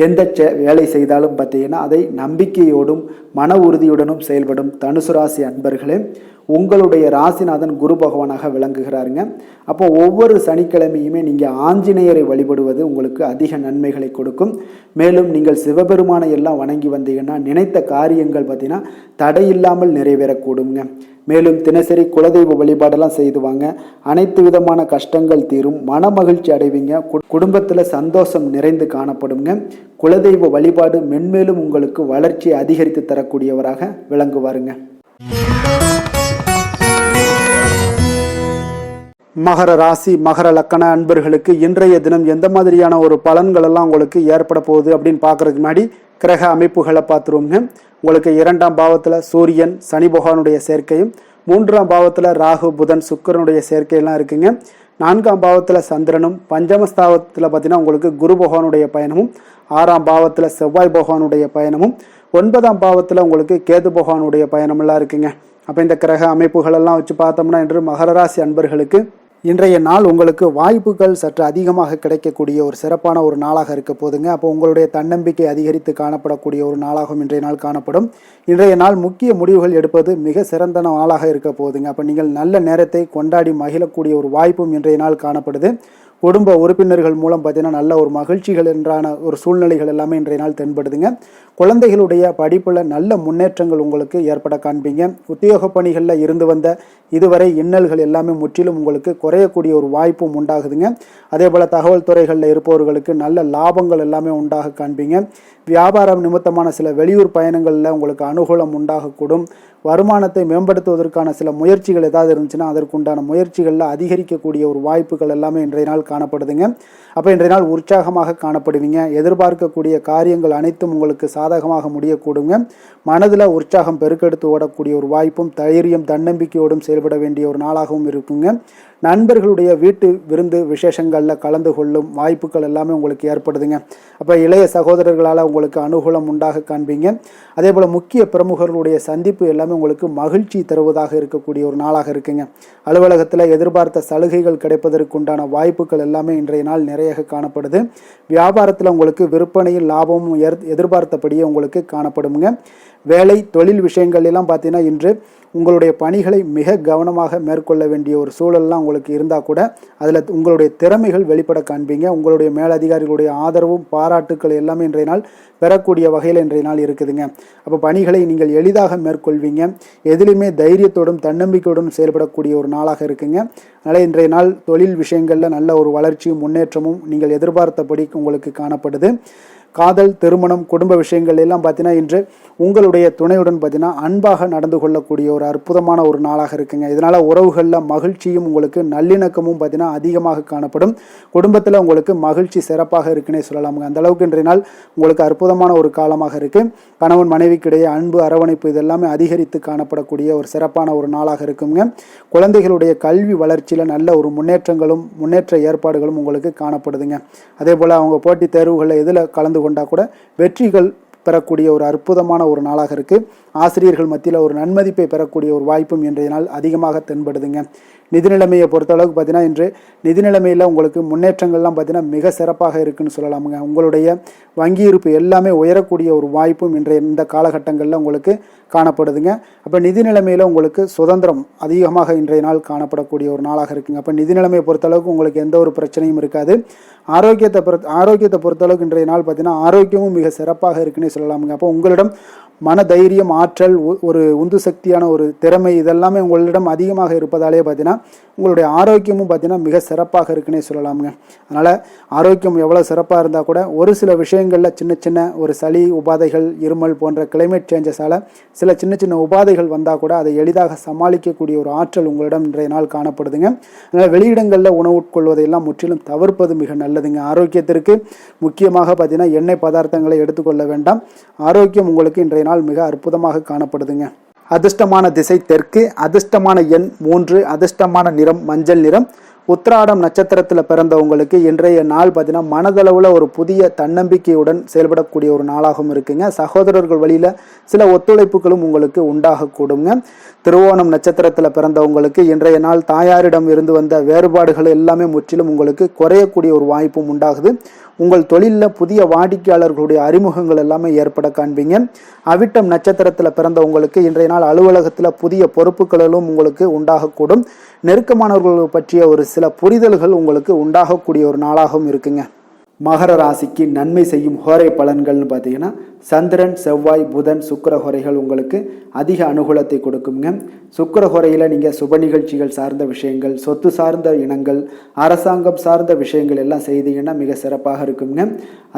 எந்த வேலை செய்தாலும் பார்த்தீங்கன்னா அதை நம்பிக்கையோடும் மன உறுதியுடனும் செயல்படும் தனுசு ராசி அன்பர்களே, உங்களுடைய ராசிநாதன் குரு பகவானாக விளங்குகிறாருங்க. அப்போ ஒவ்வொரு சனிக்கிழமையுமே நீங்கள் ஆஞ்சநேயரை வழிபடுவது உங்களுக்கு அதிக நன்மைகளை கொடுக்கும். மேலும் நீங்கள் சிவபெருமானை எல்லாம் வணங்கி வந்தீங்கன்னா நினைத்த காரியங்கள் பார்த்தீங்கன்னா தடையில்லாமல் நிறைவேறக்கூடுங்க. மேலும் தினசரி குலதெய்வ வழிபாடெல்லாம் செய்துவாங்க. அனைத்து விதமான கஷ்டங்கள் தீரும், மன மகிழ்ச்சி அடைவீங்க, குடும்பத்தில் சந்தோஷம் நிறைந்து காணப்படுங்க. குலதெய்வ வழிபாடு மென்மேலும் உங்களுக்கு வளர்ச்சியை அதிகரித்து தரக்கூடியவராக விளங்குவாருங்க. மகர ராசி மகர லக்கண அன்பர்களுக்கு இன்றைய தினம் எந்த மாதிரியான ஒரு பலன்கள் எல்லாம் உங்களுக்கு ஏற்பட போகுது அப்படின்னு பார்க்கறதுக்கு முன்னாடி கிரக அமைப்புகளை பார்த்துருவோங்க. உங்களுக்கு 2ஆம் பாவத்தில் சூரியன் சனி பகவானுடைய சேர்க்கையும், 3ஆம் பாவத்தில் ராகு புதன் சுக்கிரனுடைய சேர்க்கையெல்லாம் இருக்குங்க. 4ஆம் பாவத்தில் சந்திரனும், பஞ்சமஸ்தாவத்தில் பார்த்தீங்கன்னா உங்களுக்கு குரு பகவானுடைய பயணமும், 6ஆம் பாவத்தில் செவ்வாய் பகவானுடைய பயணமும், 9ஆம் பாவத்தில் உங்களுக்கு கேது பகவானுடைய பயணமெல்லாம் இருக்குங்க. அப்போ இந்த கிரக அமைப்புகள் எல்லாம் வச்சு பார்த்தோம்னா இன்று மகர ராசி அன்பர்களுக்கு இன்றைய நாள் உங்களுக்கு வாய்ப்புகள் சற்று அதிகமாக கிடைக்கக்கூடிய ஒரு சிறப்பான ஒரு நாளாக இருக்க போதுங்க. அப்போ உங்களுடைய தன்னம்பிக்கை அதிகரித்து காணப்படக்கூடிய ஒரு நாளாகவும் இன்றைய நாள் காணப்படும். இன்றைய நாள் முக்கிய முடிவுகள் எடுப்பது மிக சிறந்த நாளாக இருக்க போதுங்க. அப்போ நீங்கள் நல்ல நேரத்தை கொண்டாடி மகிழக்கூடிய ஒரு வாய்ப்பும் இன்றைய நாள் காணப்படுது. குடும்ப உறுப்பினர்கள் மூலம் பார்த்தீங்கன்னா நல்ல ஒரு மகிழ்ச்சிகள் என்றான ஒரு சூழ்நிலைகள் எல்லாமே இன்றைய நாள் தென்படுதுங்க. குழந்தைகளுடைய படிப்பில் நல்ல முன்னேற்றங்கள் உங்களுக்கு ஏற்பட காண்பீங்க. உத்தியோக பணிகளில் இருந்து வந்த இதுவரை இன்னல்கள் எல்லாமே முற்றிலும் உங்களுக்கு குறையக்கூடிய ஒரு வாய்ப்பும் உண்டாகுதுங்க. அதே போல் தகவல் துறைகளில் இருப்பவர்களுக்கு நல்ல லாபங்கள் எல்லாமே உண்டாக காண்பீங்க. வியாபாரம் நிமித்தமான சில வெளியூர் பயணங்களில் உங்களுக்கு அனுகூலம் உண்டாகக்கூடும். வருமானத்தை மேம்படுத்துவதற்கான சில முயற்சிகள் ஏதாவது இருந்துச்சுன்னா அதற்குண்டான முயற்சிகளில் அதிகரிக்கக்கூடிய ஒரு வாய்ப்புகள் எல்லாமே இன்றைய நாள் காணப்படுதுங்க. அப்போ இன்றைய நாள் உற்சாகமாக காணப்படுவீங்க. எதிர்பார்க்கக்கூடிய காரியங்கள் அனைத்தும் உங்களுக்கு சாதகமாக முடியக்கூடுங்க. மனதில் உற்சாகம் பெருக்கெடுத்து ஓடக்கூடிய ஒரு வாய்ப்பும் தைரியம் தன்னம்பிக்கையோடும் செயல்பட வேண்டிய ஒரு நாளாகவும் இருக்குங்க. நண்பர்களுடைய வீட்டு விருந்து விசேஷங்களில் கலந்து கொள்ளும் வாய்ப்புகள் எல்லாமே உங்களுக்கு ஏற்படுதுங்க. அப்போ இளைய சகோதரர்களால் உங்களுக்கு அனுகூலம் உண்டாக காண்பீங்க. அதே போல் முக்கிய பிரமுகர்களுடைய சந்திப்பு எல்லாமே உங்களுக்கு மகிழ்ச்சி தருவதாக இருக்கக்கூடிய ஒரு நாளாக இருக்குங்க. அலுவலகத்தில் எதிர்பார்த்த சலுகைகள் கிடைப்பதற்குண்டான வாய்ப்புகள் எல்லாமே இன்றைய நாள் நிறைய காணப்படுது. வியாபாரத்தில் உங்களுக்கு விற்பனையில் லாபமும் எதிர்பார்த்தபடியே உங்களுக்கு காணப்படுங்க. வேலை தொழில் விஷயங்கள் எல்லாம் பார்த்தீங்கன்னா இன்று உங்களுடைய பணிகளை மிக கவனமாக மேற்கொள்ள வேண்டிய ஒரு சூழல்லாம் உங்களுக்கு இருந்தால் கூட அதில் உங்களுடைய திறமைகள் வெளிப்பட காண்பீங்க. உங்களுடைய மேலதிகாரிகளுடைய ஆதரவும் பாராட்டுக்கள் எல்லாமே இன்றைய நாள் பெறக்கூடிய வகையில் இன்றைய நாள் இருக்குதுங்க. அப்போ பணிகளை நீங்கள் எளிதாக மேற்கொள்வீங்க. எதிலுமே தைரியத்தோடும் தன்னம்பிக்கையோடும் செயல்படக்கூடிய ஒரு நாளாக இருக்குங்க. அதனால் இன்றைய நாள் தொழில் விஷயங்களில் நல்ல ஒரு வளர்ச்சியும் முன்னேற்றமும் நீங்கள் எதிர்பார்த்தபடி உங்களுக்கு காணப்படுது. காதல் திருமணம் குடும்ப விஷயங்கள் எல்லாம் பார்த்தீங்கன்னா இன்று உங்களுடைய துணையுடன் பார்த்தீங்கன்னா அன்பாக நடந்து கொள்ளக்கூடிய ஒரு அற்புதமான ஒரு நாளாக இருக்குங்க. இதனால் உறவுகளில் மகிழ்ச்சியும் உங்களுக்கு நல்லிணக்கமும் பார்த்தீங்கன்னா அதிகமாக காணப்படும். குடும்பத்தில் உங்களுக்கு மகிழ்ச்சி சிறப்பாக இருக்குன்னே சொல்லலாமுங்க. அந்த அளவுக்கு இன்றைய நாள் உங்களுக்கு அற்புதமான ஒரு காலமாக இருக்குது. கணவன் மனைவிக்கிடையே அன்பு அரவணைப்பு இதெல்லாமே அதிகரித்து காணப்படக்கூடிய ஒரு சிறப்பான ஒரு நாளாக இருக்குங்க. குழந்தைகளுடைய கல்வி வளர்ச்சியில் நல்ல ஒரு முன்னேற்ற ஏற்பாடுகளும் உங்களுக்கு காணப்படுதுங்க. அதே போல் அவங்க போட்டித் தேர்வுகளில் எதில் கலந்து கொண்டா கூட வெற்றிகள் பெறக்கூடிய ஒரு அற்புதமான ஒரு நாளாக இருக்குது. ஆசிரியர்கள் மத்தியில் ஒரு நன்மதிப்பை பெறக்கூடிய ஒரு வாய்ப்பும் இன்றைய நாள் அதிகமாக தென்படுதுங்க. நிதி நிலைமையை பொறுத்தளவுக்கு பார்த்தீங்கன்னா இன்று நிதி நிலைமையில் உங்களுக்கு முன்னேற்றங்கள்லாம் பார்த்தீங்கன்னா மிக சிறப்பாக இருக்குன்னு சொல்லலாமுங்க. உங்களுடைய வங்கி இருப்பு எல்லாமே உயரக்கூடிய ஒரு வாய்ப்பும் இந்த காலகட்டங்களில் உங்களுக்கு காணப்படுதுங்க. அப்போ நிதி நிலைமையில் உங்களுக்கு சுதந்திரம் அதிகமாக இன்றைய நாள் காணப்படக்கூடிய ஒரு நாளாக இருக்குங்க. அப்போ நிதி நிலைமையை பொறுத்தளவுக்கு உங்களுக்கு எந்த ஒரு பிரச்சனையும் இருக்காது. ஆரோக்கியத்தை பொறுத்தளவுக்கு இன்றைய நாள் பார்த்தீங்கன்னா ஆரோக்கியமும் மிக சிறப்பாக இருக்குன்னே சொல்லலாமுங்க. அப்போ உங்களிடம் மன தைரியம் ஆற்றல் ஒரு உந்து சக்தியான ஒரு திறமை இதெல்லாமே உங்களிடம் அதிகமாக இருப்பதாலே பார்த்தீங்கன்னா உங்களுடைய ஆரோக்கியமும் பார்த்தீங்கன்னா மிக சிறப்பாக இருக்குன்னே சொல்லலாமுங்க. அதனால் ஆரோக்கியம் எவ்வளோ சிறப்பாக இருந்தால் கூட ஒரு சில விஷயங்களில் சின்ன சின்ன ஒரு சளி உபாதைகள் இருமல் போன்ற கிளைமேட் சேஞ்சஸால் சில சின்ன சின்ன உபாதைகள் வந்தால் கூட அதை எளிதாக சமாளிக்கக்கூடிய ஒரு ஆற்றல் உங்களிடம் இன்றைய நாள் காணப்படுதுங்க. அதனால் வெளியிடங்களில் உணவு உட்கொள்வதையெல்லாம் முற்றிலும் தவிர்ப்பது மிக நல்லதுங்க. ஆரோக்கியத்திற்கு முக்கியமாக பார்த்தீங்கன்னா எண்ணெய் பதார்த்தங்களை எடுத்துக்கொள்ள வேண்டாம். ஆரோக்கியம் உங்களுக்கு இன்றைய நாள் மிக அற்புதமாக காணப்படுதுங்க. அதிர்ஷ்டமான திசை தெற்கு, அதிர்ஷ்டமான எண் 3, அதிர்ஷ்டமான நிறம் மஞ்சள் நிறம். உத்திராடம் நட்சத்திரத்தில் பிறந்தவங்களுக்கு இன்றைய நாள் பார்த்தீங்கன்னா மனதளவில் ஒரு புதிய தன்னம்பிக்கையுடன் செயல்படக்கூடிய ஒரு நாளாகவும் இருக்குங்க. சகோதரர்கள் வழியில் சில ஒத்துழைப்புகளும் உங்களுக்கு உண்டாகக்கூடுங்க. திருவோணம் நட்சத்திரத்தில் பிறந்தவங்களுக்கு இன்றைய நாள் தாயாரிடம் இருந்து வந்த வேறுபாடுகள் எல்லாமே முற்றிலும் உங்களுக்கு குறையக்கூடிய ஒரு வாய்ப்பும் உண்டாகுது. உங்கள் தொழிலில் புதிய வாடிக்கையாளர்களுடைய அறிமுகங்கள் எல்லாமே ஏற்பட காண்பீங்க. அவிட்டம் நட்சத்திரத்தில் பிறந்தவங்களுக்கு இன்றைய நாள் அலுவலகத்தில் புதிய பொறுப்புகளிலும் உங்களுக்கு உண்டாகக்கூடும். நெருக்கமானவர்கள் பற்றிய ஒரு சில புரிதல்கள் உங்களுக்கு உண்டாகக்கூடிய ஒரு நாளாகவும் இருக்குங்க. மகர ராசிக்கு நன்மை செய்யும் ஹோரை பலன்கள்னு பார்த்தீங்கன்னா சந்திரன் செவ்வாய் புதன் சுக்கிர ஹோரைகள் உங்களுக்கு அதிக அனுகூலத்தை கொடுக்குங்க. சுக்கிர ஹோரையில் நீங்கள் சுப நிகழ்ச்சிகள் சார்ந்த விஷயங்கள், சொத்து சார்ந்த இனங்கள், அரசாங்கம் சார்ந்த விஷயங்கள் எல்லாம் செய்தீங்கன்னா மிக சிறப்பாக இருக்குங்க.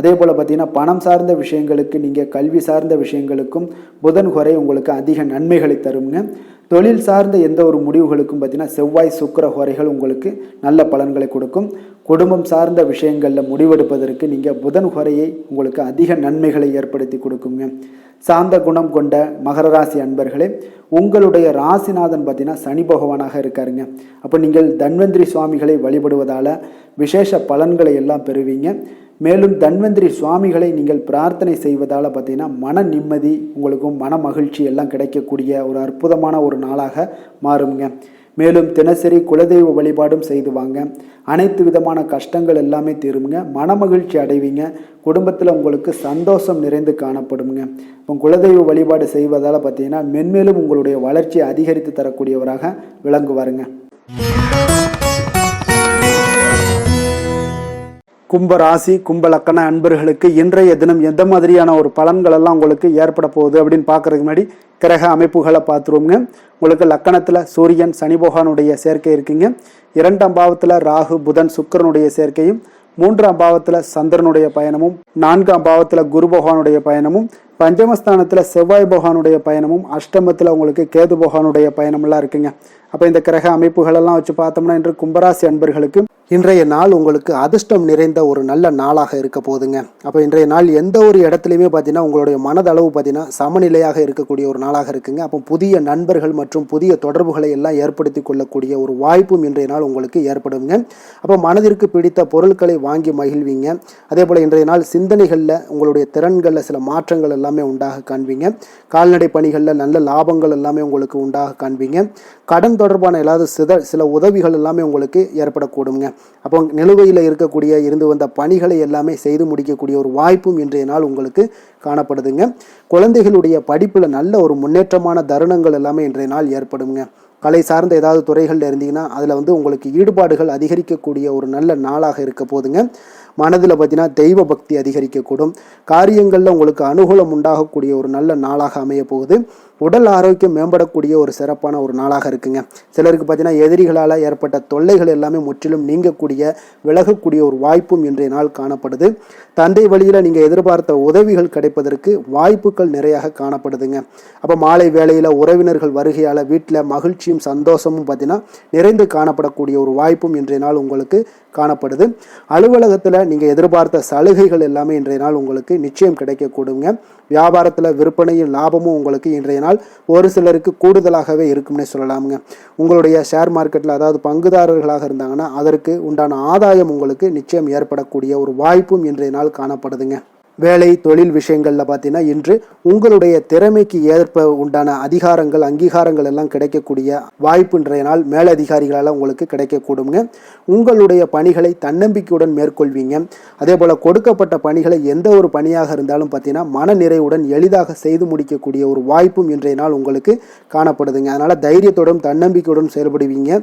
அதே போல் பார்த்தீங்கன்னா பணம் சார்ந்த விஷயங்களுக்கு நீங்கள் கல்வி சார்ந்த விஷயங்களுக்கும் புதன் ஹோரை உங்களுக்கு அதிக நன்மைகளை தருங்க. தொழில் சார்ந்த எந்த ஒரு முடிவுகளுக்கும் பார்த்தீங்கன்னா செவ்வாய் சுக்கிர ஹோரைகள் உங்களுக்கு நல்ல பலன்களை கொடுக்கும். குடும்பம் சார்ந்த விஷயங்களில் முடிவெடுப்பதற்கு நீங்கள் புதன் ஹோரையை உங்களுக்கு அதிக நன்மைகளை ஏற்படுத்தி கொடுக்குங்க. சாந்த குணம் கொண்ட மகர ராசி அன்பர்களே, உங்களுடைய ராசிநாதன் பார்த்தீங்கன்னா சனி பகவானாக இருக்காருங்க. அப்போ நீங்கள் தன்வந்திரி சுவாமிகளை வழிபடுவதால் விசேஷ பலன்களை எல்லாம் பெறுவீங்க. மேலும் தன்வந்திரி சுவாமிகளை நீங்கள் பிரார்த்தனை செய்வதால் பார்த்தீங்கன்னா மன நிம்மதி உங்களுக்கும் மன மகிழ்ச்சி எல்லாம் கிடைக்கக்கூடிய ஒரு அற்புதமான ஒரு நாளாக மாறுங்க. மேலும் தினசரி குலதெய்வ வழிபாடும் செய்து வாங்க. அனைத்து விதமான கஷ்டங்கள் எல்லாமே தீருங்க. மனமகிழ்ச்சி அடைவீங்க. குடும்பத்தில் உங்களுக்கு சந்தோஷம் நிறைந்து காணப்படுங்க. இப்போ குலதெய்வ வழிபாடு செய்வதால் பார்த்தீங்கன்னா மென்மேலும் உங்களுடைய வளர்ச்சியை அதிகரித்து தரக்கூடியவராக விளங்குவாருங்க. கும்ப ராசி கும்ப லக்கண அன்பர்களுக்கு இன்றைய தினம் எந்த மாதிரியான ஒரு பலன்கள் எல்லாம் உங்களுக்கு ஏற்பட போகுது அப்படின்னு பார்க்கறதுக்கு முன்னாடி கிரக அமைப்புகளை பார்த்துருவோங்க. உங்களுக்கு லக்கணத்தில் சூரியன் சனி பகவானுடைய சேர்க்கை இருக்குங்க. 2ஆம் பாவத்தில் ராகு புதன் சுக்கிரனுடைய சேர்க்கையும், 3ஆம் பாவத்தில் சந்திரனுடைய பயணமும், 4ஆம் பாவத்தில் குரு பகவானுடைய பயணமும், பஞ்சமஸ்தானத்தில் செவ்வாய் பகவானுடைய பயணமும், அஷ்டமத்தில் உங்களுக்கு கேது பகவானுடைய பயணமெல்லாம் இருக்குங்க. அப்போ இந்த கிரக அமைப்புகளெல்லாம் வச்சு பார்த்தோம்னா இன்று கும்பராசி அன்பர்களுக்கு இன்றைய நாள் உங்களுக்கு அதிர்ஷ்டம் நிறைந்த ஒரு நல்ல நாளாக இருக்க போகுதுங்க. அப்போ இன்றைய நாள் எந்த ஒரு இடத்துலையுமே பார்த்தீங்கன்னா உங்களுடைய மனதளவு பார்த்தீங்கன்னா சமநிலையாக இருக்கக்கூடிய ஒரு நாளாக இருக்குங்க. அப்போ புதிய நண்பர்கள் மற்றும் புதிய தொடர்புகளை எல்லாம் ஏற்படுத்தி கொள்ளக்கூடிய ஒரு வாய்ப்பும் இன்றைய நாள் உங்களுக்கு ஏற்படுங்க. அப்போ மனதிற்கு பிடித்த பொருட்களை வாங்கி மகிழ்வீங்க. அதே போல் இன்றைய நாள் சிந்தனைகளில் உங்களுடைய திறன்களில் சில மாற்றங்கள் எல்லாமே உண்டாக காண்பீங்க. கால்நடை பணிகளில் நல்ல லாபங்கள் எல்லாமே உங்களுக்கு உண்டாக காண்பீங்க. கடன் தொடர்பான ஏதாவது சில உதவிகள் எல்லாமே உங்களுக்கு ஏற்படக்கூடுங்க. அப்போ நிலுவையில் இருந்து வந்த பணிகளை எல்லாமே செய்து முடிக்கக்கூடிய ஒரு வாய்ப்பும் இன்றைய நாள் உங்களுக்கு காணப்படுதுங்க. குழந்தைகளுடைய படிப்பில் நல்ல ஒரு முன்னேற்றமான தருணங்கள் எல்லாமே இன்றைய நாள் ஏற்படுங்க. கலை சார்ந்த ஏதாவது துறைகளில் இருந்தீங்கன்னா அதில் உங்களுக்கு ஈடுபாடுகள் அதிகரிக்கக்கூடிய ஒரு நல்ல நாளாக இருக்க போதுங்க. மனதில் பார்த்தீங்கன்னா தெய்வ பக்தி அதிகரிக்கக்கூடும். காரியங்களில் உங்களுக்கு அனுகூலம் உண்டாகக்கூடிய ஒரு நல்ல நாளாக அமைய போகுது. உடல் ஆரோக்கியம் மேம்படக்கூடிய ஒரு சிறப்பான ஒரு நாளாக இருக்குங்க. சிலருக்கு பார்த்தீங்கன்னா எதிரிகளால் ஏற்பட்ட தொல்லைகள் எல்லாமே முற்றிலும் நீங்கக்கூடிய விலகக்கூடிய ஒரு வாய்ப்பும் இன்றைய நாள் காணப்படுது. தந்தை வழியில் நீங்கள் எதிர்பார்த்த உதவிகள் கிடைப்பதற்கு வாய்ப்புகள் நிறையாக காணப்படுதுங்க. அப்போ மாலை வேளையில் உறவினர்கள் வருகையால் வீட்டில் மகிழ்ச்சியும் சந்தோஷமும் பார்த்தீங்கன்னா நிறைந்து காணப்படக்கூடிய ஒரு வாய்ப்பும் இன்றைய நாள் உங்களுக்கு காணப்படுது. அலுவலகத்தில் நீங்கள் எதிர்பார்த்த சலுகைகள் எல்லாமே இன்றைய நாள் உங்களுக்கு நிச்சயம் கிடைக்கக்கூடுங்க. வியாபாரத்தில் விற்பனையும் லாபமும் உங்களுக்கு இன்றைய நாள் ஒரு சிலருக்கு கூடுதலாகவே இருக்கும்னே சொல்லலாமுங்க. உங்களுடைய ஷேர் மார்க்கெட்டில் அதாவது பங்குதாரர்களாக இருந்தாங்கன்னா அதற்கு உண்டான ஆதாயம் உங்களுக்கு நிச்சயம் ஏற்படக்கூடிய ஒரு வாய்ப்பும் இன்றைய நாள் காணப்படுதுங்க. வேலை தொழில் விஷயங்களில் பார்த்தீங்கன்னா இன்று உங்களுடைய திறமைக்கு ஏற்ப உண்டான அதிகாரங்கள் அங்கீகாரங்கள் எல்லாம் கிடைக்கக்கூடிய வாய்ப்பு இன்றைய நாள் மேலதிகாரிகளால் உங்களுக்கு கிடைக்கக்கூடுங்க. உங்களுடைய பணிகளை தன்னம்பிக்கையுடன் மேற்கொள்வீங்க. அதே போல் கொடுக்கப்பட்ட பணிகளை எந்த ஒரு பணியாக இருந்தாலும் பார்த்தீங்கன்னா மன நிறைவுடன் எளிதாக செய்து முடிக்கக்கூடிய ஒரு வாய்ப்பும் இன்றைய நாள் உங்களுக்கு காணப்படுதுங்க. அதனால் தைரியத்தோடும் தன்னம்பிக்கையுடன் செயல்படுவீங்க.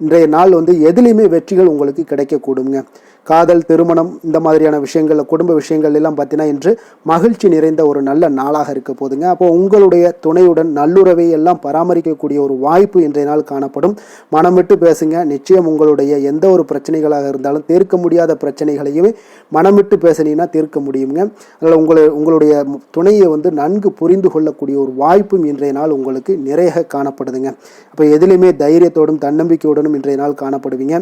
இன்றைய நாள் எதுலேயுமே வெற்றிகள் உங்களுக்கு கிடைக்கக்கூடுங்க. காதல் திருமணம் இந்த மாதிரியான விஷயங்கள் குடும்ப விஷயங்கள் எல்லாம் பார்த்தீங்கன்னா இன்று மகிழ்ச்சி நிறைந்த ஒரு நல்ல நாளாக இருக்க போதுங்க. அப்போ உங்களுடைய துணையுடன் நல்லுறவை எல்லாம் பராமரிக்கக்கூடிய ஒரு வாய்ப்பு இன்றைய நாள் காணப்படும். மனம் விட்டு பேசுங்க. நிச்சயம் உங்களுடைய எந்த ஒரு பிரச்சனைகளாக இருந்தாலும் தீர்க்க முடியாத பிரச்சனைகளையுமே மனம் விட்டு பேசினீங்கன்னா தீர்க்க முடியுங்க. அதனால் உங்களுடைய துணையை நன்கு புரிந்து கொள்ளக்கூடிய ஒரு வாய்ப்பும் இன்றைய நாள் உங்களுக்கு நிறைய காணப்படுதுங்க. அப்போ எதிலுமே தைரியத்தோடும் தன்னம்பிக்கையுடனும் இன்றைய நாள் காணப்படுவீங்க.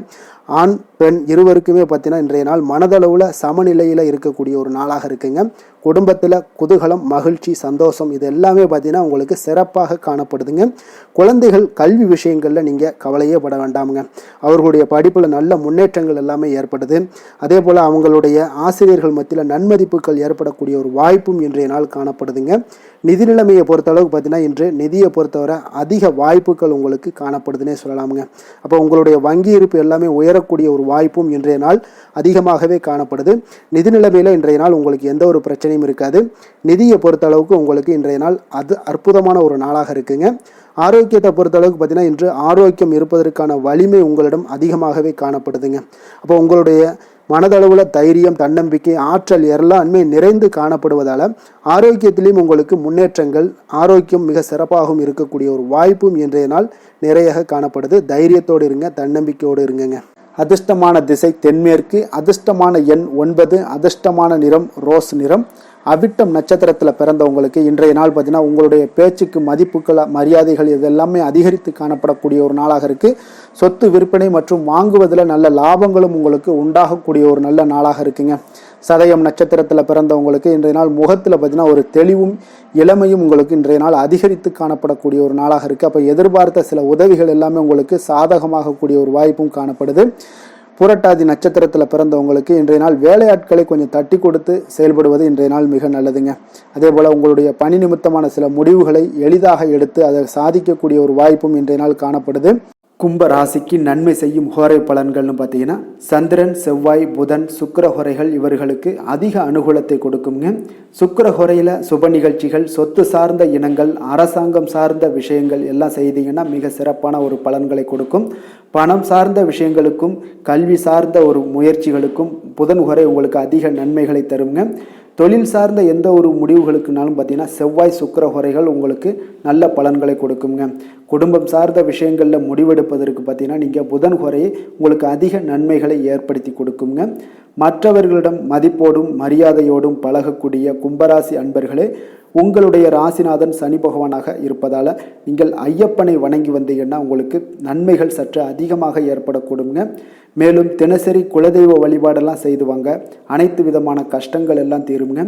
ஆண் பெண் இருவருக்குமே பார்த்தீங்கன்னா இன்றைய நாள் மனதளவில் சமநிலையில் இருக்கக்கூடிய ஒரு நாளாக இருக்குங்க. குடும்பத்தில் குதூகலம் மகிழ்ச்சி சந்தோஷம் இது எல்லாமே பார்த்தீங்கன்னா உங்களுக்கு சிறப்பாக காணப்படுதுங்க. குழந்தைகள் கல்வி விஷயங்களில் நீங்கள் கவலையே பட வேண்டாமுங்க. அவர்களுடைய படிப்பில் நல்ல முன்னேற்றங்கள் எல்லாமே ஏற்படுது. அதே போல் அவங்களுடைய ஆசிரியர்கள் மத்தியில் நன்மதிப்புகள் ஏற்படக்கூடிய ஒரு வாய்ப்பும் இன்றைய நாள் காணப்படுதுங்க. நிதி நிலைமையை பொறுத்தளவுக்கு பார்த்தீங்கன்னா இன்று நிதியை பொறுத்தவரை அதிக வாய்ப்புகள் உங்களுக்கு காணப்படுதுன்னே சொல்லலாமுங்க. அப்போ உங்களுடைய வங்கி இருப்பு எல்லாமே உயரக்கூடிய ஒரு வாய்ப்பும் இன்றைய நாள் அதிகமாகவே காணப்படுது. நிதி நிலைமையில் இன்றைய நாள் உங்களுக்கு எந்த ஒரு பிரச்சனையும் இருக்காது. நிதியை பொறுத்தளவுக்கு உங்களுக்கு இன்றைய நாள் அது அற்புதமான ஒரு நாளாக இருக்குங்க. ஆரோக்கியத்தை பொறுத்தளவுக்கு பார்த்தீங்கன்னா இன்று ஆரோக்கியம் இருப்பதற்கான வலிமை உங்களிடம் அதிகமாகவே காணப்படுதுங்க. அப்போ உங்களுடைய மனதளவில் தைரியம் தன்னம்பிக்கை ஆற்றல் எல்லாமே நிறைந்து காணப்படுவதால் ஆரோக்கியத்திலையும் உங்களுக்கு முன்னேற்றங்கள் ஆரோக்கியம் மிக சிறப்பாகவும் இருக்கக்கூடிய ஒரு வாய்ப்பும் இன்றைய நாள் நிறைய காணப்படுது. தைரியத்தோடு இருங்க, தன்னம்பிக்கையோடு இருங்க. அதிர்ஷ்டமான திசை தென்மேற்கு, அதிர்ஷ்டமான எண் 9, அதிர்ஷ்டமான நிறம் ரோஸ் நிறம். அவிட்டம் நட்சத்திரத்தில் பிறந்தவங்களுக்கு இன்றைய நாள் பார்த்தீங்கன்னா உங்களுடைய பேச்சுக்கு மதிப்புகள் மரியாதைகள் இதெல்லாமே அதிகரித்து காணப்படக்கூடிய ஒரு நாளாக இருக்குது. சொத்து விற்பனை மற்றும் வாங்குவதில் நல்ல லாபங்களும் உங்களுக்கு உண்டாகக்கூடிய ஒரு நல்ல நாளாக இருக்குங்க. சதயம் நட்சத்திரத்தில் பிறந்தவங்களுக்கு இன்றைய நாள் முகத்தில் பார்த்தீங்கன்னா ஒரு தெளிவும் இளமையும் உங்களுக்கு இன்றைய நாள் அதிகரித்து காணப்படக்கூடிய ஒரு நாளாக இருக்குது. அப்போ எதிர்பார்த்த சில உதவிகள் எல்லாமே உங்களுக்கு சாதகமாகக்கூடிய ஒரு வாய்ப்பும் காணப்படுது. புரட்டாதி நட்சத்திரத்தில் பிறந்தவங்களுக்கு இன்றைய நாள் வேலையாட்களை கொஞ்சம் தட்டி கொடுத்து செயல்படுவது இன்றைய நாள் மிக நல்லதுங்க. அதே போல் உங்களுடைய பணி நிமித்தமான சில முடிவுகளை எளிதாக எடுத்து அதை சாதிக்கக்கூடிய ஒரு வாய்ப்பும் இன்றைய நாள் காணப்படுது. கும்ப ராசிக்கு நன்மை செய்யும் ஹோரை பலன்கள்னு பார்த்தீங்கன்னா சந்திரன், செவ்வாய், புதன், சுக்கிர ஹோரைகள் இவர்களுக்கு அதிக அனுகூலத்தை கொடுக்குங்க. சுக்கிர ஹோரையில் சுப நிகழ்ச்சிகள், சொத்து சார்ந்த இனங்கள், அரசாங்கம் சார்ந்த விஷயங்கள் எல்லாம் செய்தீங்கன்னா மிக சிறப்பான ஒரு பலன்களை கொடுக்கும். பணம் சார்ந்த விஷயங்களுக்கும் கல்வி சார்ந்த ஒரு முயற்சிகளுக்கும் புதன் ஹோரை உங்களுக்கு அதிக நன்மைகளை தருங்க. தொழில் சார்ந்த எந்த ஒரு முடிவுகளுக்குனாலும் பார்த்தீங்கன்னா செவ்வாய், சுக்கிர ஹோரைகள் உங்களுக்கு நல்ல பலன்களை கொடுக்குங்க. குடும்பம் சார்ந்த விஷயங்களில் முடிவெடுப்பதற்கு பார்த்தீங்கன்னா நீங்கள் புதன் ஹோரையை உங்களுக்கு அதிக நன்மைகளை ஏற்படுத்தி கொடுக்குங்க. மற்றவர்களிடம் மதிப்போடும் மரியாதையோடும் பழகக்கூடிய கும்பராசி அன்பர்களே, உங்களுடைய ராசிநாதன் சனி பகவானாக இருப்பதால் நீங்கள் ஐயப்பனை வணங்கி வந்தீங்கன்னா உங்களுக்கு நன்மைகள் சற்று அதிகமாக ஏற்படக்கூடுங்க. மேலும் தினசரி குலதெய்வ வழிபாடெல்லாம் செய்துவாங்க. அனைத்து விதமான கஷ்டங்கள் எல்லாம் தீருங்க.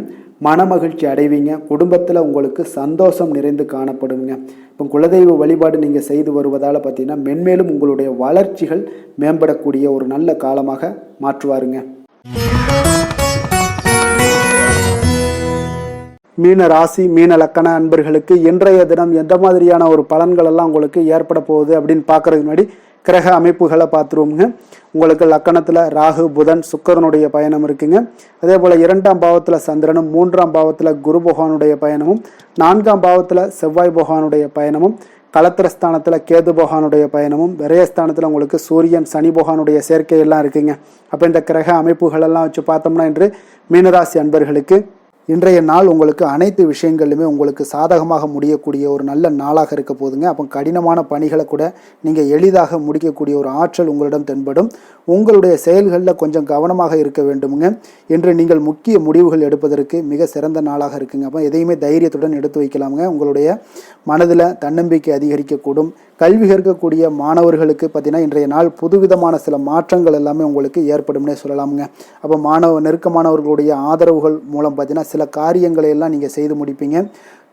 மனமகிழ்ச்சி அடைவீங்க. குடும்பத்தில் உங்களுக்கு சந்தோஷம் நிறைந்து காணப்படுங்க. இப்போ குலதெய்வ வழிபாடு நீங்கள் செய்து வருவதால் பார்த்தீங்கன்னா மென்மேலும் உங்களுடைய வளர்ச்சிகள் மேம்படக்கூடிய ஒரு நல்ல காலமாக மாற்றுவாருங்க. மீன ராசி, மீன லக்கண அன்பர்களுக்கு இன்றைய தினம் எந்த மாதிரியான ஒரு பலன்கள் எல்லாம் உங்களுக்கு ஏற்பட போகுது அப்படின்னு பார்க்கறதுக்கு முன்னாடி கிரக அமைப்புகளை பார்த்துருவோங்க. உங்களுக்கு லக்கணத்தில் ராகு, புதன், சுக்கிரனுடைய பயணம் இருக்குங்க. அதே போல் 2ஆம் பாவத்தில் சந்திரனும், 3ஆம் பாவத்தில் குரு பகவானுடைய பயணமும், 4ஆம் பாவத்தில் செவ்வாய் பகவானுடைய பயணமும், களத்திரஸ்தானத்தில் கேது பகவானுடைய பயணமும், விரயஸ்தானத்தில் உங்களுக்கு சூரியன், சனி பகவானுடைய சேர்க்கையெல்லாம் இருக்குங்க. அப்போ இந்த கிரக அமைப்புகளெல்லாம் வச்சு பார்த்தோம்னா இன்று மீனராசி அன்பர்களுக்கு இன்றைய நாள் உங்களுக்கு அனைத்து விஷயங்களிலுமே உங்களுக்கு சாதகமாக முடியக்கூடிய ஒரு நல்ல நாளாக இருக்க போதுங்க. அப்போ கடினமான பணிகளை கூட நீங்கள் எளிதாக முடிக்கக்கூடிய ஒரு ஆற்றல் உங்களிடம் தென்படும். உங்களுடைய செயல்களில் கொஞ்சம் கவனமாக இருக்க வேண்டுமுங்க. என்று நீங்கள் முக்கிய முடிவுகள் எடுப்பதற்கு மிக சிறந்த நாளாக இருக்குங்க. அப்போ எதையுமே தைரியத்துடன் எடுத்து வைக்கலாமுங்க. உங்களுடைய மனதில் தன்னம்பிக்கை அதிகரிக்கக்கூடும். கல்வி கற்கக்கூடிய மாணவர்களுக்கு பார்த்தீங்கன்னா இன்றைய நாள் புதுவிதமான சில மாற்றங்கள் எல்லாமே உங்களுக்கு ஏற்படும்னே சொல்லலாமுங்க. அப்போ நெருக்கமானவர்களுடைய ஆதரவுகள் மூலம் பார்த்தீங்கன்னா சில காரியங்களை எல்லாம் நீங்கள் செய்து முடிப்பீங்க.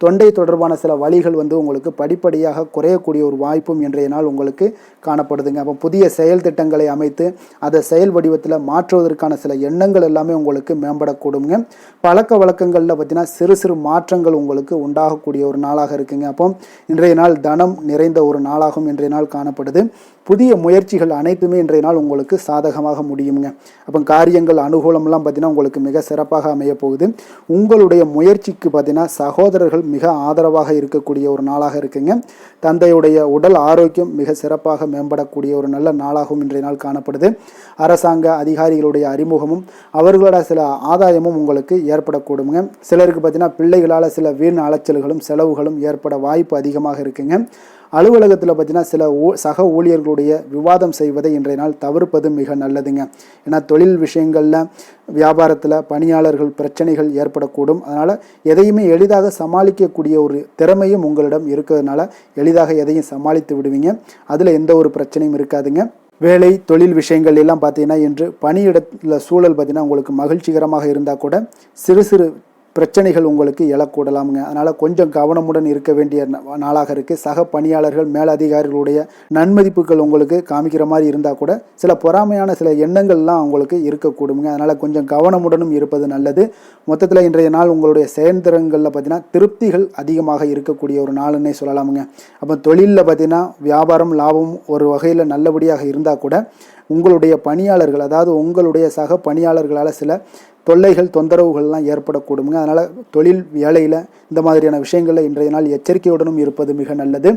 தொண்டை தொடர்பான சில வழிகள் உங்களுக்கு படிப்படியாக குறையக்கூடிய ஒரு வாய்ப்பும் இன்றைய நாள் உங்களுக்கு காணப்படுதுங்க. அப்போ புதிய செயல் திட்டங்களை அமைத்து அதை செயல் வடிவத்தில் மாற்றுவதற்கான சில எண்ணங்கள் எல்லாமே உங்களுக்கு மேம்படக்கூடுங்க. பழக்க வழக்கங்களில் பார்த்தீங்கன்னா சிறு சிறு மாற்றங்கள் உங்களுக்கு உண்டாகக்கூடிய ஒரு நாளாக இருக்குங்க. அப்போ இன்றைய நாள் தனம் நிறைந்த ஒரு நாளாகவும் இன்றைய நாள் காணப்படுது. புதிய முயற்சிகள் அனைத்துமே இன்றைய நாள் உங்களுக்கு சாதகமாக முடியுங்க. அப்போ காரியங்கள் அனுகூலம்லாம் பார்த்தீங்கன்னா உங்களுக்கு மிக சிறப்பாக அமைய போகுது. உங்களுடைய முயற்சிக்கு பார்த்தீங்கன்னா சகோதரர்கள் மிக ஆதரவாக இருக்கக்கூடிய ஒரு நாளாக இருக்குங்க. தந்தையுடைய உடல் ஆரோக்கியம் மிக சிறப்பாக மேம்படக்கூடிய ஒரு நல்ல நாளாகவும் இன்றைய நாள் காணப்படுது. அரசாங்க அதிகாரிகளுடைய அறிமுகமும் அவர்களோட சில ஆதாயமும் உங்களுக்கு ஏற்படக்கூடுங்க. சிலருக்கு பார்த்தீங்கன்னா பிள்ளைகளால் சில வீண் அலைச்சல்களும் செலவுகளும் ஏற்பட வாய்ப்பு அதிகமாக இருக்குங்க. அலுவலகத்தில் பார்த்தீங்கன்னா சில சக ஊழியர்களுடைய விவாதம் செய்வதை இன்றைய நாள் தவிர்ப்பது மிக நல்லதுங்க. ஏன்னா தொழில் விஷயங்களில் வியாபாரத்தில் பணியாளர்கள் பிரச்சனைகள் ஏற்படக்கூடும். அதனால் எதையுமே எளிதாக சமாளிக்கக்கூடிய ஒரு திறமையும் உங்களிடம் இருக்கிறதுனால எளிதாக எதையும் சமாளித்து விடுவீங்க. அதில் எந்த ஒரு பிரச்சனையும் இருக்காதுங்க. வேலை தொழில் விஷயங்கள் எல்லாம் பார்த்தீங்கன்னா இன்று பணியிடத்தில் சூழல் பார்த்தீங்கன்னா உங்களுக்கு மகிழ்ச்சிகரமாக இருந்தால் கூட சிறு சிறு பிரச்சனைகள் உங்களுக்கு எழக்கூடலாமுங்க. அதனால் கொஞ்சம் கவனமுடன் இருக்க வேண்டிய நாளாக இருக்குது. சக பணியாளர்கள் மேலதிகாரிகளுடைய நன்மதிப்புகள் உங்களுக்கு காமிக்கிற மாதிரி இருந்தால் கூட சில பொறாமையான சில எண்ணங்கள்லாம் உங்களுக்கு இருக்கக்கூடுங்க. அதனால் கொஞ்சம் கவனமுடனும் இருப்பது நல்லது. மொத்தத்தில் இன்றைய நாள் உங்களுடைய செயல்திறன்களில் பார்த்தீங்கன்னா திருப்திகள் அதிகமாக இருக்கக்கூடிய ஒரு நாளுன்னே சொல்லலாமுங்க. அப்போ தொழிலில் பார்த்தீங்கன்னா வியாபாரம் லாபம் ஒரு வகையில் நல்லபடியாக இருந்தால் கூட உங்களுடைய பணியாளர்கள் அதாவது உங்களுடைய சக பணியாளர்களால் சில தொல்லைகள் தொந்தரவுகள்லாம் ஏற்படக்கூடுங்க. அதனால் தொழில் வேலையில் இந்த மாதிரியான விஷயங்களில் இன்றைய நாள் எச்சரிக்கையுடனும் இருப்பது மிக நல்லது.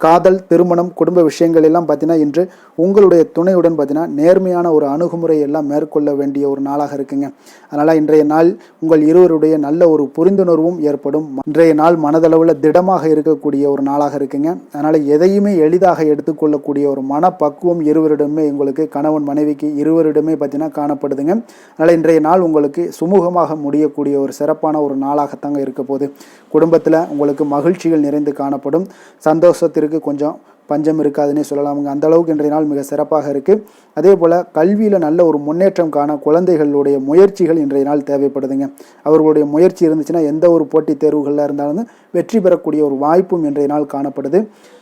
காதல், திருமணம், குடும்ப விஷயங்கள் எல்லாம் பார்த்தீங்கன்னா இன்று உங்களுடைய துணையுடன் பார்த்தீங்கன்னா நேர்மையான ஒரு அணுகுமுறை எல்லாம் மேற்கொள்ள வேண்டிய ஒரு நாளாக இருக்குங்க. அதனால் இன்றைய நாள் உங்கள் இருவருடைய நல்ல ஒரு புரிந்துணர்வும் ஏற்படும். இன்றைய நாள் மனதளவில் திடமாக இருக்கக்கூடிய ஒரு நாளாக இருக்குங்க. அதனால் எதையுமே எளிதாக எடுத்துக்கொள்ளக்கூடிய ஒரு மனப்பக்குவம் இருவரிடமே உங்களுக்கு கணவன் மனைவிக்கு இருவரிடமே பார்த்தீங்கன்னா காணப்படுதுங்க. அதனால் இன்றைய நாள் உங்களுக்கு சுமூகமாக முடியக்கூடிய ஒரு சிறப்பான ஒரு நாளாகத்தாங்க இருக்க போகுது. குடும்பத்தில் உங்களுக்கு மகிழ்ச்சிகள் நிறைந்து காணப்படும். சந்தோஷத்திற்கு கொஞ்சம் பஞ்சம் இருக்காதுன்னே சொல்லலாமுங்க. அந்த அளவுக்கு இன்றைய நாள் மிக சிறப்பாக இருக்குது. அதே போல் கல்வியில் நல்ல ஒரு முன்னேற்றம் காண குழந்தைகளுடைய முயற்சிகள் இன்றைய நாள் தேவைப்படுதுங்க. அவர்களுடைய முயற்சி இருந்துச்சுன்னா எந்த ஒரு போட்டித் தேர்வுகளில் இருந்தாலும் வெற்றி பெறக்கூடிய ஒரு வாய்ப்பும் இன்றைய நாள் காணப்படுது.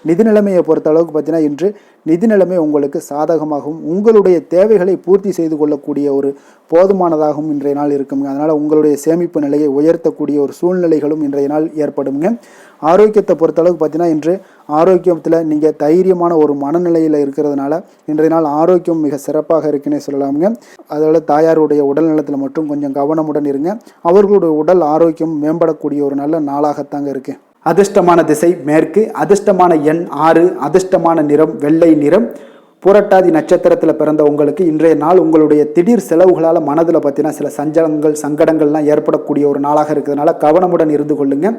நிதி நிலைமையை பொறுத்த அளவுக்கு பார்த்தீங்கன்னா இன்று நிதி நிலைமை உங்களுக்கு சாதகமாகவும் உங்களுடைய தேவைகளை பூர்த்தி செய்து கொள்ளக்கூடிய ஒரு போதுமானதாகவும் இன்றைய நாள் இருக்குங்க. அதனால் உங்களுடைய சேமிப்பு நிலையை உயர்த்தக்கூடிய ஒரு சூழ்நிலைகளும் இன்றைய நாள் ஏற்படுங்க. ஆரோக்கியத்தை பொறுத்தளவுக்கு பார்த்தீங்கன்னா இன்று ஆரோக்கியத்தில் நீங்கள் தைரியமான ஒரு மனநிலையில் இருக்கிறதுனால இன்றைய நாள் ஆரோக்கியம் மிக சிறப்பாக இருக்குன்னே சொல்லலாமுங்க. அதோட தாயாருடைய உடல் நலத்தில் மட்டும் கொஞ்சம் கவனமுடன் இருங்க. அவர்களுடைய உடல் ஆரோக்கியம் மேம்படக்கூடிய ஒரு நல்ல நாளாகத்தாங்க இருக்கு. அதிர்ஷ்டமான திசை மேற்கு, அதிர்ஷ்டமான எண் 6, அதிர்ஷ்டமான நிறம் வெள்ளை நிறம். புரட்டாதி நட்சத்திரத்தில் பிறந்த உங்களுக்கு இன்றைய நாள் உங்களுடைய திடீர் செலவுகளால் மனதில் பார்த்தீங்கன்னா சில சங்கடங்கள்லாம் ஏற்படக்கூடிய ஒரு நாளாக இருக்கிறதுனால கவனமுடன் இருந்து கொள்ளுங்க.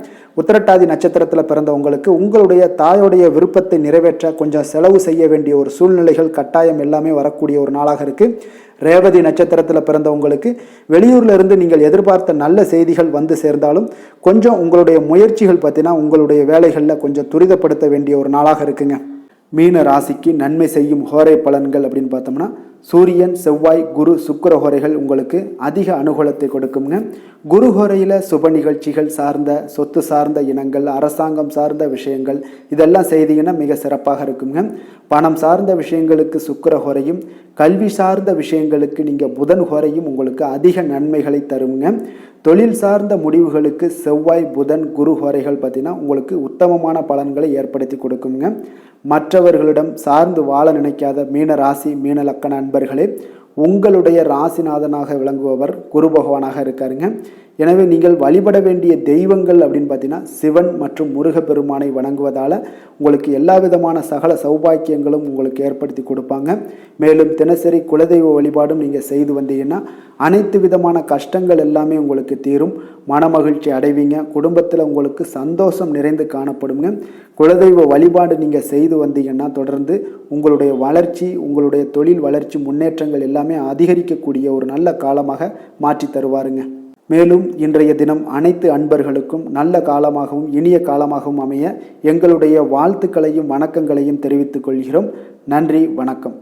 உத்திரட்டாதி நட்சத்திரத்தில் பிறந்த உங்களுக்கு உங்களுடைய தாயோடைய விருப்பத்தை நிறைவேற்ற கொஞ்சம் செலவு செய்ய வேண்டிய ஒரு சூழ்நிலைகள் கட்டாயம் எல்லாமே வரக்கூடிய ஒரு நாளாக இருக்குது. ரேவதி நட்சத்திரத்தில் பிறந்தவங்களுக்கு வெளியூரில் இருந்து நீங்கள் எதிர்பார்த்த நல்ல செய்திகள் வந்து சேர்ந்தாலும் கொஞ்சம் உங்களுடைய முயற்சிகள் பார்த்தீங்கன்னா உங்களுடைய வேலைகளில் கொஞ்சம் துரிதப்படுத்த வேண்டிய ஒரு நாளாக இருக்குங்க. மீன ராசிக்கு நன்மை செய்யும் ஹோரை பலன்கள் அப்படின்னு பார்த்தோம்னா சூரியன், செவ்வாய், குரு, சுக்கிர ஹோரைகள் உங்களுக்கு அதிக அனுகூலத்தை கொடுக்குங்க. குரு ஹோரையில் சுப நிகழ்ச்சிகள் சார்ந்த சொத்து சார்ந்த இனங்கள், அரசாங்கம் சார்ந்த விஷயங்கள் இதெல்லாம் செய்தீங்கன்னா மிக சிறப்பாக இருக்குங்க. பணம் சார்ந்த விஷயங்களுக்கு சுக்கிர ஹோரையும், கல்வி சார்ந்த விஷயங்களுக்கு நீங்கள் புதன் ஹோரையும் உங்களுக்கு அதிக நன்மைகளை தருங்க. தொழில் சார்ந்த முடிவுகளுக்கு செவ்வாய், புதன், குரு ஹோரைகள் பார்த்தீங்கன்னா உங்களுக்கு உத்தமமான பலன்களை ஏற்படுத்தி கொடுக்குங்க. மற்றவர்களிடம் சார்ந்து வாழ நினைக்காத மீன ராசி மீன லக்கண அன்பர்களே, உங்களுடைய ராசிநாதனாக விளங்குபவர் குரு பகவானாக இருக்காருங்க. எனவே நீங்கள் வழிபட வேண்டிய தெய்வங்கள் அப்படின்னு பார்த்தீங்கன்னா சிவன் மற்றும் முருகப்பெருமானை வணங்குவதால் உங்களுக்கு எல்லா விதமான சகல சௌபாக்கியங்களும் உங்களுக்கு ஏற்படுத்தி கொடுப்பாங்க. மேலும் தினசரி குலதெய்வ வழிபாடும் நீங்கள் செய்து வந்தீங்கன்னா அனைத்து விதமான கஷ்டங்கள் எல்லாமே உங்களுக்கு தீரும், மனமகிழ்ச்சி அடைவீங்க, குடும்பத்தில் உங்களுக்கு சந்தோஷம் நிறைந்து காணப்படுங்க. குலதெய்வ வழிபாடு நீங்கள் செய்து வந்தீங்கன்னா தொடர்ந்து உங்களுடைய வளர்ச்சி, உங்களுடைய தொழில் வளர்ச்சி, முன்னேற்றங்கள் எல்லாமே அதிகரிக்கக்கூடிய ஒரு நல்ல காலமாக மாற்றி தருவாருங்க. மேலும் இன்றைய தினம் அனைத்து அன்பர்களுக்கும் நல்ல காலமாகவும் இனிய காலமாகவும் அமைய எங்களுடைய வாழ்த்துக்களையும் வணக்கங்களையும் தெரிவித்துக் கொள்கிறோம். நன்றி, வணக்கம்.